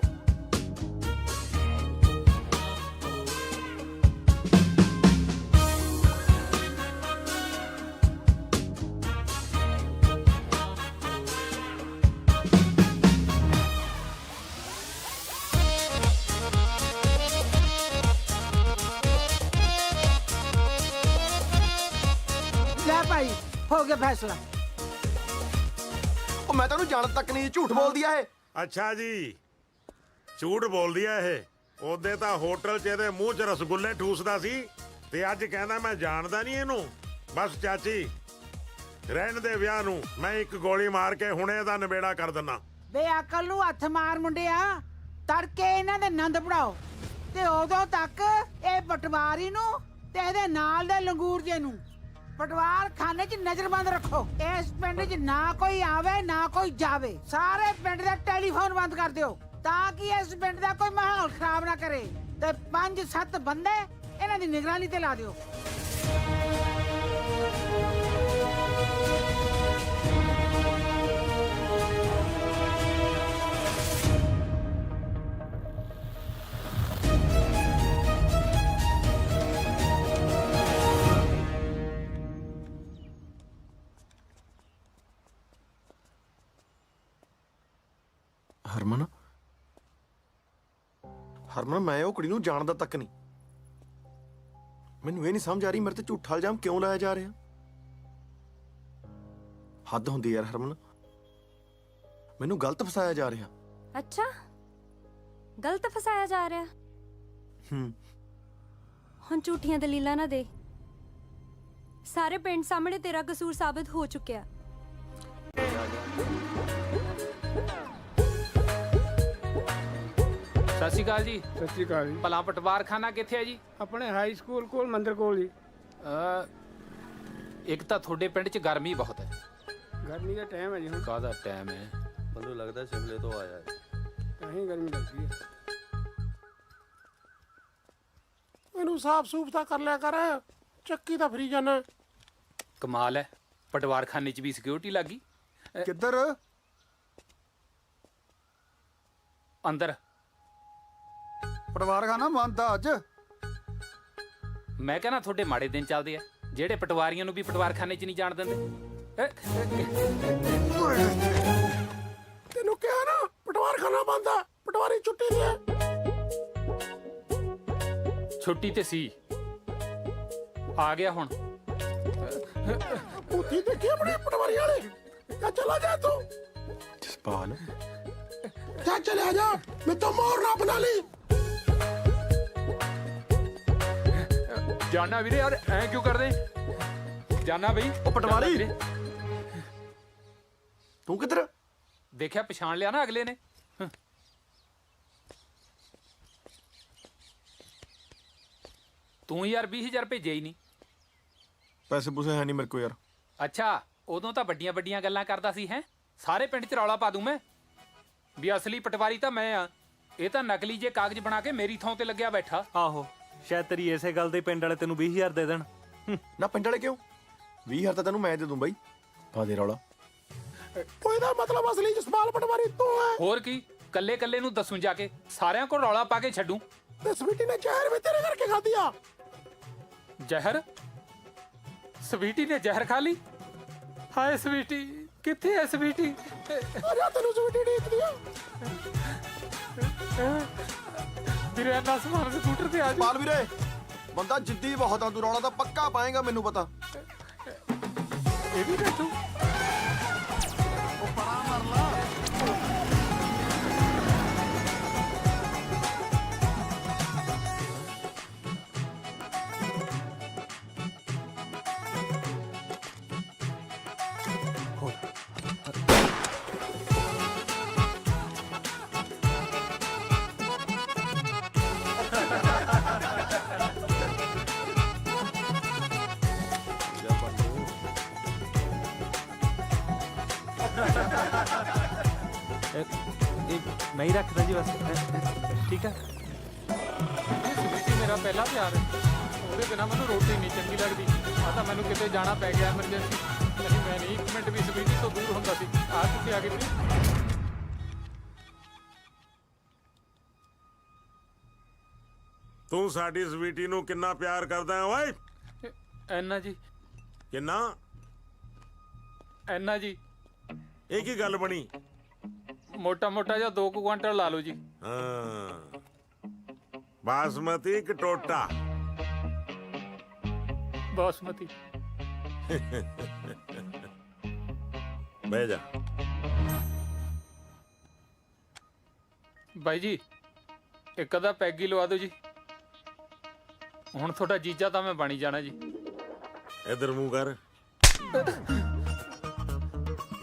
ਲੈ ਭਾਈ ਹੋ ਗਿਆ ਫੈਸਲਾ। ਉਹ ਮੈਂ ਤੈਨੂੰ ਜਾਣ ਤੱਕ ਨਹੀਂ, ਝੂਠ ਬੋਲਦੀ ਆ ਇਹ। ਅੱਛਾ ਜੀ, ਝੂਠ ਬੋਲਦੀ ਆ ਇਹ। ਉਹਦੇ ਤਾਂ ਹੋਟਲ 'ਚ ਇਹਦੇ ਮੂੰਹ 'ਚ ਰਸਗੁੱਲੇ ਠੂਸਦਾ ਸੀ ਤੇ ਅੱਜ ਕਹਿੰਦਾ ਮੈਂ ਜਾਣਦਾ ਨਹੀਂ ਇਹਨੂੰ। ਬਸ ਚਾਚੀ, ਰਹਿਣ ਦੇ ਵਿਆਹ ਨੂੰ, ਮੈਂ ਇੱਕ ਗੋਲੀ ਮਾਰ ਕੇ ਹੁਣੇ ਇਹਦਾ ਨਿਬੇੜਾ ਕਰ ਦਿੰਨਾ। ਬੇਅਕਲ ਨੂੰ ਹੱਥ ਮਾਰ ਮੁੰਡਿਆ, ਤੜਕੇ ਇਹਨਾਂ ਦੇ ਨੰਦ ਪੜਾਓ ਤੇ ਉਦੋਂ ਤੱਕ ਇਹ ਪਟਵਾਰੀ ਨੂੰ ਤੇ ਇਹਦੇ ਨਾਲ ਦੇ ਲੰਗੂਰ ਜੇ ਨੂੰ ਪਟਵਾਰ ਖਾਨੇ 'ਚ ਨਜ਼ਰਬੰਦ ਰੱਖੋ। ਇਸ ਪਿੰਡ 'ਚ ਨਾ ਕੋਈ ਆਵੇ ਨਾ ਕੋਈ ਜਾਵੇ। ਸਾਰੇ ਪਿੰਡ ਦਾ ਟੈਲੀਫੋਨ ਬੰਦ ਕਰ ਦਿਓ ਤਾਂ ਕਿ ਇਸ ਪਿੰਡ ਦਾ ਕੋਈ ਮਾਹੌਲ ਖਰਾਬ ਨਾ ਕਰੇ। ਤੇ 5-7 ਬੰਦੇ ਇਹਨਾਂ ਦੀ ਨਿਗਰਾਨੀ ਤੇ ਲਾ ਦਿਓ। ਹਰਮਨ, ਹਰਮਨ ਮੈਂ ਉਹ ਕੁੜੀ ਨੂੰ ਜਾਣਦਾ ਤੱਕ ਨਹੀਂ। ਮੈਨੂੰ ਇਹ ਨਹੀਂ ਸਮਝ ਆ ਰਹੀ ਮੇਰੇ ਤੇ ਝੂਠਾ ਇਲਜ਼ਾਮ ਕਿਉਂ ਲਾਇਆ ਜਾ ਰਿਹਾ। ਹੱਦ ਹੁੰਦੀ ਯਾਰ ਹਰਮਨ, ਮੈਨੂੰ ਗਲਤ ਫਸਾਇਆ ਜਾ ਰਿਹਾ। ਅੱਛਾ, ਗਲਤ ਫਸਾਇਆ ਜਾ ਰਿਹਾ। ਹੁਣ ਝੂਠੀਆਂ ਦਲੀਲਾਂ ਨਾ ਦੇ। ਸਾਰੇ ਪਿੰਡ ਸਾਹਮਣੇ ਤੇਰਾ ਕਸੂਰ ਸਾਬਤ ਹੋ ਚੁੱਕਿਆ। ਸਤਿ ਸ਼੍ਰੀ ਅਕਾਲ ਜੀ। ਸਤਿ ਸ਼੍ਰੀ ਅਕਾਲ ਜੀ। ਭਲਾ ਪਟਵਾਰਖਾਨਾ ਕਿੱਥੇ ਹੈ ਜੀ? ਆਪਣੇ ਹਾਈ ਸਕੂਲ ਕੋਲ, ਮੰਦਿਰ ਕੋਲ ਜੀ। ਇੱਕ ਤਾਂ ਤੁਹਾਡੇ ਪਿੰਡ 'ਚ ਗਰਮੀ ਬਹੁਤ ਹੈ। ਗਰਮੀ ਦਾ ਟਾਈਮ ਹੈ ਜੀ ਹੁਣ। ਕਾਹਦਾ ਟਾਈਮ ਹੈ? ਮੈਨੂੰ ਲੱਗਦਾ ਸ਼ਿਮਲੇ ਤੋਂ ਆਇਆ ਹੈ। ਕਹੀਂ ਗਰਮੀ ਲੱਗਦੀ ਹੈ। ਇਹਨੂੰ ਸਾਫ ਸੂਫ ਤਾਂ ਕਰ ਲਿਆ ਕਰ, ਚੱਕੀ ਤਾਂ ਫਰੀ ਜਾਣਾ। ਕਮਾਲ ਹੈ, ਪਟਵਾਰਖਾਨੇ 'ਚ ਵੀ ਸਿਕਿਉਰਿਟੀ ਲੱਗੀ। ਕਿੱਧਰ? ਅੰਦਰ। ਪਟਵਾਰਖਾਨਾ ਬੰਦ ਆ ਅੱਜ। ਮੈਂ ਕਹਿੰਦਾ ਤੁਹਾਡੇ ਮਾੜੇ ਦਿਨ ਚੱਲਦੇ ਆ ਜਿਹੜੇ ਪਟਵਾਰੀਆਂ ਨੂੰ ਵੀ ਪਟਵਾਰਖਾਨੇ 'ਚ ਨਹੀਂ ਜਾਣ ਦਿੰਦੇ। ਤੈਨੂੰ ਕਿਹਾ ਨਾ ਪਟਵਾਰਖਾਨਾ ਬੰਦ ਆ, ਪਟਵਾਰੀ ਛੁੱਟੀ ਦੀ ਹੈ। ਛੁੱਟੀ ਤੇ ਸੀ, ਆ ਗਿਆ ਹੁਣ। ਉੱਥੀ ਦੇਖੀ ਆਪਣੇ ਪਟਵਾਰੀ ਵਾਲੇ। ਜਾ ਚਲਾ ਜਾ ਤੂੰ। ਜਸਪਾਲ, ਜਾ ਚਲਿਆ ਜਾ, ਮੈਂ ਤਾਂ ਮੋਰ ਨਾ ਬਣਾ ਲਈ। ਜਾਨਾ ਵੀਰੇ, ਯਾਰ ਐ ਕਿਉਂ ਕਰਦੇ? ਜਾਨਾ ਬਈ। ਉਹ ਪਟਵਾਰੀ ਤੂੰ ਕਿੱਧਰ? ਦੇਖਿਆ, ਪਛਾਣ ਲਿਆ ਨਾ ਅਗਲੇ ਨੇ। ਤੂੰ ਯਾਰ 20,000 ਭੇਜਿਆ ਹੀ ਨਹੀਂ। ਪੈਸੇ ਪੂਸੇ ਹੈ ਨਹੀਂ ਮੇਰੇ ਕੋਲ ਯਾਰ। ਅੱਛਾ, ਉਦੋਂ ਤਾਂ ਵੱਡੀਆਂ ਵੱਡੀਆਂ ਗੱਲਾਂ ਕਰਦਾ ਸੀ ਹੈ। ਸਾਰੇ ਪਿੰਡ 'ਚ ਰੌਲਾ ਪਾ ਦੂੰ ਮੈਂ ਵੀ ਅਸਲੀ ਪਟਵਾਰੀ ਤਾਂ ਮੈਂ ਆ। ਇਹ ਤਾਂ ਨਕਲੀ ਜੇ ਕਾਗਜ਼ ਬਣਾ ਕੇ ਮੇਰੀ ਥਾਂ ਤੇ ਲੱਗਿਆ ਬੈਠਾ। ਆਹੋ, ਸ਼ਾਇਦ ਤੇਰੀ ਇਸੇ ਗੱਲ ਦੇ ਪਿੰਡ ਵਾਲੇ ਤੈਨੂੰ 20,000 ਦੇ ਦੇਣ। ਨਾ ਪਿੰਡ ਵਾਲੇ ਕਿਉਂ? 20,000 ਤਾਂ ਤੈਨੂੰ ਮੈਂ ਦੇ ਦੂੰ ਬਾਈ। ਪਾ ਦੇ ਰੌਲਾ। ਉਹਦਾ ਮਤਲਬ ਅਸਲੀ ਜਸਪਾਲ ਪਟਵਾਰੀ ਤੂੰ ਹੈ। ਹੋਰ ਕੀ, ਕੱਲੇ ਕੱਲੇ ਨੂੰ ਦੱਸੂ ਜਾ ਕੇ, ਸਾਰਿਆਂ ਕੋਲ ਰੌਲਾ ਪਾ ਕੇ ਛੱਡੂ। ਤੇ ਸਵੀਟੀ ਨੇ ਜ਼ਹਿਰ ਵੀ ਤੇਰੇ ਕਰਕੇ ਖਾਧੀ ਆ। ਜ਼ਹਿਰ? ਸਵੀਟੀ ਨੇ ਜ਼ਹਿਰ ਖਾ ਲਈ? ਹਾਏ ਸਵੀਟੀ, ਕਿੱਥੇ ਹੈ ਸਵੀਟੀ? ਅਰੇ ਤੈਨੂੰ ਸਵੀਟੀ ਡੀਕਦੀ ਆ। ਵੀਰੇ ਇੰਨਾ ਸਮਾਨ ਸਕੂਟਰ ਤੇ ਆ ਜਾ। ਪਾਲ ਵੀਰੇ, ਬੰਦਾ ਜਿੱਦੀ ਬਹੁਤ ਆ ਤੂੰ, ਰੌਲਾ ਤਾਂ ਪੱਕਾ ਪਾਏਗਾ ਮੈਨੂੰ ਪਤਾ। ਇਹ ਵੀ ਬੈਠੂ। ਉਹ ਪਰਾਂ ਮਰ ਲਾ। ਮੈਂ ਹੀ ਰੱਖਦਾ ਜੀ ਬਸ। ਠੀਕ ਹੈ। ਸਵੀਟੀ ਮੇਰਾ ਪਹਿਲਾ ਪਿਆਰ ਹੈ, ਉਹਦੇ ਬਿਨਾ ਮੈਨੂੰ ਰੋਟੀ ਨਹੀਂ ਚੰਗੀ ਲੱਗਦੀ। ਆ ਤਾਂ ਮੈਨੂੰ ਕਿਤੇ ਜਾਣਾ ਪੈ ਗਿਆ ਐਮਰਜੈਂਸੀ, ਨਹੀਂ ਮੈਂ ਨਹੀਂ ਇੱਕ ਮਿੰਟ ਵੀ ਸਵੀਟੀ ਤੋਂ ਦੂਰ ਹੁੰਦਾ ਸੀ। ਆ ਤੁਸੀਂ ਆ ਗਏ। ਤੂੰ ਸਾਡੀ ਸਵੀਟੀ ਨੂੰ ਕਿੰਨਾ ਪਿਆਰ ਕਰਦਾ ਹੈ ਓਏ? ਐਨਾ ਜੀ। ਕਿੰਨਾ? ਐਨਾ ਜੀ। ਇਹ ਕੀ ਗੱਲ ਬਣੀ? ਮੋਟਾ ਮੋਟਾ ਜਿਹਾ 2 ਕੁਆਂਟਲ ਲਾ ਲਓ ਜੀ। ਹਾਂ, ਬਾਸਮਤੀ ਕਿ ਟੋਟਾ? ਬਾਸਮਤੀ। ਬਹਿ ਜਾ। ਬਾਈ ਜੀ ਇੱਕ ਅੱਧਾ ਪੈਗ ਹੀ ਲਵਾ ਦਿਓ ਜੀ। ਹੁਣ ਤੁਹਾਡਾ ਜੀਜਾ ਤਾਂ ਮੈਂ ਬਣੀ ਜਾਣਾ ਜੀ। ਇਧਰ ਮੂੰਹ ਕਰ।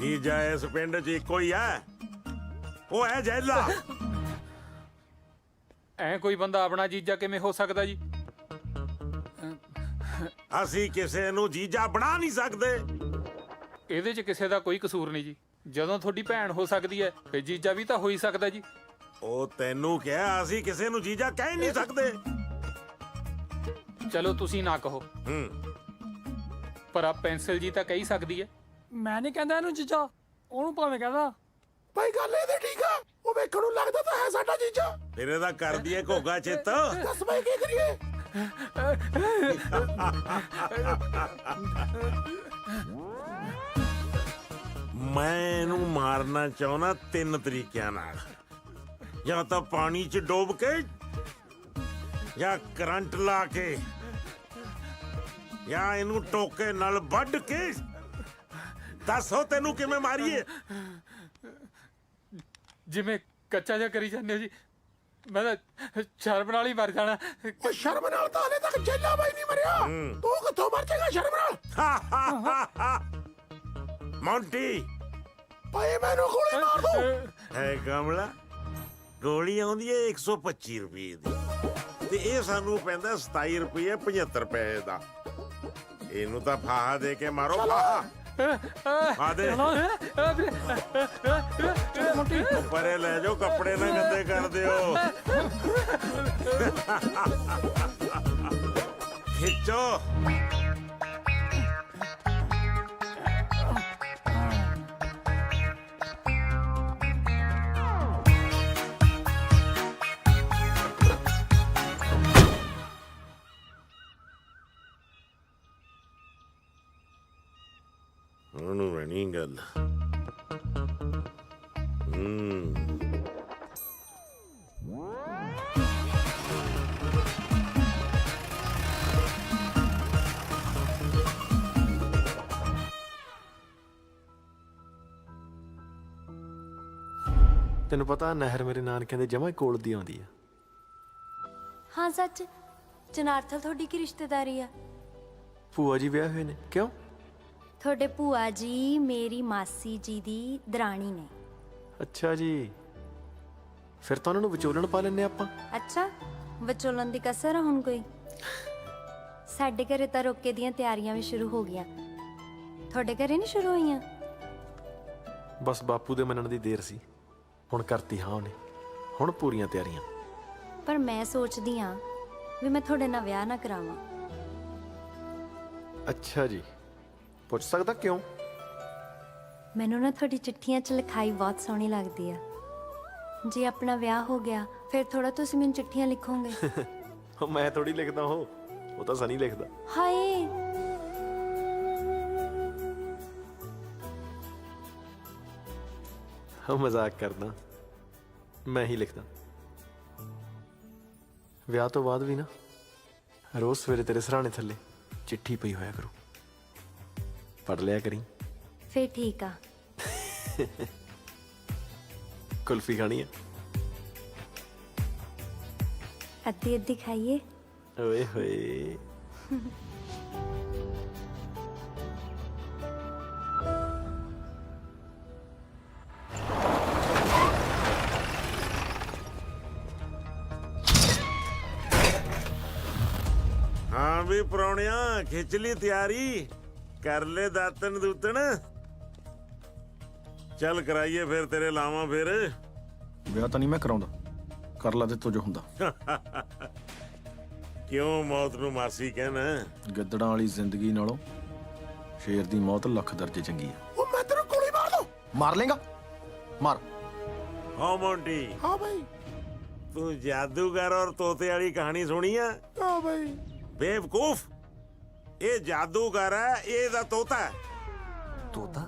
ਜੀਜਾ ਇਸ ਪਿੰਡ 'ਚ ਇੱਕੋ ਹੀ ਹੈ, ਉਹ ਹੈ ਜੈਲਾ। ਐ ਕੋਈ ਬੰਦਾ ਆਪਣਾ ਜੀਜਾ ਕਿਵੇਂ ਹੋ ਸਕਦਾ ਜੀ? ਅਸੀਂ ਕਿਸੇ ਨੂੰ ਜੀਜਾ ਬਣਾ ਨਹੀਂ ਸਕਦੇ। ਇਹਦੇ 'ਚ ਕਿਸੇ ਦਾ ਕੋਈ ਕਸੂਰ ਨਹੀਂ ਜੀ। ਜਦੋਂ ਤੁਹਾਡੀ ਭੈਣ ਹੋ ਸਕਦੀ ਹੈ ਫਿਰ ਜੀਜਾ ਵੀ ਤਾਂ ਹੋ ਹੀ ਸਕਦਾ ਜੀ। ਉਹ ਤੈਨੂੰ ਕਿਹਾ ਅਸੀਂ ਕਿਸੇ ਨੂੰ ਜੀਜਾ ਕਹਿ ਨਹੀਂ ਸਕਦੇ। ਚਲੋ ਤੁਸੀਂ ਨਾ ਕਹੋ, ਪਰ ਆ ਪੈਨਸਲ ਜੀ ਤਾਂ ਕਹਿ ਸਕਦੀ ਹੈ। ਮੈਂ ਨਹੀਂ ਕਹਿੰਦਾ ਇਹਨੂੰ ਜੀਜਾ, ਉਹਨੂੰ ਭਾਵੇਂ ਕਹਦਾ। ਭਾਈ ਗੱਲ ਇਹਦੇ ਠੀਕ ਆ, ਉਹ ਵੇਖਣ ਨੂੰ ਲੱਗਦਾ ਤਾਂ ਹੈ ਸਾਡਾ ਜੀਜਾ। ਤੇਰੇ ਦਾ ਕਰ ਦਈਏ ਘੋਗਾ ਚਿੱਤ। ਦੱਸ ਭਾਈ ਕੀ ਕਰੀਏ? ਮੈਂ ਇਹਨੂੰ ਮਾਰਨਾ ਚਾਹੁੰਦਾ 3 ਤਰੀਕਿਆਂ ਨਾਲ। ਜਾਂ ਤਾਂ ਪਾਣੀ 'ਚ ਡੋਬ ਕੇ, ਜਾਂ ਕਰੰਟ ਲਾ ਕੇ, ਜਾਂ ਇਹਨੂੰ ਟੋਕੇ ਨਾਲ ਵੱਢ ਕੇ। ਦੱਸੋ ਤੈਨੂੰ ਕਿਵੇਂ ਮਾਰੀਏ? ਜਿਵੇਂ ਕੱਚਾ ਜਿਹਾ ਕਰੀ ਜਾਂਦੇ ਹੋ ਜੀ। ਮੈਂ ਤਾਂ ਸ਼ਰਮ ਨਾਲ ਹੀ ਮਰ ਜਾਣਾ। ਸ਼ਰਮ ਨਾਲ ਤਾਂ ਹਲੇ ਤੱਕ ਜੈਲਾ ਬਾਈ ਨਹੀਂ ਮਰਿਆ। ਤੂੰ ਕਿੱਥੋਂ ਮਰ ਜਾਏਗਾ ਸ਼ਰਮ ਨਾਲ? ਮੌਂਟੀ ਭਾਈ ਮੈਨੂੰ ਗੋਲੀ ਮਾਰ ਦੋ। ਹੈ ਕਮਲਾ, ਗੋਲੀ ਆਉਂਦੀ ਹੈ 125 ਰੁਪਏ ਦੀ, ਤੇ ਇਹ ਸਾਨੂੰ ਪੈਂਦਾ 27 ਰੁਪਏ 75 ਪੈਸੇ ਦਾ। ਇਹਨੂੰ ਤਾਂ ਫਾਹਾ ਦੇ ਕੇ ਮਾਰੋ, ਫਾਹਾ। ਆ ਦੇ ਪਰੇ ਲੈ ਜਾਓ, ਕੱਪੜੇ ਨਾ ਗੰਦੇ ਕਰ ਦਿਓ। ਖਿੱਚੋ। ਉਹਨੂੰ ਰਹਿਣੀ ਗੱਲ। ਤੈਨੂੰ ਪਤਾ ਨਹਿਰ ਮੇਰੇ ਨਾਨਕਿਆਂ ਦੇ ਜਮਾਂ ਕੋਲ ਦੀ ਆਉਂਦੀ ਆ। ਹਾਂ ਸੱਚ, ਜਨਾਰਥਲ ਤੁਹਾਡੀ ਕੀ ਰਿਸ਼ਤੇਦਾਰੀ ਆ? ਭੂਆ ਜੀ ਵਿਆਹ ਹੋਏ ਨੇ। ਕਿਉਂ? ਤੁਹਾਡੇ ਭੂਆ ਜੀ ਮੇਰੀ ਮਾਸੀ ਜੀ ਦੀ ਦਰਾਣੀ ਨੇ। ਅੱਛਾ ਜੀ, ਫਿਰ ਤਾਂ ਉਹਨਾਂ ਨੂੰ ਵਿਚੋਲਣ ਪਾ ਲੈਨੇ ਆਪਾਂ। ਅੱਛਾ, ਵਿਚੋਲਣ ਦੀ ਕਸਰ ਆ ਹੁਣ ਕੋਈ? ਸਾਡੇ ਘਰੇ ਤਾਂ ਰੋਕੇ ਦੀਆਂ ਤਿਆਰੀਆਂ ਵੀ ਸ਼ੁਰੂ ਹੋ ਗਈਆਂ। ਤੁਹਾਡੇ ਘਰੇ ਨਹੀਂ ਸ਼ੁਰੂ ਹੋਈਆਂ? ਬਸ ਬਾਪੂ ਦੇ ਮੰਨਣ ਦੀ ਦੇਰ ਸੀ, ਹੁਣ ਕਰਤੀ ਹਾਂ ਉਹਨੇ। ਹੁਣ ਪੂਰੀਆਂ ਤਿਆਰੀਆਂ। ਪਰ ਮੈਂ ਸੋਚਦੀ ਆ ਵੀ ਮੈਂ ਤੁਹਾਡੇ ਨਾਲ ਵਿਆਹ ਨਾ ਕਰਾਵਾਂ। ਅੱਛਾ ਜੀ, ਪੁੱਛ ਸਕਦਾ ਕਿਉਂ? ਮੈਨੂੰ ਨਾ ਤੁਹਾਡੀ ਚਿੱਠੀਆਂ 'ਚ ਲਿਖਾਈ ਬਹੁਤ ਸੋਹਣੀ ਲੱਗਦੀ ਆ। ਜੇ ਆਪਣਾ ਵਿਆਹ ਹੋ ਗਿਆ ਫਿਰ ਥੋੜਾ ਤੁਸੀਂ ਮੈਨੂੰ ਚਿੱਠੀਆਂ ਲਿਖੋਗੇ। ਮੈਂ ਥੋੜੀ ਲਿਖਦਾ, ਉਹ ਤਾਂ ਸਨੀ ਲਿਖਦਾ। ਹਾਏ, ਮਜ਼ਾਕ ਕਰਦਾ, ਮੈਂ ਹੀ ਲਿਖਦਾ। ਵਿਆਹ ਤੋਂ ਬਾਅਦ ਵੀ ਨਾ ਰੋਜ਼ ਸਵੇਰੇ ਤੇਰੇ ਸਰਾਣੇ ਥੱਲੇ ਚਿੱਠੀ ਪਈ ਹੋਇਆ ਕਰੂ, ਪੜ ਲਿਆ ਕਰੀ। ਫੇਰ ਠੀਕ ਆ। ਕੁਲਫੀ ਖਾਣੀ ਆ? ਅੱਧੀ ਅੱਧੀ ਖਾਈਏ। ਓਏ ਹੋਏ। ਹਾਂ ਵੀ ਪ੍ਰਾਹੁਣਿਆ, ਖਿੱਚ ਲਈ ਤਿਆਰੀ, ਕਰ ਲੈ ਦਾਤਨ ਦੂਤਨ। ਚੱਲ ਕਰਾਈਏ ਫਿਰ ਤੇਰੇ ਲਾਵਾਂ। ਫਿਰ ਵਿਆਹ ਤਾਂ ਨਹੀਂ ਮੈਂ ਕਰਾਉਂਦਾ, ਕਰ ਲਾ ਤੇ ਤੋ ਜੋ ਹੁੰਦਾ। ਕਿਉਂ ਮੌਤ ਨੂੰ ਮਾਸੀ ਕਹਿਣਾ? ਗਿੱਦੜਾਂ ਵਾਲੀ ਜ਼ਿੰਦਗੀ ਨਾਲੋਂ ਸ਼ੇਰ ਦੀ ਮੌਤ ਲੱਖ ਦਰਜੇ ਚੰਗੀ ਆ। ਉਹ ਮੈਂ ਤੈਨੂੰ ਗੋਲੀ ਮਾਰ ਦੂੰ। ਮਾਰ ਲੇਗਾ? ਮਾਰ। ਹਾਂ ਮੌਂਟੀ। ਹਾਂ ਭਾਈ। तू जादूगर और तोते वाली कहानी सुनी है? हाँ भाई। बेवकूफ, ये जादूगर है, ये दा तोता है। तोता?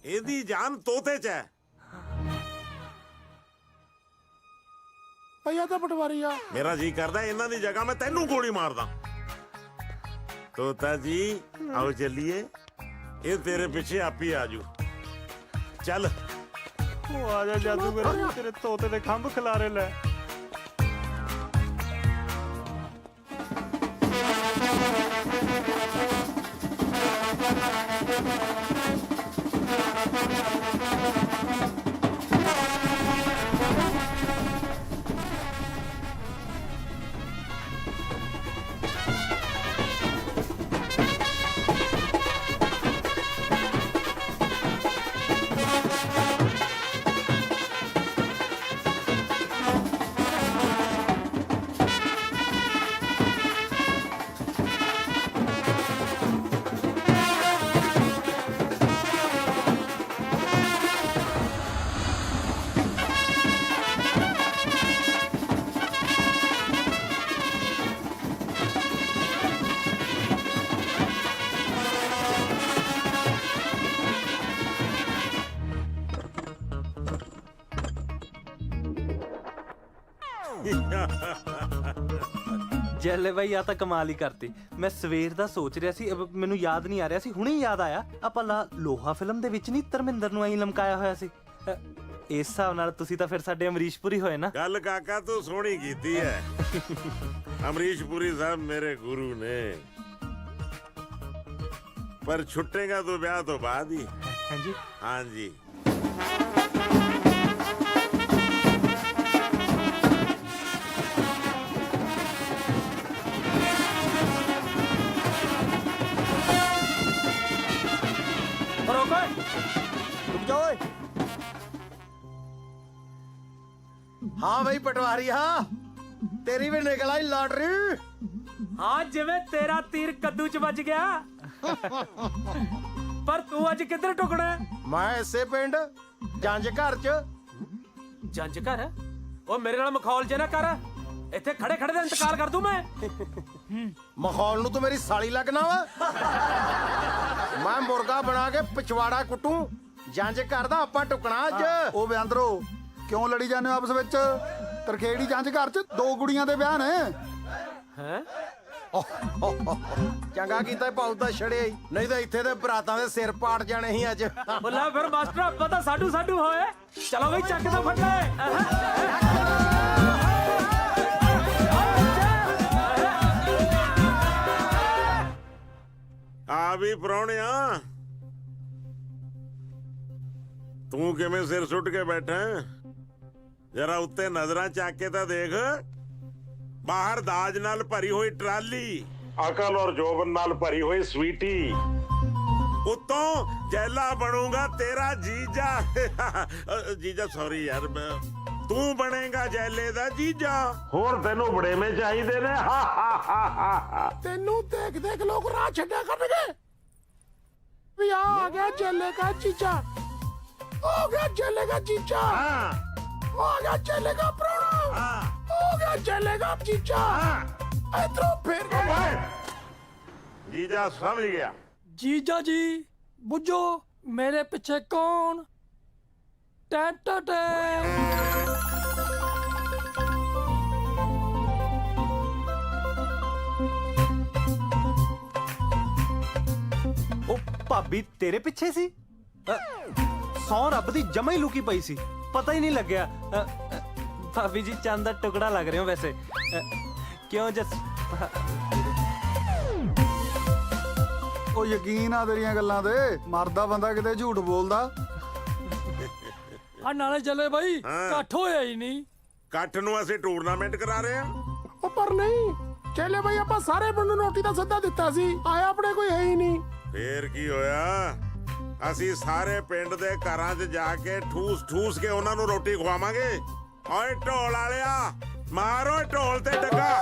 ਇਹਦੀ ਜਾਨ ਤੋਤੇ 'ਚ ਹੈ। ਭਈਆ ਤਾਂ ਪਟਵਾਰੀ ਆ। ਮੇਰਾ ਜੀ ਕਰਦਾ ਇਹਨਾਂ ਦੀ ਜਗ੍ਹਾ ਮੈਂ ਤੈਨੂੰ ਗੋਲੀ ਮਾਰਦਾ। ਤੋਤਾ ਜੀ ਆਓ ਚੱਲੀਏ, ਇਹ ਤੇਰੇ ਪਿੱਛੇ ਆਪੀ ਆਜੂ। ਚੱਲ ਉਹ ਆ ਜਾ ਜਾਦੂਗਰ, ਤੇਰੇ ਤੋਤੇ ਦੇ ਖੰਭ ਖਿਲਾਰੇ ਲੈ। ਜੈਲੇ ਬਾਈ ਆ ਤਾਂ ਕਮਾਲ ਹੀ ਕਰਤੀ। ਮੈਂ ਸਵੇਰ ਦਾ ਸੋਚ ਰਿਹਾ ਸੀ, ਮੈਨੂੰ ਯਾਦ ਨਹੀਂ ਆ ਰਿਹਾ ਸੀ, ਹੁਣੇ ਯਾਦ ਆਇਆ। ਆਪਾਂ ਲੋਹਾ ਫਿਲਮ ਦੇ ਵਿੱਚ ਨਹੀਂ ਧਰਮਿੰਦਰ ਨੂੰ ਐਂ ਲਮਕਾਇਆ ਹੋਇਆ ਸੀ। ਇਸ ਹਿਸਾਬ ਨਾਲ ਤੁਸੀਂ ਤਾਂ ਫਿਰ ਸਾਡੇ ਅਮਰੀਸ਼ ਪੁਰੀ ਹੋਏ ਨਾ। ਗੱਲ ਕਾਕਾ ਤੂੰ ਸੋਹਣੀ ਕੀਤੀ ਹੈ। ਅਮਰੀਸ਼ ਪੁਰੀ ਸਾਹਿਬ ਮੇਰੇ ਗੁਰੂ ਨੇ, ਪਰ ਛੁੱਟੇਗਾ ਤੂੰ ਵਿਆਹ ਤੋਂ ਬਾਅਦ ਹੀ। ਹਾਂਜੀ ਹਾਂਜੀ। हाँ भाई पटवारी, हाँ तेरी भी निकल आई लॉटरी। हाँ जिवें तेरा तीर कद्दू च बज गया। पर तू अज किधर टुकना है? मैं इसे पिंड जंज घर च। जंज घर? ओ मेरे नाल मखौल जे ना कर, इत्थे खड़े खड़े दा इंतकाल कर दूं मैं। मखौल नू तो मेरी साली लगना वा। मैं मुर्गा बना के पिछवाड़ा कुटू, जंज घर दा आपां टुकना अज। ओ बेअंदरो क्यों लड़ी जाने आपस विच? तरखेड़ी जंज घर च दो कुड़ियां दे ब्याह ने। हैं? चंगा कीता भाऊ दा छड़े, नहीं तो इत्थे दे बरातां दे सिर पाट जाने ही अज। बोला फिर मास्टर अब्बा दा साडू साडू होए। चलो भाई चक दो फटे। ਆ ਵੀ ਪ੍ਰਾਹੁਣਿਆ, ਤੂੰ ਕਿਵੇਂ ਸਿਰ ਸੁੱਟ ਕੇ ਬੈਠਾ? ਜਰਾ ਉੱਤੇ ਨਜ਼ਰਾਂ ਚੱਕ ਕੇ ਤਾਂ ਦੇਖ। ਬਾਹਰ ਦਾਜ ਨਾਲ ਭਰੀ ਹੋਈ ਟਰਾਲੀ, ਅਕਲ ਔਰ ਜੋਬਨ ਨਾਲ ਭਰੀ ਹੋਈ ਸਵੀਟੀ, ਉੱਤੋਂ ਜੈਲਾ ਬਣੂਗਾ ਤੇਰਾ ਜੀਜਾ। ਜੀਜਾ ਸੌਰੀ ਯਾਰ, ਤੂੰ ਬਣੇਗਾ ਜੈਲੇ ਦਾ ਜੀਜਾ। ਹੋਰ ਤੈਨੂੰ ਬੜੇਵੇਂ ਚਾਹੀਦੇ ਨੇ। ਤੈਨੂੰ ਦੇਖ ਦੇਖ ਲੋਕ ਰਾਹ ਛੱਡਿਆ ਕਰਨਗੇ ਵੀ ਆ ਗਿਆ ਜੈਲੇ ਦਾ ਜੀਜਾ, ਹੋ ਗਿਆ ਜੈਲੇ ਦਾ ਜੀਜਾ, ਹੋ ਗਿਆ ਜੈਲੇ ਦਾ ਪ੍ਰਾਹੁਣਾ, ਹੋ ਗਿਆ ਜੈਲੇ ਦਾ ਜੀਜਾ। ਇਧਰੋਂ ਫੇਰ जीजा समझ गया। जीजा जी बुझो मेरे पीछे कौन? ਉਹ ਭਾਬੀ ਤੇਰੇ ਪਿੱਛੇ ਸੀ? ਸੌ ਰੱਬ ਦੀ ਜਮਾ ਹੀ ਲੁਕੀ ਪਈ ਸੀ, ਪਤਾ ਹੀ ਨਹੀਂ ਲੱਗਿਆ। ਭਾਬੀ ਜੀ ਚੰਦ ਦਾ ਟੁਕੜਾ ਲੱਗ ਰਹੇ ਹੋ ਵੈਸੇ। ਕਿਉਂ ਜਸ? ਉਹ ਯਕੀਨ ਆ ਤੇਰੀਆਂ ਗੱਲਾਂ ਤੇ, ਮਰਦਾ ਬੰਦਾ ਕਿਤੇ ਝੂਠ ਬੋਲਦਾ। ਆ ਨਾਲੇ ਚੱਲੇ ਬਾਈ, ਇਕੱਠ ਹੋਇਆ ਹੀ ਨਹੀਂ। ਇਕੱਠ ਨੂੰ ਅਸੀਂ ਟੂਰਨਾਮੈਂਟ ਕਰਾ ਰਹੇ ਹਾਂ। ਉਹ ਪਰ ਨਹੀਂ ਚੇਲੇ ਬਈ, ਆਪਾਂ ਸਾਰੇ ਪਿੰਡ ਨੂੰ ਰੋਟੀ ਦਾ ਸੱਦਾ ਦਿੱਤਾ ਸੀ, ਆਇਆ ਆਪਣੇ ਕੋਈ ਹੈ ਹੀ ਨਹੀਂ। ਫੇਰ ਕੀ ਹੋਇਆ? ਅਸੀਂ ਸਾਰੇ ਪਿੰਡ ਦੇ ਘਰਾਂ 'ਚ ਜਾ ਕੇ ਠੂਸ ਠੂਸ ਕੇ ਉਹਨਾਂ ਨੂੰ ਰੋਟੀ ਖਵਾਵਾਂਗੇ। ਓਏ ਢੋਲ ਵਾਲਿਆ, ਮਾਰੋ ਢੋਲ ਤੇ ਡੱਗਾ।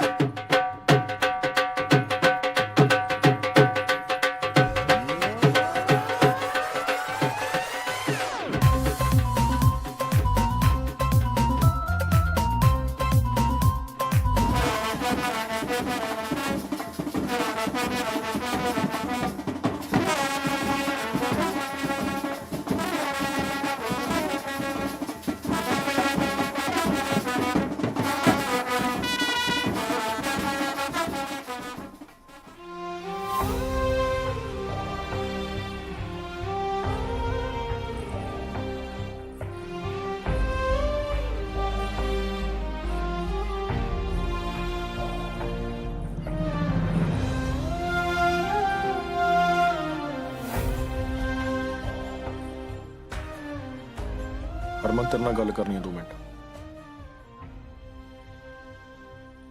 ਹਰਮਨ ਤੇਰੇ ਨਾਲ ਗੱਲ ਕਰਨੀ ਹੈ 2 ਮਿੰਟ।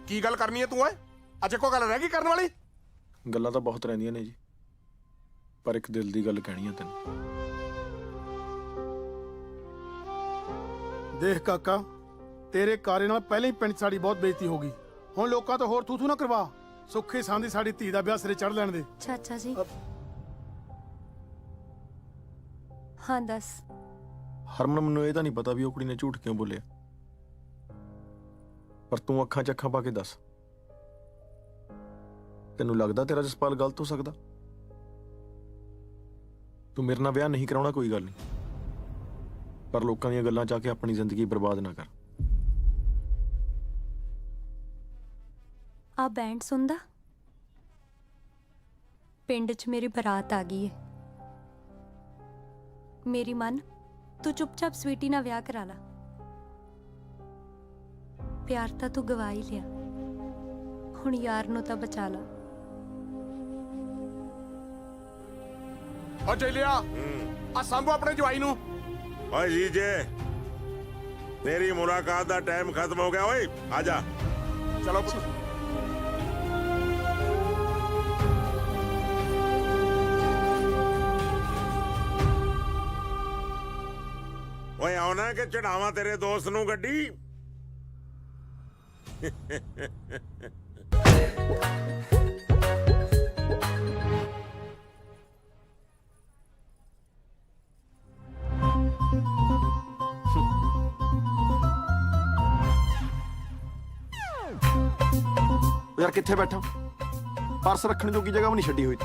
ਕੀ ਗੱਲ ਕਰਨੀ ਹੈ ਤੂੰ ਓਏ? ਅੱਜ ਕੋਈ ਗੱਲ ਰਹਿ ਗਈ ਕਰਨ ਵਾਲੀ? ਗੱਲਾਂ ਤਾਂ ਬਹੁਤ ਰਹਿੰਦੀਆਂ ਨੇ ਜੀ, ਪਰ ਇੱਕ ਦਿਲ ਦੀ ਗੱਲ ਕਹਿਣੀ ਹੈ ਤੈਨੂੰ। ਦੇਖ ਕਾਕਾ, ਤੇਰੇ ਕਾਰੇ ਨਾਲ ਪਹਿਲਾਂ ਹੀ ਪਿੰਡ 'ਚ ਸਾਡੀ ਬਹੁਤ ਬੇਇੱਜ਼ਤੀ ਹੋ ਗਈ। ਹੁਣ ਲੋਕਾਂ ਤੋਂ ਹੋਰ ਥੂ ਨਾ ਕਰਵਾ। ਸੁੱਖੀ ਸਾਂਦੀ ਸਾਡੀ ਧੀ ਦਾ ਵਿਆਹ ਸਿਰੇ ਚੜ ਲੈਣ ਦੇ। ਚਾਚਾ ਜੀ ਹਾਂ ਦੱਸ। ਹਰਮਨ, ਮੈਨੂੰ ਇਹ ਤਾਂ ਨਹੀਂ ਪਤਾ ਵੀ ਉਹ ਕੁੜੀ ਨੇ ਝੂਠ ਕਿਉਂ ਬੋਲਿਆ, ਪਰ ਤੂੰ ਅੱਖਾਂ 'ਚ ਅੱਖਾਂ ਪਾ ਕੇ ਦੱਸ, ਤੈਨੂੰ ਲੱਗਦਾ ਤੇਰਾ ਜਸਪਾਲ ਗਲਤ ਹੋ ਸਕਦਾ? ਤੂੰ ਮੇਰੇ ਨਾਲ ਵਿਆਹ ਨਹੀਂ ਕਰਾਉਣਾ ਕੋਈ ਗੱਲ ਨਹੀਂ, ਪਰ ਲੋਕਾਂ ਦੀਆਂ ਗੱਲਾਂ 'ਚ ਆ ਕੇ ਆਪਣੀ ਜ਼ਿੰਦਗੀ ਬਰਬਾਦ ਨਾ ਕਰ। ਆ ਬੈਂਡ ਸੁਣਦਾ? ਪਿੰਡ 'ਚ ਮੇਰੀ ਬਰਾਤ ਆ ਗਈ ਹੈ। ਮੇਰੀ ਮਨ, ਤੂੰ ਚੁੱਪਚਾਪ ਸਵੀਟੀ ਨਾਲ ਵਿਆਹ ਕਰਾ ਲਾ। ਪਿਆਰ ਤਾਂ ਤੂੰ ਗਵਾ ਹੀ ਲਿਆ, ਹੁਣ ਯਾਰ ਨੂੰ ਤਾਂ ਬਚਾ ਲਾ। ਓ ਜੈਲਿਆ, ਆ ਸੰਭੂ ਆਪਣੇ ਜਵਾਈ ਨੂੰ। ਓਏ ਜੀਜੇ, ਤੇਰੀ ਮੁਲਾਕਾਤ ਦਾ ਟਾਈਮ ਖਤਮ ਹੋ ਗਿਆ ਓਏ, ਆ ਜਾ। ਚਲੋ ਪੁੱਤ। ਓਏ ਆਉਣਾ ਕਿ ਚੜਾਵਾਂ ਤੇਰੇ ਦੋਸਤ ਨੂੰ ਗੱਡੀ? ਯਾਰ ਕਿੱਥੇ ਬੈਠਾ? ਪਰਸ ਰੱਖਣ ਜੋਗੀ ਜਗ੍ਹਾ ਵੀ ਨਹੀਂ ਛੱਡੀ ਹੋਈ।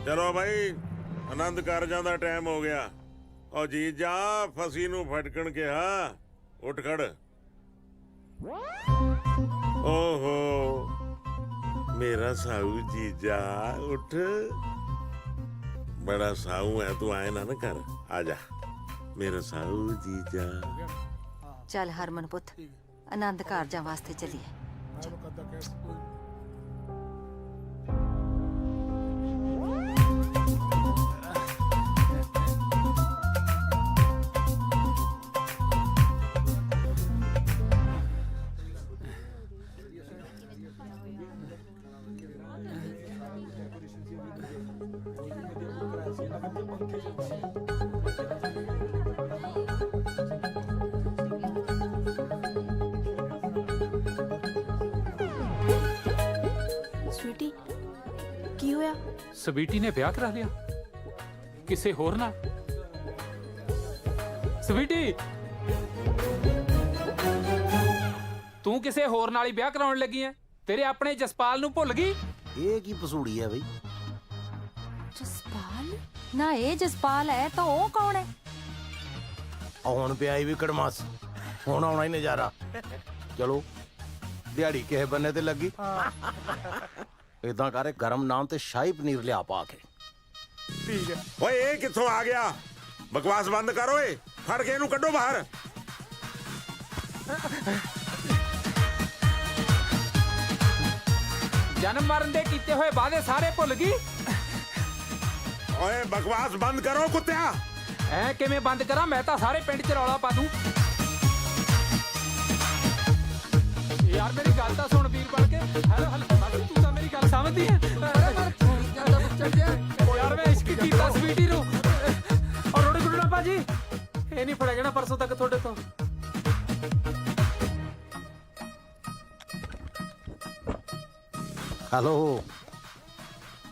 ਚਲੋ ਭਾਈ, ਆਨੰਦ ਕਾਰਜਾਂ ਦਾ ਟਾਈਮ ਹੋ ਗਿਆ। ਓ ਜੀਜਾ, ਫਸੀ ਨੂੰ ਫਟਕਣ ਕਿਹਾ, ਉੱਠ ਖੜ। ਓਹੋ ਮੇਰਾ ਸਾਊ ਜੀਜਾ, ਉੱਠ। ਬੜਾ ਸਾਊ ਹੈ ਤੂੰ, ਆਏ ਨਾ ਕਰ, ਆ ਜਾ ਮੇਰਾ ਸਾਊ ਜੀਜਾ। ਚੱਲ ਹਰਮਨ ਪੁੱਤ, ਆਨੰਦ ਕਾਰਜਾਂ ਵਾਸਤੇ ਚੱਲੀਏ। ਸਵੀਟੀ, ਕੀ ਹੋਇਆ? ਸਵੀਟੀ ਨੇ ਵਿਆਹ ਕਰਾ ਲਿਆ ਕਿਸੇ ਹੋਰ ਨਾਲ? ਸਵੀਟੀ, ਤੂੰ ਕਿਸੇ ਹੋਰ ਨਾਲ ਹੀ ਵਿਆਹ ਕਰਾਉਣ ਲੱਗੀ ਐ? ਤੇਰੇ ਆਪਣੇ ਜਸਪਾਲ ਨੂੰ ਭੁੱਲ ਗਈ? ਇਹ ਕੀ ਪਸੂੜੀ ਹੈ ਬਈ? ਜਸਪਾਲ? ਨਾ ਇਹ ਜਸਪਾਲ ਹੈ ਤਾਂ ਉਹ ਕੌਣ ਹੈ? ਹੁਣ ਪਿਆਈ ਵੀ ਕੜਮਾਸ, ਹੁਣ ਆਉਣਾ ਹੀ ਨਜ਼ਾਰਾ। ਚਲੋ ਦਿਹਾੜੀ ਕਿਸੇ ਬੰਨੇ ਤੇ ਲੱਗੀ। ਇਦਾਂ ਕਰੇ, ਗਰਮ ਨਾਮ ਤੇ ਸ਼ਾਹੀ ਪਨੀਰ ਲਿਆ ਪਾ ਕੇ। ਠੀਕ ਹੈ। ਓਏ ਇਹ ਕਿੱਥੋਂ ਆ ਗਿਆ? ਬਕਵਾਸ ਬੰਦ ਕਰ ਓਏ, ਫੜ ਕੇ ਇਹਨੂੰ ਕੱਢੋ ਬਾਹਰ। ਜਨਮ ਮਰਨ ਦੇ ਕੀਤੇ ਹੋਏ ਵਾਅਦੇ ਸਾਰੇ ਭੁੱਲ ਗਈ? ਓਏ ਬਕਵਾਸ ਬੰਦ ਕਰੋ ਕੁੱਤਿਆ। ਐ ਕਿਵੇਂ ਬੰਦ ਕਰਾਂ? ਮੈਂ ਤਾਂ ਸਾਰੇ ਪਿੰਡ 'ਚ ਰੌਲਾ ਪਾ ਦੂੰ। ਯਾਰ ਮੇਰੀ ਗੱਲ ਤਾਂ ਸੁਣ ਵੀਰ ਬਣ ਕੇ। ਹੈਲੋ, ਤੂੰ ਤਾਂ ਮੇਰੀ ਗੱਲ ਸਮਝਦੀ ਹੈ? ਯਾਰ ਮੈਂ ਇਸ਼ਕ ਕੀਤਾ ਸਵੀਟੀ ਨੂੰ। ਔਰ ਰੋੜੀ ਗੁੱਡਣਾ ਭਾਜੀ, ਇਹ ਨਹੀਂ ਫੜਿਆ ਜਾਣਾ ਪਰਸੋਂ ਤੱਕ ਤੁਹਾਡੇ ਤੋਂ। ਹੈਲੋ,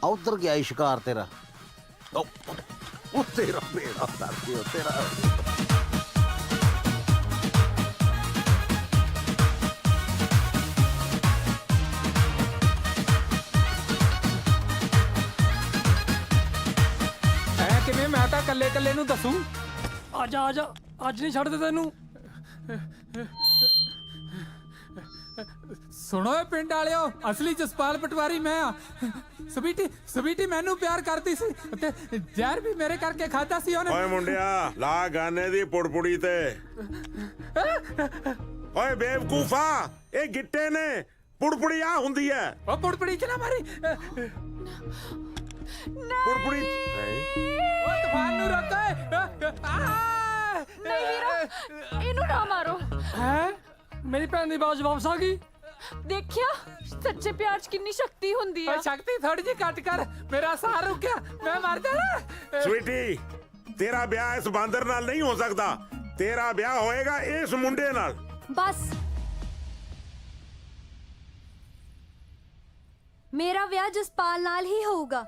ਉਧਰ ਗਿਆ ਈ ਸ਼ਿਕਾਰ ਤੇਰਾ। ਉਹ ਤੇਰਾ ਬੇੜਾ ਕਰਕੇ, ਉਹ ਤੇਰਾ। ਐ ਕਿਵੇਂ? ਮੈਂ ਤਾਂ ਕੱਲੇ ਕੱਲੇ ਨੂੰ ਦੱਸੂ। ਆ ਜਾ, ਅੱਜ ਨਹੀਂ ਛੱਡਦੇ ਤੈਨੂੰ। ਸੁਣੋ ਏ ਪਿੰਡ ਵਾਲਿਓ, ਅਸਲੀ ਜਸਪਾਲ ਪਟਵਾਰੀ ਮੈਂ ਆ। ਸਵੀਟੀ ਮੈਨੂੰ ਪਿਆਰ ਕਰਦੀ ਸੀ ਤੇ ਜ਼ਹਿਰ ਵੀ ਮੇਰੇ ਕਰਕੇ ਖਾਦਾ ਸੀ ਉਹਨੇ। ਓਏ ਮੁੰਡਿਆ, ਲਾ ਗਾਨੇ ਦੀ ਪੁੜਪੁੜੀ ਤੇ। ਓਏ ਬੇਵਕੂਫਾ, ਇਹ ਗਿੱਟੇ ਨੇ, ਪੁੜਪੁੜੀ ਆ ਹੁੰਦੀ ਐ। ਉਹ ਪੁੜਪੁੜੀ ਚ ਨਾ ਮਾਰੀ। ਪੁੜਪੁੜੀ ਉਹ ਤੂਫਾਨ ਨੂੰ ਰੋਕੋ। ਨਹੀਂ ਵੀਰੋ, ਇਹਨੂੰ ਨਾ ਮਾਰੋ। ਹੈ ਮੇਰੀ ਭੈਣ ਦੀ ਆਵਾਜ਼ ਵਾਪਸ ਆ ਗਈ। ਦੇਖਿਆ ਸੱਚੇ ਪਿਆਰ 'ਚ ਕਿੰਨੀ ਸ਼ਕਤੀ ਹੁੰਦੀ ਆ। ਓਏ ਸ਼ਕਤੀ ਥੋੜੀ ਜਿਹੀ ਘੱਟ ਕਰ, ਮੇਰਾ ਸਾਹ ਰੁਕ ਗਿਆ, ਮੈਂ ਮਰ ਜਾਣਾ। ਸਵੀਟੀ, ਤੇਰਾ ਵਿਆਹ ਇਸ ਬਾਂਦਰ ਨਾਲ ਨਹੀਂ ਹੋ ਸਕਦਾ। ਤੇਰਾ ਵਿਆਹ ਹੋਏਗਾ ਇਸ ਮੁੰਡੇ ਨਾਲ। ਬਸ ਮੇਰਾ ਵਿਆਹ ਜਸਪਾਲ ਨਾਲ ਹੀ ਹੋਊਗਾ।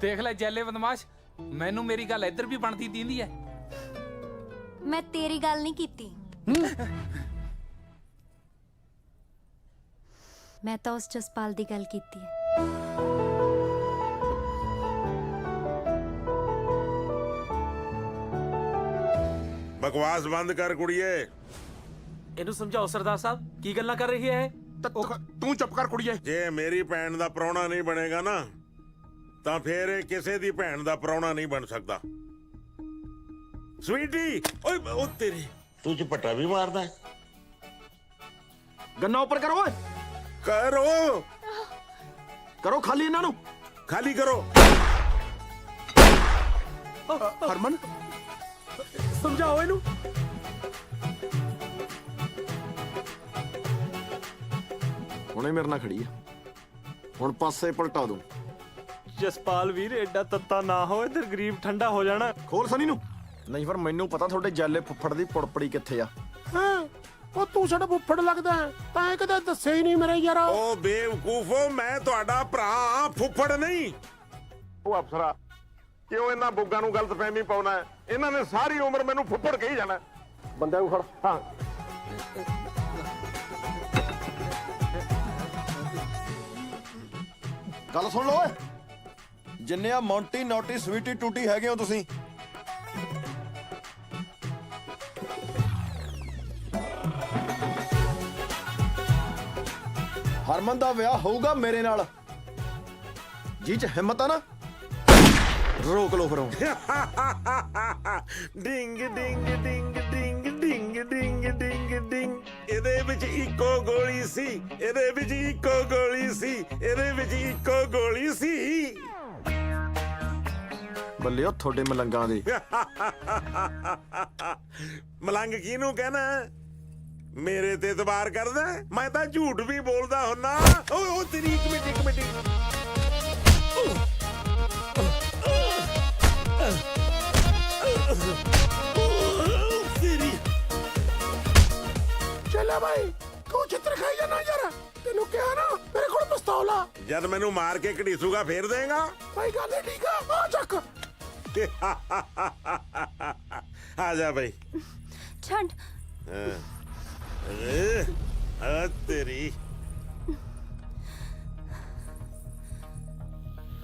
ਦੇਖ ਲੈ ਜੈਲੇ ਬਦਮਾਸ਼, ਮੈਨੂੰ ਮੇਰੀ ਗੱਲ ਇੱਧਰ ਵੀ ਬਣਦੀ ਦੀਂਦੀ ਐ। ਮੈਂ ਤੇਰੀ ਗੱਲ ਨਹੀਂ ਕੀਤੀ, ਮੈਂ ਤਾਂ ਉਸ ਜਸਪਾਲ ਦੀ ਗੱਲ ਕੀਤੀ ਹੈ। ਬਕਵਾਸ ਬੰਦ ਕਰ ਕੁੜੀਏ। ਇਹਨੂੰ ਸਮਝਾਓ ਸਰਦਾਰ ਸਾਹਿਬ, ਕੀ ਗੱਲਾਂ ਕਰ ਰਹੀ ਹੈ ਇਹ? ਤੂੰ ਚੁੱਪ ਕਰ ਕੁੜੀਏ। ਜੇ ਮੇਰੀ ਭੈਣ ਦਾ ਪ੍ਰਾਹੁਣਾ ਨਹੀਂ ਬਣੇਗਾ ਨਾ, ਤਾਂ ਫੇਰ ਇਹ ਕਿਸੇ ਦੀ ਭੈਣ ਦਾ ਪ੍ਰਾਹੁਣਾ ਨਹੀਂ ਬਣ ਸਕਦਾ। ਸਵੀਟੀ, ਓਏ ਉਹ ਤੇਰੀ, ਤੂੰ ਝਪੱਟਾ ਵੀ ਮਾਰਦਾ ਹੈ। ਗੰਨਾ ਉੱਪਰ ਕਰੋ ਓਏ। ਕਰੋ ਕਰੋ ਖਾਲੀ ਇਹਨਾਂ ਨੂੰ, ਖਾਲੀ ਕਰੋ। ਹਰਮਨ ਸਮਝਾਓ ਇਹਨੂੰ। ਹੁਣੇ ਮੇਰੇ ਨਾਲ ਖੜੀ ਆ, ਹੁਣ ਪਾਸੇ ਪਲਟਾ ਦੂੰ। ਜਸਪਾਲ ਵੀਰ, ਐਡਾ ਤੱਤਾ ਨਾ ਹੋ, ਇੱਧਰ ਗਰੀਬ ਠੰਡਾ ਹੋ ਜਾਣਾ। ਖੋਲ ਸਨੀ ਨੂੰ। ਨਹੀਂ ਫਿਰ ਮੈਨੂੰ ਪਤਾ ਤੁਹਾਡੇ ਜੈਲੇ ਫੁੱਫੜ ਦੀ ਪੁੜਪੜੀ ਕਿੱਥੇ ਆ। ਹਾਂ, ਉਹ ਤੂੰ ਸਾਡਾ ਫੁੱਫੜ ਲੱਗਦਾ ਹੈ, ਤਾਂ ਇਹ ਕਦੇ ਦੱਸਿਆ ਹੀ ਨਹੀਂ ਮੇਰੇ ਯਾਰਾ। ਓ ਬੇਵਕੂਫੋ, ਮੈਂ ਤੁਹਾਡਾ ਭਰਾ, ਫੁੱਫੜ ਨਹੀਂ। ਉਹ ਅਫਸਰਾ, ਕਿਉਂ ਇਹਨਾਂ ਬੁੱਗਾਂ ਨੂੰ ਗਲਤਫਹਿਮੀ ਪਾਉਣਾ ਹੈ? ਇਹਨਾਂ ਨੇ ਸਾਰੀ ਉਮਰ ਮੈਨੂੰ ਫੁੱਫੜ ਕਹੀ ਜਾਣਾ। ਬੰਦੇ ਨੂੰ ਫੜ। ਹਾਂ, ਗੱਲ ਸੁਣ ਲਓ ਓਏ, ਜਿੰਨੇ ਆ ਮੌਂਟੀ ਨੋਟੀ ਸਵੀਟੀ ਟੂਟੀ ਹੈਗੇ ਹੋ ਤੁਸੀਂ, ਹਰਮਨ ਦਾ ਵਿਆਹ ਹੋਊਗਾ ਮੇਰੇ ਨਾਲ। ਜੀ ਚ ਹਿੰਮਤ ਆ ਨਾ, ਰੋਕ ਲਓ ਫਿਰ। ਡਿੰਗ ਡਿੰਗ ਡਿੰਗ ਡਿੰਗ ਡਿੰਗ ਡਿੰਗ ਡਿੰਗ ਡਿੰਗ। ਇਹਦੇ ਵਿੱਚ ਇੱਕੋ ਗੋਲੀ ਸੀ, ਇਹਦੇ ਵਿੱਚ ਇੱਕੋ ਗੋਲੀ ਸੀ, ਇਹਦੇ ਵਿੱਚ ਇੱਕੋ ਗੋਲੀ ਸੀ। ਬੱਲਿਓ ਤੁਹਾਡੇ ਮਲੰਗਾਂ ਦੇ। ਮਲੰਗ ਕਿਹਨੂੰ ਕਹਿਣਾ? ਮੇਰੇ ਤੇ ਇਤਬਾਰ ਕਰਦਾ? ਮੈਂ ਤਾਂ ਝੂਠ ਵੀ ਬੋਲਦਾ ਹੁੰਨਾ। ਉਹ ਤੇਰੀ ਇੱਕ ਮਿੰਟ ਤੇਰੀ। ਚੱਲੇ ਭਾਈ, ਤੂੰ ਚਿੱਤਰ ਖਾਈ ਜਾਣਾ ਯਾਰ। ਤੈਨੂੰ ਕਿਹਾ ਨਾ ਮੇਰੇ ਕੋਲ ਪਿਸਤੌਲ ਆ। ਜਦ ਮੈਨੂੰ ਮਾਰ ਕੇ ਘੜੀਸੂਗਾ ਫੇਰ ਦੇਗਾ। ਭਾਈ ਗੱਲ ਹੈ, ਠੀਕ ਆ, ਆ ਚੱਕ। ਆ ਜਾ ਭਾਈ। ਛੱਡ। ਆ ਤੇਰੀ।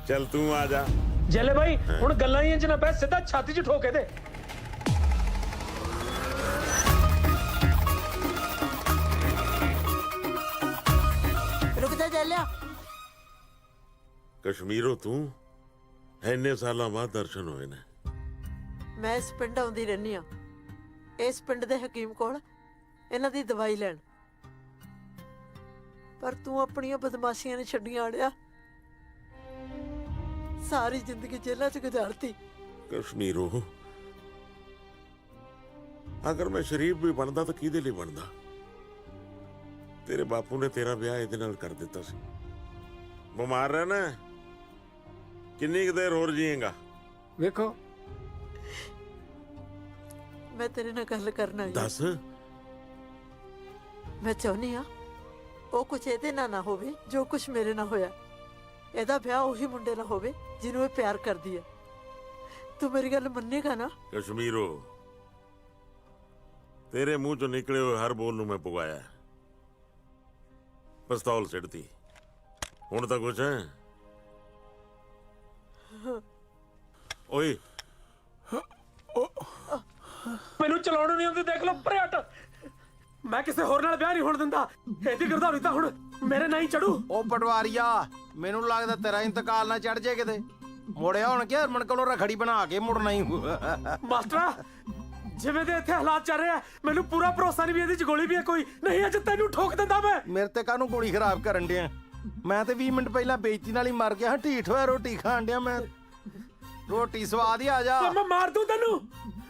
ਚੱਲ ਤੂੰ ਆ ਜਾ। ਜੈਲੇ ਭਾਈ, ਹੁਣ ਗੱਲਾਂ ਹੀ ਇੰਜ ਨਾ ਪੈ, ਸਿੱਧਾ ਛਾਤੀ 'ਚ ਠੋਕੇ ਦੇ। ਰੁਕ ਜਾ ਜੈਲਿਆ। ਕਸ਼ਮੀਰੋਂ ਤੂੰ ਇੰਨੇ ਸਾਲਾਂ ਬਾਅਦ ਦਰਸ਼ਨ ਹੋਏ ਨੇ। ਮੈਂ ਇਸ ਪਿੰਡ ਆਉਂਦੀ ਰਹਿੰਦੀ ਆ, ਇਸ ਪਿੰਡ ਦੇ ਹਕੀਮ ਕੋਲ ਇਹਨਾਂ ਦੀ ਦਵਾਈ ਲੈਣ। ਪਰ ਤੂੰ ਆਪਣੀਆਂ ਬਦਮਾਸ਼ੀਆਂ ਨੇ ਛੱਡੀਆਂ ਅੜਿਆ, ਸਾਰੀ ਜ਼ਿੰਦਗੀ ਜੇਲ੍ਹਾਂ 'ਚ ਗੁਜ਼ਾਰਤੀ। ਕਸ਼ਮੀਰੋਂ, ਅਗਰ ਮੈਂ ਸ਼ਰੀਫ ਵੀ ਬਣਦਾ ਤਾਂ ਕਿਹਦੇ ਲਈ ਬਣਦਾ? ਤੇਰੇ ਬਾਪੂ ਨੇ ਤੇਰਾ ਵਿਆਹ ਇਹਦੇ ਨਾਲ ਕਰ ਦਿੱਤਾ ਸੀ। ਬਿਮਾਰ ਰਹਿਣਾ, ਕਿੰਨੀ ਕੁ ਦੇਰ ਹੋਰ ਜੀਏਗਾ? ਵੇਖੋ, ਮੈਂ ਤੇਰੇ ਨਾਲ ਗੱਲ ਕਰਨਾ। ਦੱਸ। ਮੈਂ ਚਾਹੁੰਦੀ ਆ ਉਹ ਕੁਛ ਇਹਦੇ ਨਾਲ ਨਾ ਹੋਵੇ ਜੋ ਕੁਛ ਮੇਰੇ ਨਾਲ ਹੋਇਆ। ਇਹਦਾ ਵਿਆਹ ਉਹੀ ਮੁੰਡੇ ਨਾਲ ਹੋਵੇ ਜਿਹਨੂੰ ਇਹ ਪਿਆਰ ਕਰਦੀ ਹੈ। ਤੂੰ ਮੇਰੀ ਗੱਲ ਮੰਨੇਗਾ ਨਾ? ਕਸ਼ਮੀਰੋ, ਤੇਰੇ ਮੂੰਹ ਚੋਂ ਨਿਕਲੇ ਹੋਏ ਹਰ ਬੋਲ ਨੂੰ ਮੈਂ ਪੁਗਾਇਆ। ਪਿਸਤੌਲ ਸਿੱਟਤੀ, ਹੁਣ ਤਾਂ ਕੁਛ ਹੈ? ਓਏ ਮੈਨੂੰ ਚਲਾਉਣ ਨਹੀਂ ਆਉਂਦੀ, ਦੇਖ ਲਓ ਪਰੇ ਹਟ। ਮੈਂ ਕਿਸੇ ਹੋਰ ਨਾਲ ਵਿਆਹ ਨਹੀਂ ਹੋਣ ਦਿੰਦਾ। ਇਹਦੀ ਗਿਰਦਾਵਰੀ ਤਾਂ ਹੁਣ ਮੇਰੇ ਨਾਲ ਹੀ ਚੜੂ। ਉਹ ਪਟਵਾਰੀਆ, ਮੈਨੂੰ ਲੱਗਦਾ ਤੇਰਾ ਇੰਤਕਾਲ ਨਾ ਚੜ ਜੇ ਕਿਤੇ। ਮੁੜਿਆ ਹੁਣ ਕਿ ਹਰਮਨ ਕੋਲੋਂ ਰਖੜੀ ਬਣਾ ਕੇ ਮੁੜਨਾ ਹੀ। ਮਾਸਟਰਾ, ਜਿਵੇਂ ਦੇ ਇੱਥੇ ਹਾਲਾਤ ਚੱਲ ਰਹੇ ਆ, ਮੈਨੂੰ ਪੂਰਾ ਭਰੋਸਾ ਨਹੀਂ ਵੀ ਇਹਦੀ ਚ ਗੋਲੀ ਵੀ ਹੈ ਕੋਈ। ਨਹੀਂ ਅੱਜ ਤੈਨੂੰ ਠੋਕ ਦਿੰਦਾ ਮੈਂ। ਮੇਰੇ ਤੇ ਕਾਹਨੂੰ ਗੋਲੀ ਖਰਾਬ ਕਰਨ ਡਿਆ? ਮੈਂ ਤੇ 20 ਮਿੰਟ ਪਹਿਲਾਂ ਬੇਇੱਜ਼ਤੀ ਨਾਲ ਹੀ ਮਰ ਗਿਆ ਹਾਂ। ਢੀਠ ਹੋਇਆ ਰੋਟੀ ਖਾਣ ਡਿਆ ਮੈਂ। ਰੋਟੀ ਸਵਾਦ ਹੀ ਆ ਜਾ। ਮੈਂ ਮਾਰ ਦੂੰ ਤੈਨੂੰ।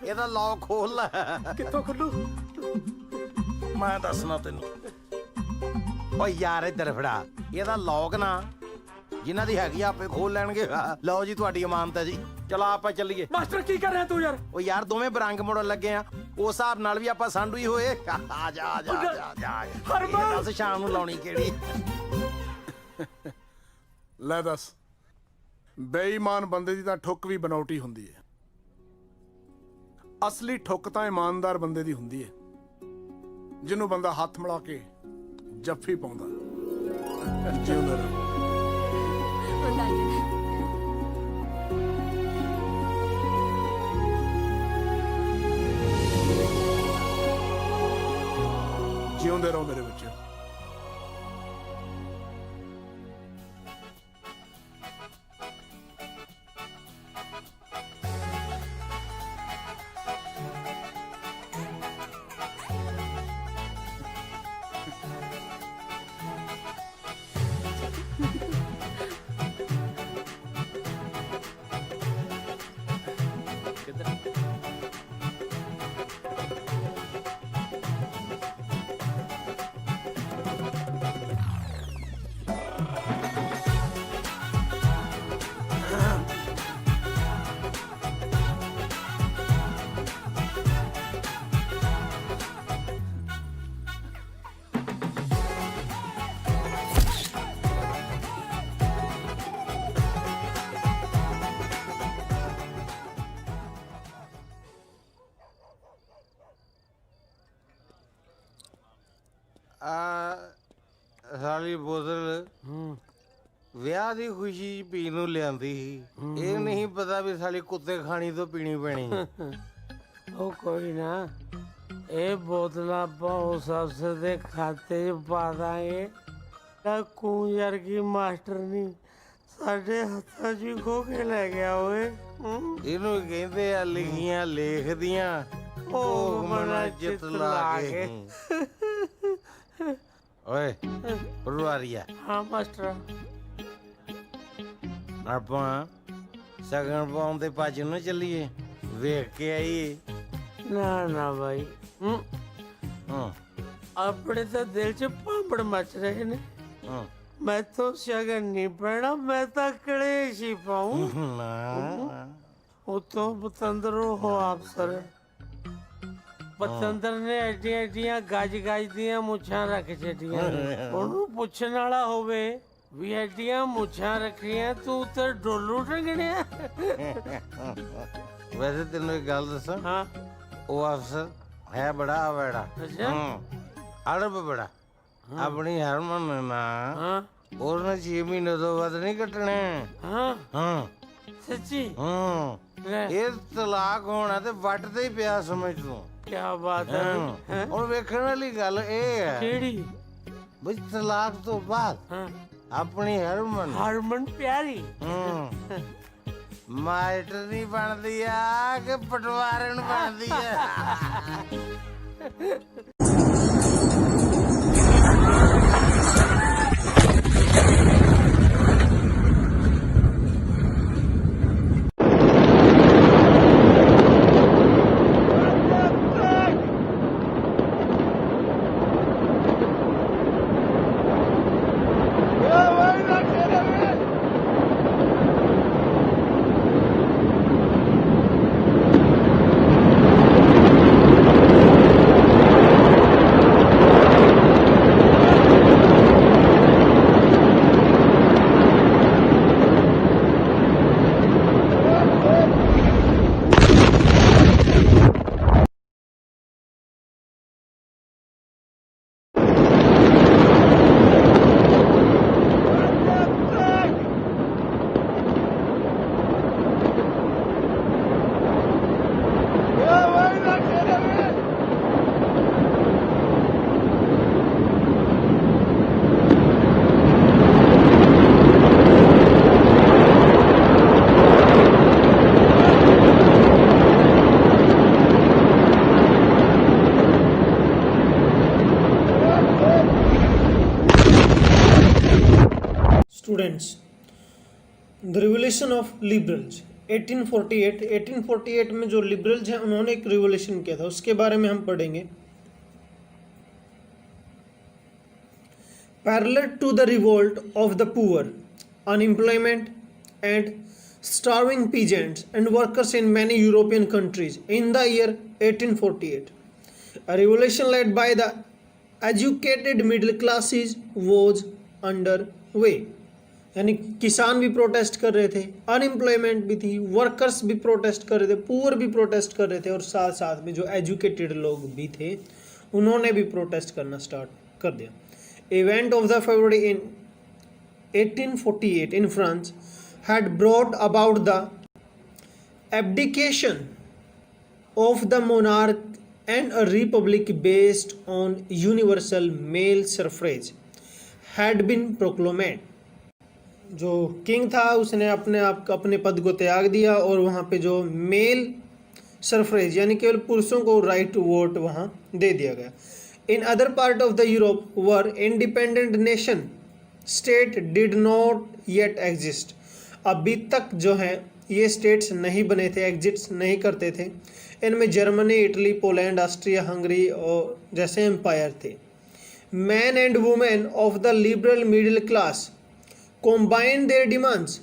ਇਹਦਾ ਲੌਕ ਖੋਲ ਲੈ। ਕਿੱਥੋਂ ਖੁੱਲੂ? ਮੈਂ ਦੱਸਣਾ ਤੈਨੂੰ। ਓ ਯਾਰ ਇੱਧਰ ਫੜਾ। ਇਹਦਾ ਲੌਕ ਨਾ ਜਿਨ੍ਹਾਂ ਦੀ ਹੈਗੀ ਆਪੇ ਖੋਲ ਲੈਣਗੇ। ਲਓ ਜੀ ਤੁਹਾਡੀ ਅਮਾਨਤ ਹੈ ਜੀ। ਚਲੋ ਆਪਾਂ ਚੱਲੀਏ। ਮਾਸਟਰ ਕੀ ਕਰ ਰਿਹਾ ਤੂੰ ਯਾਰ? ਓ ਯਾਰ ਦੋਵੇਂ ਬਰੰਗ ਮੋੜਨ ਲੱਗੇ ਆ, ਉਸ ਹਿਸਾਬ ਨਾਲ ਵੀ ਆਪਾਂ ਸਾਂਢੂ ਹੀ ਹੋਏ। ਆ ਜਾ ਆ ਜਾ ਆ ਜਾ। ਹਰਮਨ ਦੱਸ ਸ਼ਾਮ ਨੂੰ ਲਾਉਣੀ ਕਿਹੜੀ? ਲੈ ਦੱਸ, ਬੇਈਮਾਨ ਬੰਦੇ ਦੀ ਤਾਂ ਠੁੱਕ ਵੀ ਬਨੌਟੀ ਹੁੰਦੀ ਹੈ। ਅਸਲੀ ਠੁੱਕ ਤਾਂ ਇਮਾਨਦਾਰ ਬੰਦੇ ਦੀ ਹੁੰਦੀ ਹੈ, ਜਿਹਨੂੰ ਬੰਦਾ ਹੱਥ ਮਿਲਾ ਕੇ ਜੱਫੀ ਪਾਉਂਦਾ। ਜਿਉਂਦਾ ਰਹੋ। ਜਿਉਂਦੇ ਰਹੋ ਮੇਰੇ ਬੱਚੇ। ਸਾਲੀ ਬੋਤਲ ਵਿਆਹ ਦੀ ਖੁਸ਼ੀ ਚ ਪੀਣ ਨੂੰ ਲਿਆਂਦੀ ਸੀ। ਇਹ ਨਹੀਂ ਪਤਾ ਵੀ ਸਾਲੀ ਕੁੱਤੇ ਖਾਣੀ ਤੋਂ ਪੀਣੀ ਪੈਣੀ। ਉਹ ਕੋਈ ਨਾ, ਇਹ ਬੋਤਲਾਂ ਆਪਾਂ ਉਸ ਅਫਸਰ ਦੇ ਖਾਤੇ 'ਚ ਪਾ ਦਾਂਗੇ ਤਾਂ ਕੂੰ ਵਰਗੀ ਮਾਸਟਰ ਨਹੀਂ ਸਾਡੇ ਹੱਥਾਂ 'ਚ ਖੋ ਕੇ ਲੈ ਗਿਆ ਓਏ। ਇਹਨੂੰ ਕਹਿੰਦੇ ਆ ਲਿਖੀਆਂ ਲੇਖਦੀਆਂ ਭੋਗ ਮਨਾ ਚਿੱਤ ਲਾ ਕੇ। ਓਏ ਪਟਵਾਰੀਆ। ਹਾਂ ਮਾਸਟਰ। ਆਪਾਂ ਸਗਨ ਪਾਉਣ ਦੇ ਭੱਜ ਨੂੰ ਚੱਲੀਏ, ਵੇਖ ਕੇ ਆਈਏ। ਨਾ ਨਾ ਭਾਈ, ਆਪਣੇ ਤਾਂ ਦਿਲ 'ਚ ਭਾਂਬੜ ਮਚ ਰਹੇ ਨੇ। ਮੈਂ ਤਾਂ ਸ਼ਗਨ ਨਹੀਂ ਪੈਣਾ, ਮੈਂ ਤਾਂ ਕਲੇਸ਼ ਹੀ ਪਾਉਂ। ਉਤੋਂ ਪਤੰਦਰ ਉਹ ਅਫਸਰ ਪਤੰਦਰ ਨੇ ਐਡੀਆਂ ਐਡੀਆਂ ਗੱਜ ਦੀਆਂ ਮੁੱਛਾਂ ਰੱਖ ਛੱਡੀਆਂ। ਉਹਨੂੰ ਪੁੱਛਣ ਵਾਲਾ ਹੋਵੇ ਵੀ ਐਡੀਆਂ ਮੁੱਛਾਂ ਰੱਖੀਆਂ ਤੂੰ ਤੇ ਡੋਲੂ ਟੰਗਣਿਆ। ਵੈਸੇ ਤੈਨੂੰ ਇੱਕ ਗੱਲ ਦੱਸਾਂ। ਹਾਂ। ਉਹ ਅਫਸਰ ਹੈ ਬੜਾ ਆਵੜਾ। ਅੱਛਾ। ਅੜਬ ਬੜਾ। ਆਪਣੀ ਹਰਮਨ ਨਾ ਉਹਨੇ 6 ਮਹੀਨੇ ਤੋਂ ਵੱਧ ਨਹੀਂ ਕੱਟਣੇ। ਹਾਂ ਸੱਚੀ? ਇਹ ਤਲਾਕ ਹੋਣਾ ਤੇ ਵੱਟ ਤੇ ਹੀ ਪਿਆ ਸਮਝ ਤੂੰ। ਕੀ ਬਾਤ ਹੈ। ਹੁਣ ਵੇਖਣ ਵਾਲੀ ਗੱਲ ਇਹ ਹੈ ਕਿਹੜੀ ਬਈ ਤਲਾਕ ਤੋਂ ਬਾਅਦ ਆਪਣੀ ਹਰਮਨ ਪਿਆਰੀ ਮਾਸਟਰ ਨਹੀਂ ਬਣਦੀ ਆ ਕਿ ਪਟਵਾਰਨ ਬਣਦੀ ਆ। Students, the revolution of liberals 1848 में जो लिबरल्स हैं उन्होंने एक रिवोल्यूशन किया था, उसके बारे में हम पढ़ेंगे। Parallel to the revolt of the poor, unemployment and starving peasants and workers in many European countries in the year 1848. A revolution led by the educated middle classes was underway. यानी किसान भी प्रोटेस्ट कर रहे थे, unemployment भी थी, workers भी protest कर रहे थे, पुअर भी प्रोटेस्ट कर रहे थे, और साथ साथ में जो एजुकेटेड लोग भी थे उन्होंने भी प्रोटेस्ट करना स्टार्ट कर दिया। Event of the February in 1848 in France had brought about the abdication of the monarch and a republic based on universal male suffrage had been proclaimed. जो किंग था उसने अपने पद को त्याग दिया और वहाँ पे जो मेल सफरेज यानी केवल पुरुषों को राइट टू वोट वहाँ दे दिया गया। In other part of the Europe were independent nation state did not yet exist. अभी तक जो है ये स्टेट्स नहीं बने थे, एग्जिस्ट नहीं करते थे। इनमें Germany, Italy, Poland, Austria, Hungary और जैसे एम्पायर थे। Man and women of the liberal middle class combined their demands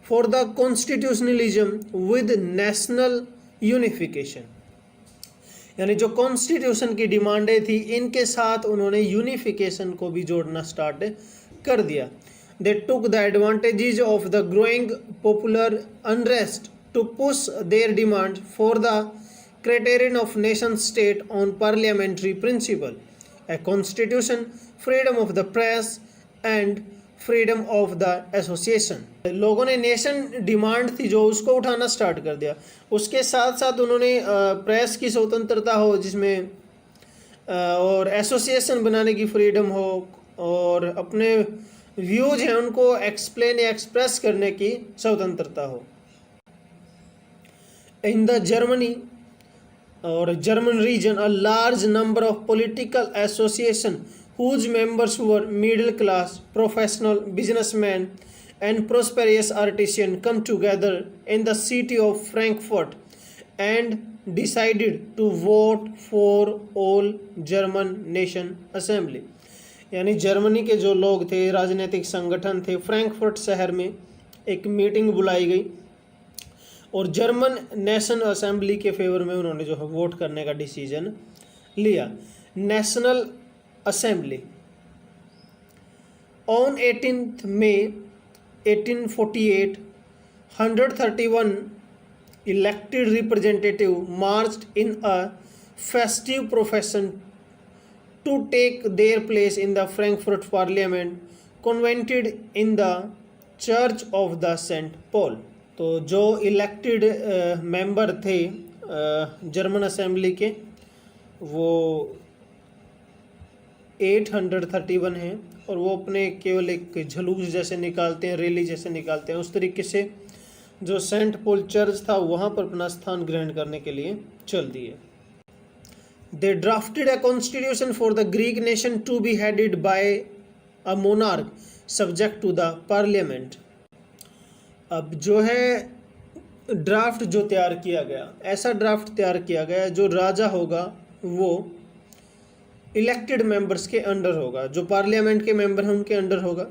for the constitutionalism with national unification. यानी जो कॉन्स्टिट्यूशन की डिमांडें थी इनके साथ उन्होंने यूनिफिकेशन को भी जोड़ना स्टार्ट कर दिया। They took the advantages of the growing popular unrest to push their demands for the criterion of nation state on parliamentary principle, a constitution, freedom of the press and freedom of the association. लोगों ने nation demand थी जो उसको उठाना start कर दिया। उसके साथ साथ उन्होंने प्रेस की स्वतंत्रता हो जिसमें और एसोसिएशन बनाने की फ्रीडम हो और अपने व्यूज हैं उनको एक्सप्लेन या एक्सप्रेस करने की स्वतंत्रता हो। इन द जर्मनी और German region a large number of political association whose members were middle class, professional, businessmen and prosperous artisans come together in the city of Frankfurt and decided to vote for all German Nation Assembly. यानी Germany के जो लोग थे, राजनीतिक संगठन थे, Frankfurt शहर में एक मीटिंग बुलाई गई और जर्मन नेशन असेंबली के फेवर में उन्होंने जो है वोट करने का डिसीजन लिया। National Assembly. On 18th May 1848, 131 elected representatives marched in a festive procession to take their place in the Frankfurt Parliament, convened in the Church of the St. Paul. तो जो elected member थे German assembly के वो 831 हैं और वो अपने केवल एक झलूस जैसे निकालते हैं, रैली जैसे निकालते हैं। उस तरीके से जो सेंट पॉल चर्च था वहाँ पर अपना स्थान ग्रहण करने के लिए चल दिए। They drafted a constitution for the Greek nation to be headed by a monarch subject to the parliament. अब जो है ड्राफ्ट जो तैयार किया गया, ऐसा ड्राफ्ट तैयार किया गया जो राजा होगा वो इलेक्टेड मेंबर्स के अंडर होगा, जो पार्लियामेंट के मेंबर हैं उनके अंडर होगा।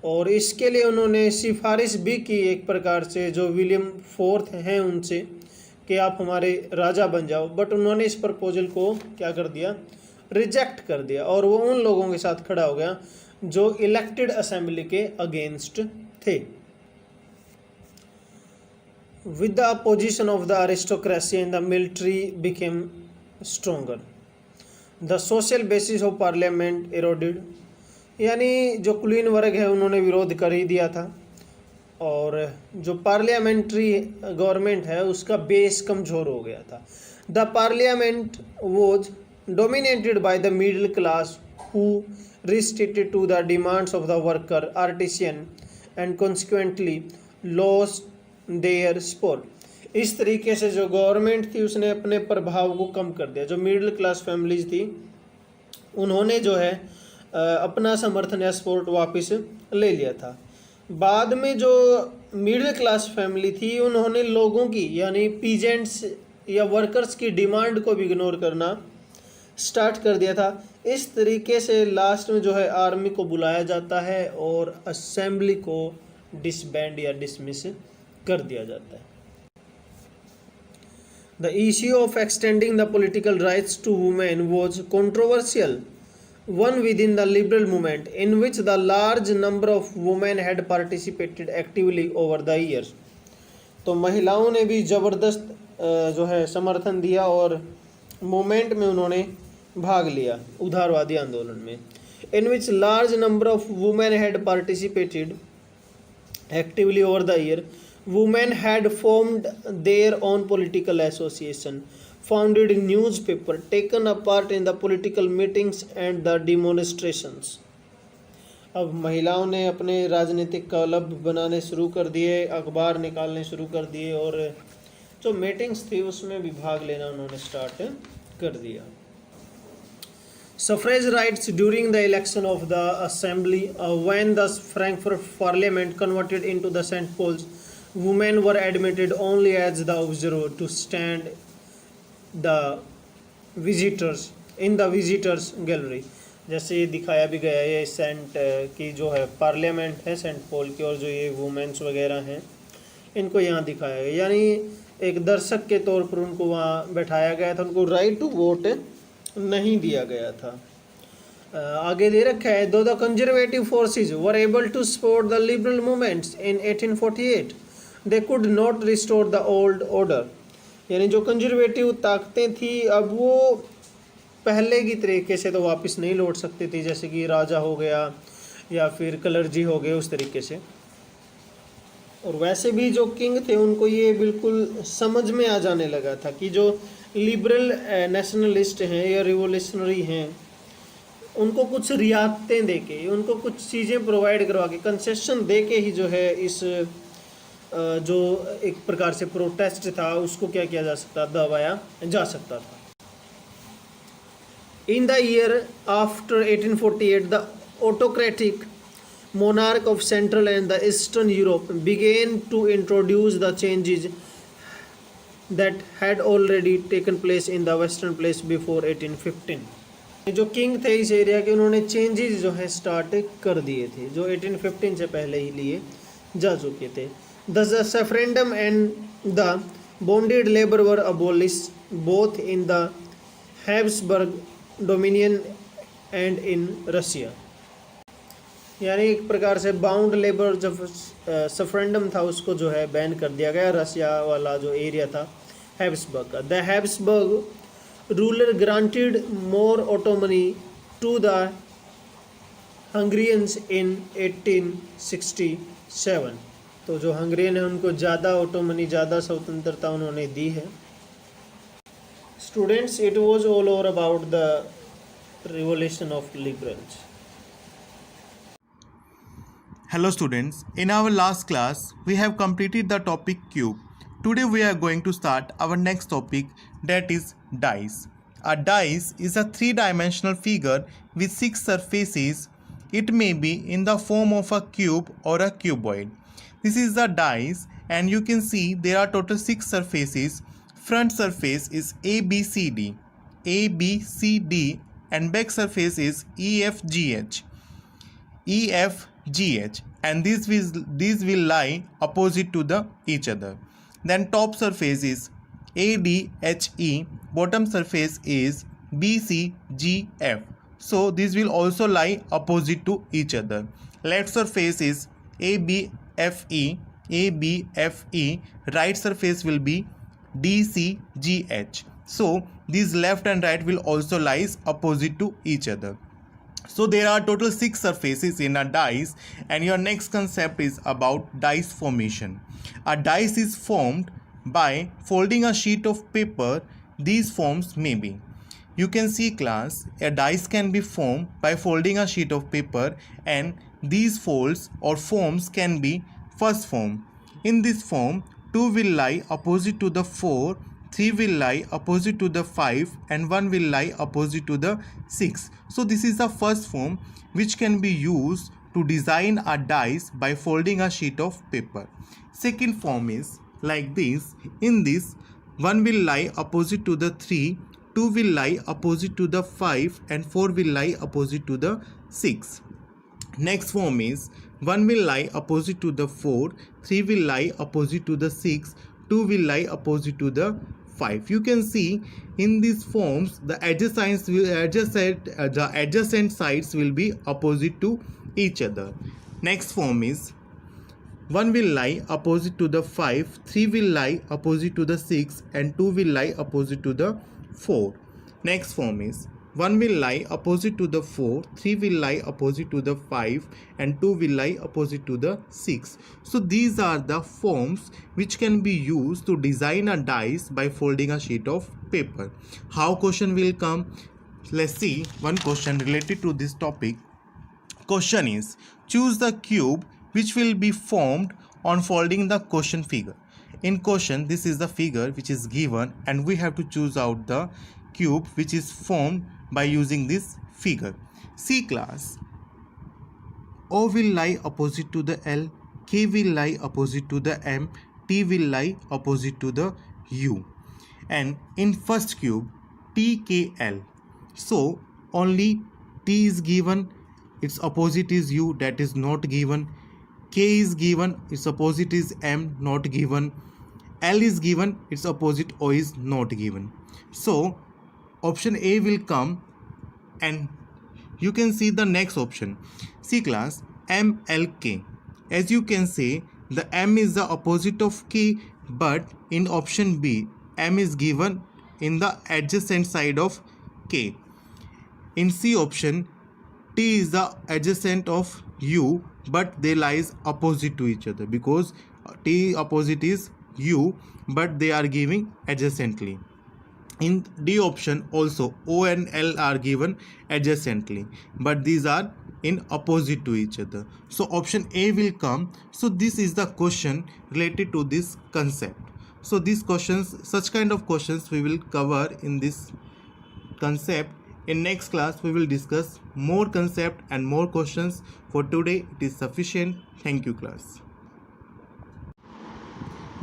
और इसके लिए उन्होंने सिफारिश भी की एक प्रकार से जो विलियम फोर्थ हैं उनसे कि आप हमारे राजा बन जाओ, बट उन्होंने इस प्रपोजल को क्या कर दिया, रिजेक्ट कर दिया और वो उन लोगों के साथ खड़ा हो गया जो इलेक्टेड असेंबली के अगेंस्ट थे। With the opposition of the aristocracy and the military became stronger, the social basis of parliament eroded. यानी जो कुलीन वर्ग है उन्होंने विरोध कर ही दिया था और जो पार्लियामेंट्री गवर्नमेंट है उसका बेस कमज़ोर हो गया था। The parliament was dominated by the middle class who restricted to the demands of the worker artisan and consequently lost their support. इस तरीके से जो गवर्नमेंट थी उसने अपने प्रभाव को कम कर दिया। जो मिडिल क्लास फैमिलीज थी उन्होंने जो है अपना समर्थन या सपोर्ट वापस ले लिया था बाद में जो मिडिल क्लास फैमिली थी उन्होंने लोगों की यानी पीजेंट्स या वर्कर्स की डिमांड को भी इग्नोर करना स्टार्ट कर दिया था। इस तरीके से लास्ट में जो है आर्मी को बुलाया जाता है और असेंबली को डिसबैंड या डिसमिस कर दिया जाता है। The issue of extending the political rights to women was controversial one within the liberal movement in which the large number of women had participated actively over the years। तो महिलाओं ने भी ज़बरदस्त जो है समर्थन दिया और मूवमेंट में उन्होंने भाग लिया उदारवादी आंदोलन में। in which large number of women had participated actively over the year, women had formed their own political association, founded newspaper, taken a part in the political meetings and the demonstrations। अब महिलाओं ने अपने राजनीतिक club बनाने शुरू कर दिए, अखबार निकालने शुरू कर दिए और जो मीटिंग्स थी उसमें भी भाग लेना उन्होंने स्टार्ट कर दिया। Suffrage rights during the election of the assembly, when the Frankfurt Parliament converted into the St. Paul's, women were admitted only as the observer to stand the visitors in the visitors gallery। जैसे ये दिखाया भी गया है, ये Saint की जो है पार्लियामेंट है सेंट पॉल की और जो ये वुमेन्स वगैरह हैं इनको यहाँ दिखाया गया, यानी एक दर्शक के तौर पर उनको वहाँ बैठाया गया था, उनको राइट टू वोट नहीं दिया गया था। आगे दे रखा है, though the conservative forces were able to support the liberal movements in 1848 they could not restore the old order. यानी जो कंजर्वेटिव ताकतें थी अब वो पहले की तरीके से तो वापस नहीं लौट सकती थी, जैसे कि राजा हो गया या फिर कलर्जी हो गए उस तरीके से। और वैसे भी जो किंग थे उनको ये बिल्कुल समझ में आ जाने लगा था कि जो लिबरल नेशनलिस्ट हैं या रिवोल्यूशनरी हैं उनको कुछ रियायतें दे के, उनको कुछ चीज़ें प्रोवाइड करवा के, कंसेशन दे के ही जो है इस जो एक प्रकार से प्रोटेस्ट था उसको क्या किया जा सकता, दबाया जा सकता था। In the year after 1848 the autocratic monarch of Central and the Eastern Europe began to introduce the changes that had already taken place in the Western place before 1815। जो किंग थे इस एरिया के उन्होंने चेंजेस जो है start कर दिए थे जो 1815 से पहले ही लिए जा चुके थे। The referendum and the bonded labor were abolished both in the Habsburg Dominion and in Russia। यानी एक प्रकार से बाउंड लेबर जब सफरेंडम था उसको जो है बैन कर दिया गया, रशिया वाला जो एरिया था हैब्सबर्ग का। The Habsburg ruler granted more autonomy to the Hungarians in 1867। तो जो हंगरियन है उनको ज़्यादा ऑटोमनी, ज़्यादा स्वतंत्रता उन्होंने दी है। Students, it was all over about the revolution of liberals. Hello students, in our last class we have completed the topic cube. Today we are going to start our next topic, that is dice. A dice is a three-dimensional figure with 6 surfaces. It may be in the form of a cube or a cuboid. This is the dice and you can see there are total 6 surfaces. Front surface is ABCD, ABCD and back surface is EFGH, EFGH, and these will lie opposite to the each other. Then top surface is ADHE, bottom surface is BCGF, so these will also lie opposite to each other. Left surface is ABFE, ABFE, right surface will be DCGH, so these left and right will also lie opposite to each other. So there are total 6 surfaces in a dice, and your next concept is about dice formation. A dice is formed by folding a sheet of paper. These forms may be, you can see class, a dice can be formed by folding a sheet of paper, and these folds or forms can be first form. In this form 2 will lie opposite to the 4, 3 will lie opposite to the 5 and 1 will lie opposite to the 6. So this is the first form which can be used to design a dice by folding a sheet of paper. Second form is like this. In this, 1 will lie opposite to the 3, 2 will lie opposite to the 5, and 4 will lie opposite to the 6. Next form is 1 will lie opposite to the 4, 3 will lie opposite to the 6, 2 will lie opposite to the 5. You can see in these forms the adjacent sides will be opposite to each other. Next form is 1 will lie opposite to the 5, 3 will lie opposite to the 6, and 2 will lie opposite to the 4. Next form is 1 will lie opposite to the 4, 3 will lie opposite to the 5, and 2 will lie opposite to the 6. So these are the forms which can be used to design a dice by folding a sheet of paper. How question will come? Let's see one question related to this topic. Question is, choose the cube which will be formed on folding the question figure. In question, this is the figure which is given, and we have to choose out the cube which is formed by using this figure. See class, O will lie opposite to the L, K will lie opposite to the M, T will lie opposite to the U. And in first cube, TKL. So only T is given, its opposite is U, that is not given. K is given, its opposite is M, not given. L is given, its opposite O is not given. So option A will come, and you can see the next option. See class, MLK. As you can see, the M is the opposite of K, but in option B, M is given in the adjacent side of K. In C option, T is the adjacent of U, but they lies opposite to each other because T opposite is U, but they are giving adjacently. In D option also, O and L are given adjacently, but these are in opposite to each other. So option A will come. So this is the question related to this concept. So these questions, such kind of questions we will cover in this concept. In next class we will discuss more concept and more questions. For today it is sufficient. Thank you class.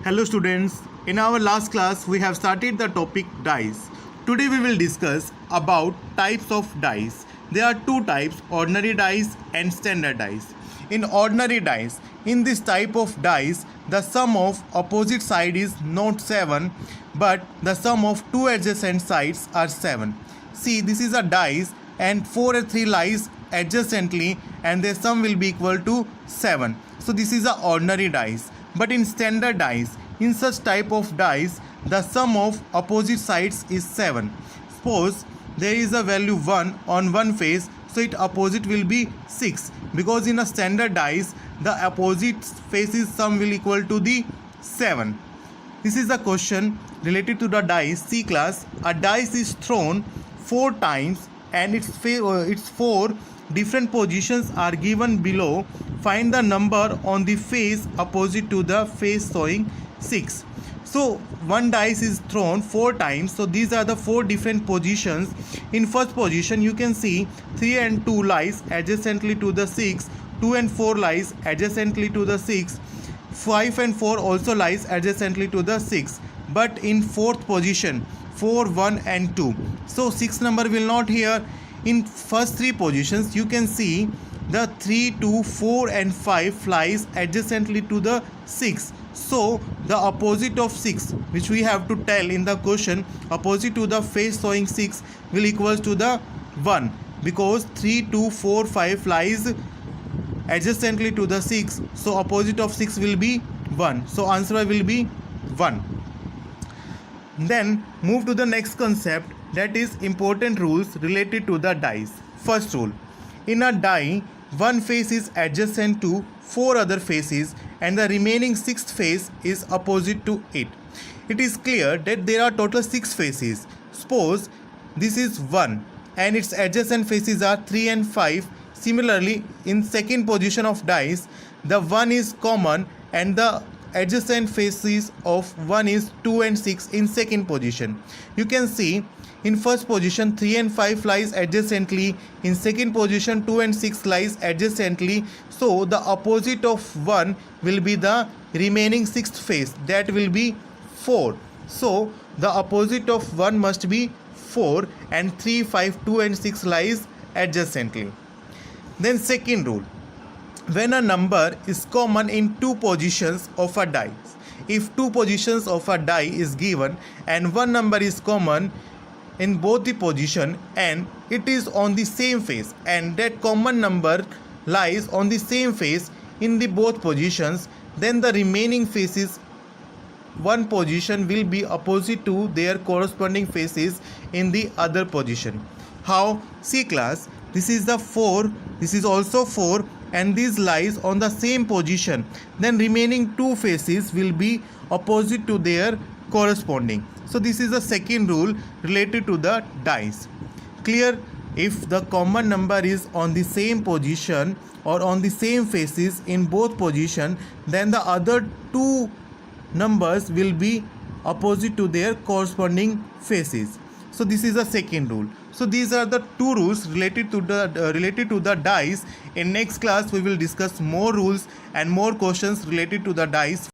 Hello students, in our last class we have started the topic dice. Today we will discuss about types of dice. There are two types, ordinary dice and standard dice. In ordinary dice, in this type of dice, the sum of opposite side is not 7, but the sum of two adjacent sides are 7. See, this is a dice and 4 and 3 lies adjacently and their sum will be equal to 7. So this is a ordinary dice. But in standard dice, in such type of dice, the sum of opposite sides is 7. Suppose there is a value 1 on one face, so its opposite will be 6, because in a standard dice the opposite faces sum will equal to the 7. This is a question related to the dice. C class, a dice is thrown 4 times and its 4 different positions are given below. Find the number on the face opposite to the face showing 6. So one dice is thrown 4 times. So these are the 4 different positions. In first position you can see 3 and 2 lies adjacently to the 6. 2 and 4 lies adjacently to the 6. 5 and 4 also lies adjacently to the 6. But in fourth position 4, 1 and 2. So 6 number will not here. In first 3 positions you can see the 3, 2, 4 and 5 lies adjacently to the 6. So the opposite of 6, which we have to tell in the question, opposite to the face showing 6 will equals to the 1, because 3, 2, 4, 5 lies adjacently to the 6. So opposite of 6 will be 1. So answer will be 1. Then move to the next concept, that is important rules related to the dice. First rule, in a die, one face is adjacent to 4 other faces and the remaining 6th face is opposite to it. It is clear that there are total 6 faces. Suppose this is 1 and its adjacent faces are 3 and 5. Similarly, in second position of dice, the 1 is common and the adjacent faces of 1 is 2 and 6 in second position. You can see in first position 3 and 5 lies adjacently, in second position 2 and 6 lies adjacently. So the opposite of 1 will be the remaining sixth face, that will be 4. So the opposite of 1 must be 4, and 3, 5, 2 and 6 lies adjacently. Then second rule, when a number is common in two positions of a die, if two positions of a die is given and one number is common in both the position and it is on the same face, and that common number lies on the same face in the both positions, then the remaining faces one position will be opposite to their corresponding faces in the other position. How? See class, this is the 4, this is also 4, and these lies on the same position, then remaining two faces will be opposite to their corresponding. So this is the second rule related to the dice. Clear? If the common number is on the same position or on the same faces in both position, then the other two numbers will be opposite to their corresponding faces. So this is the second rule. So these are the two rules related to the dice. In next class we will discuss more rules and more questions related to the dice.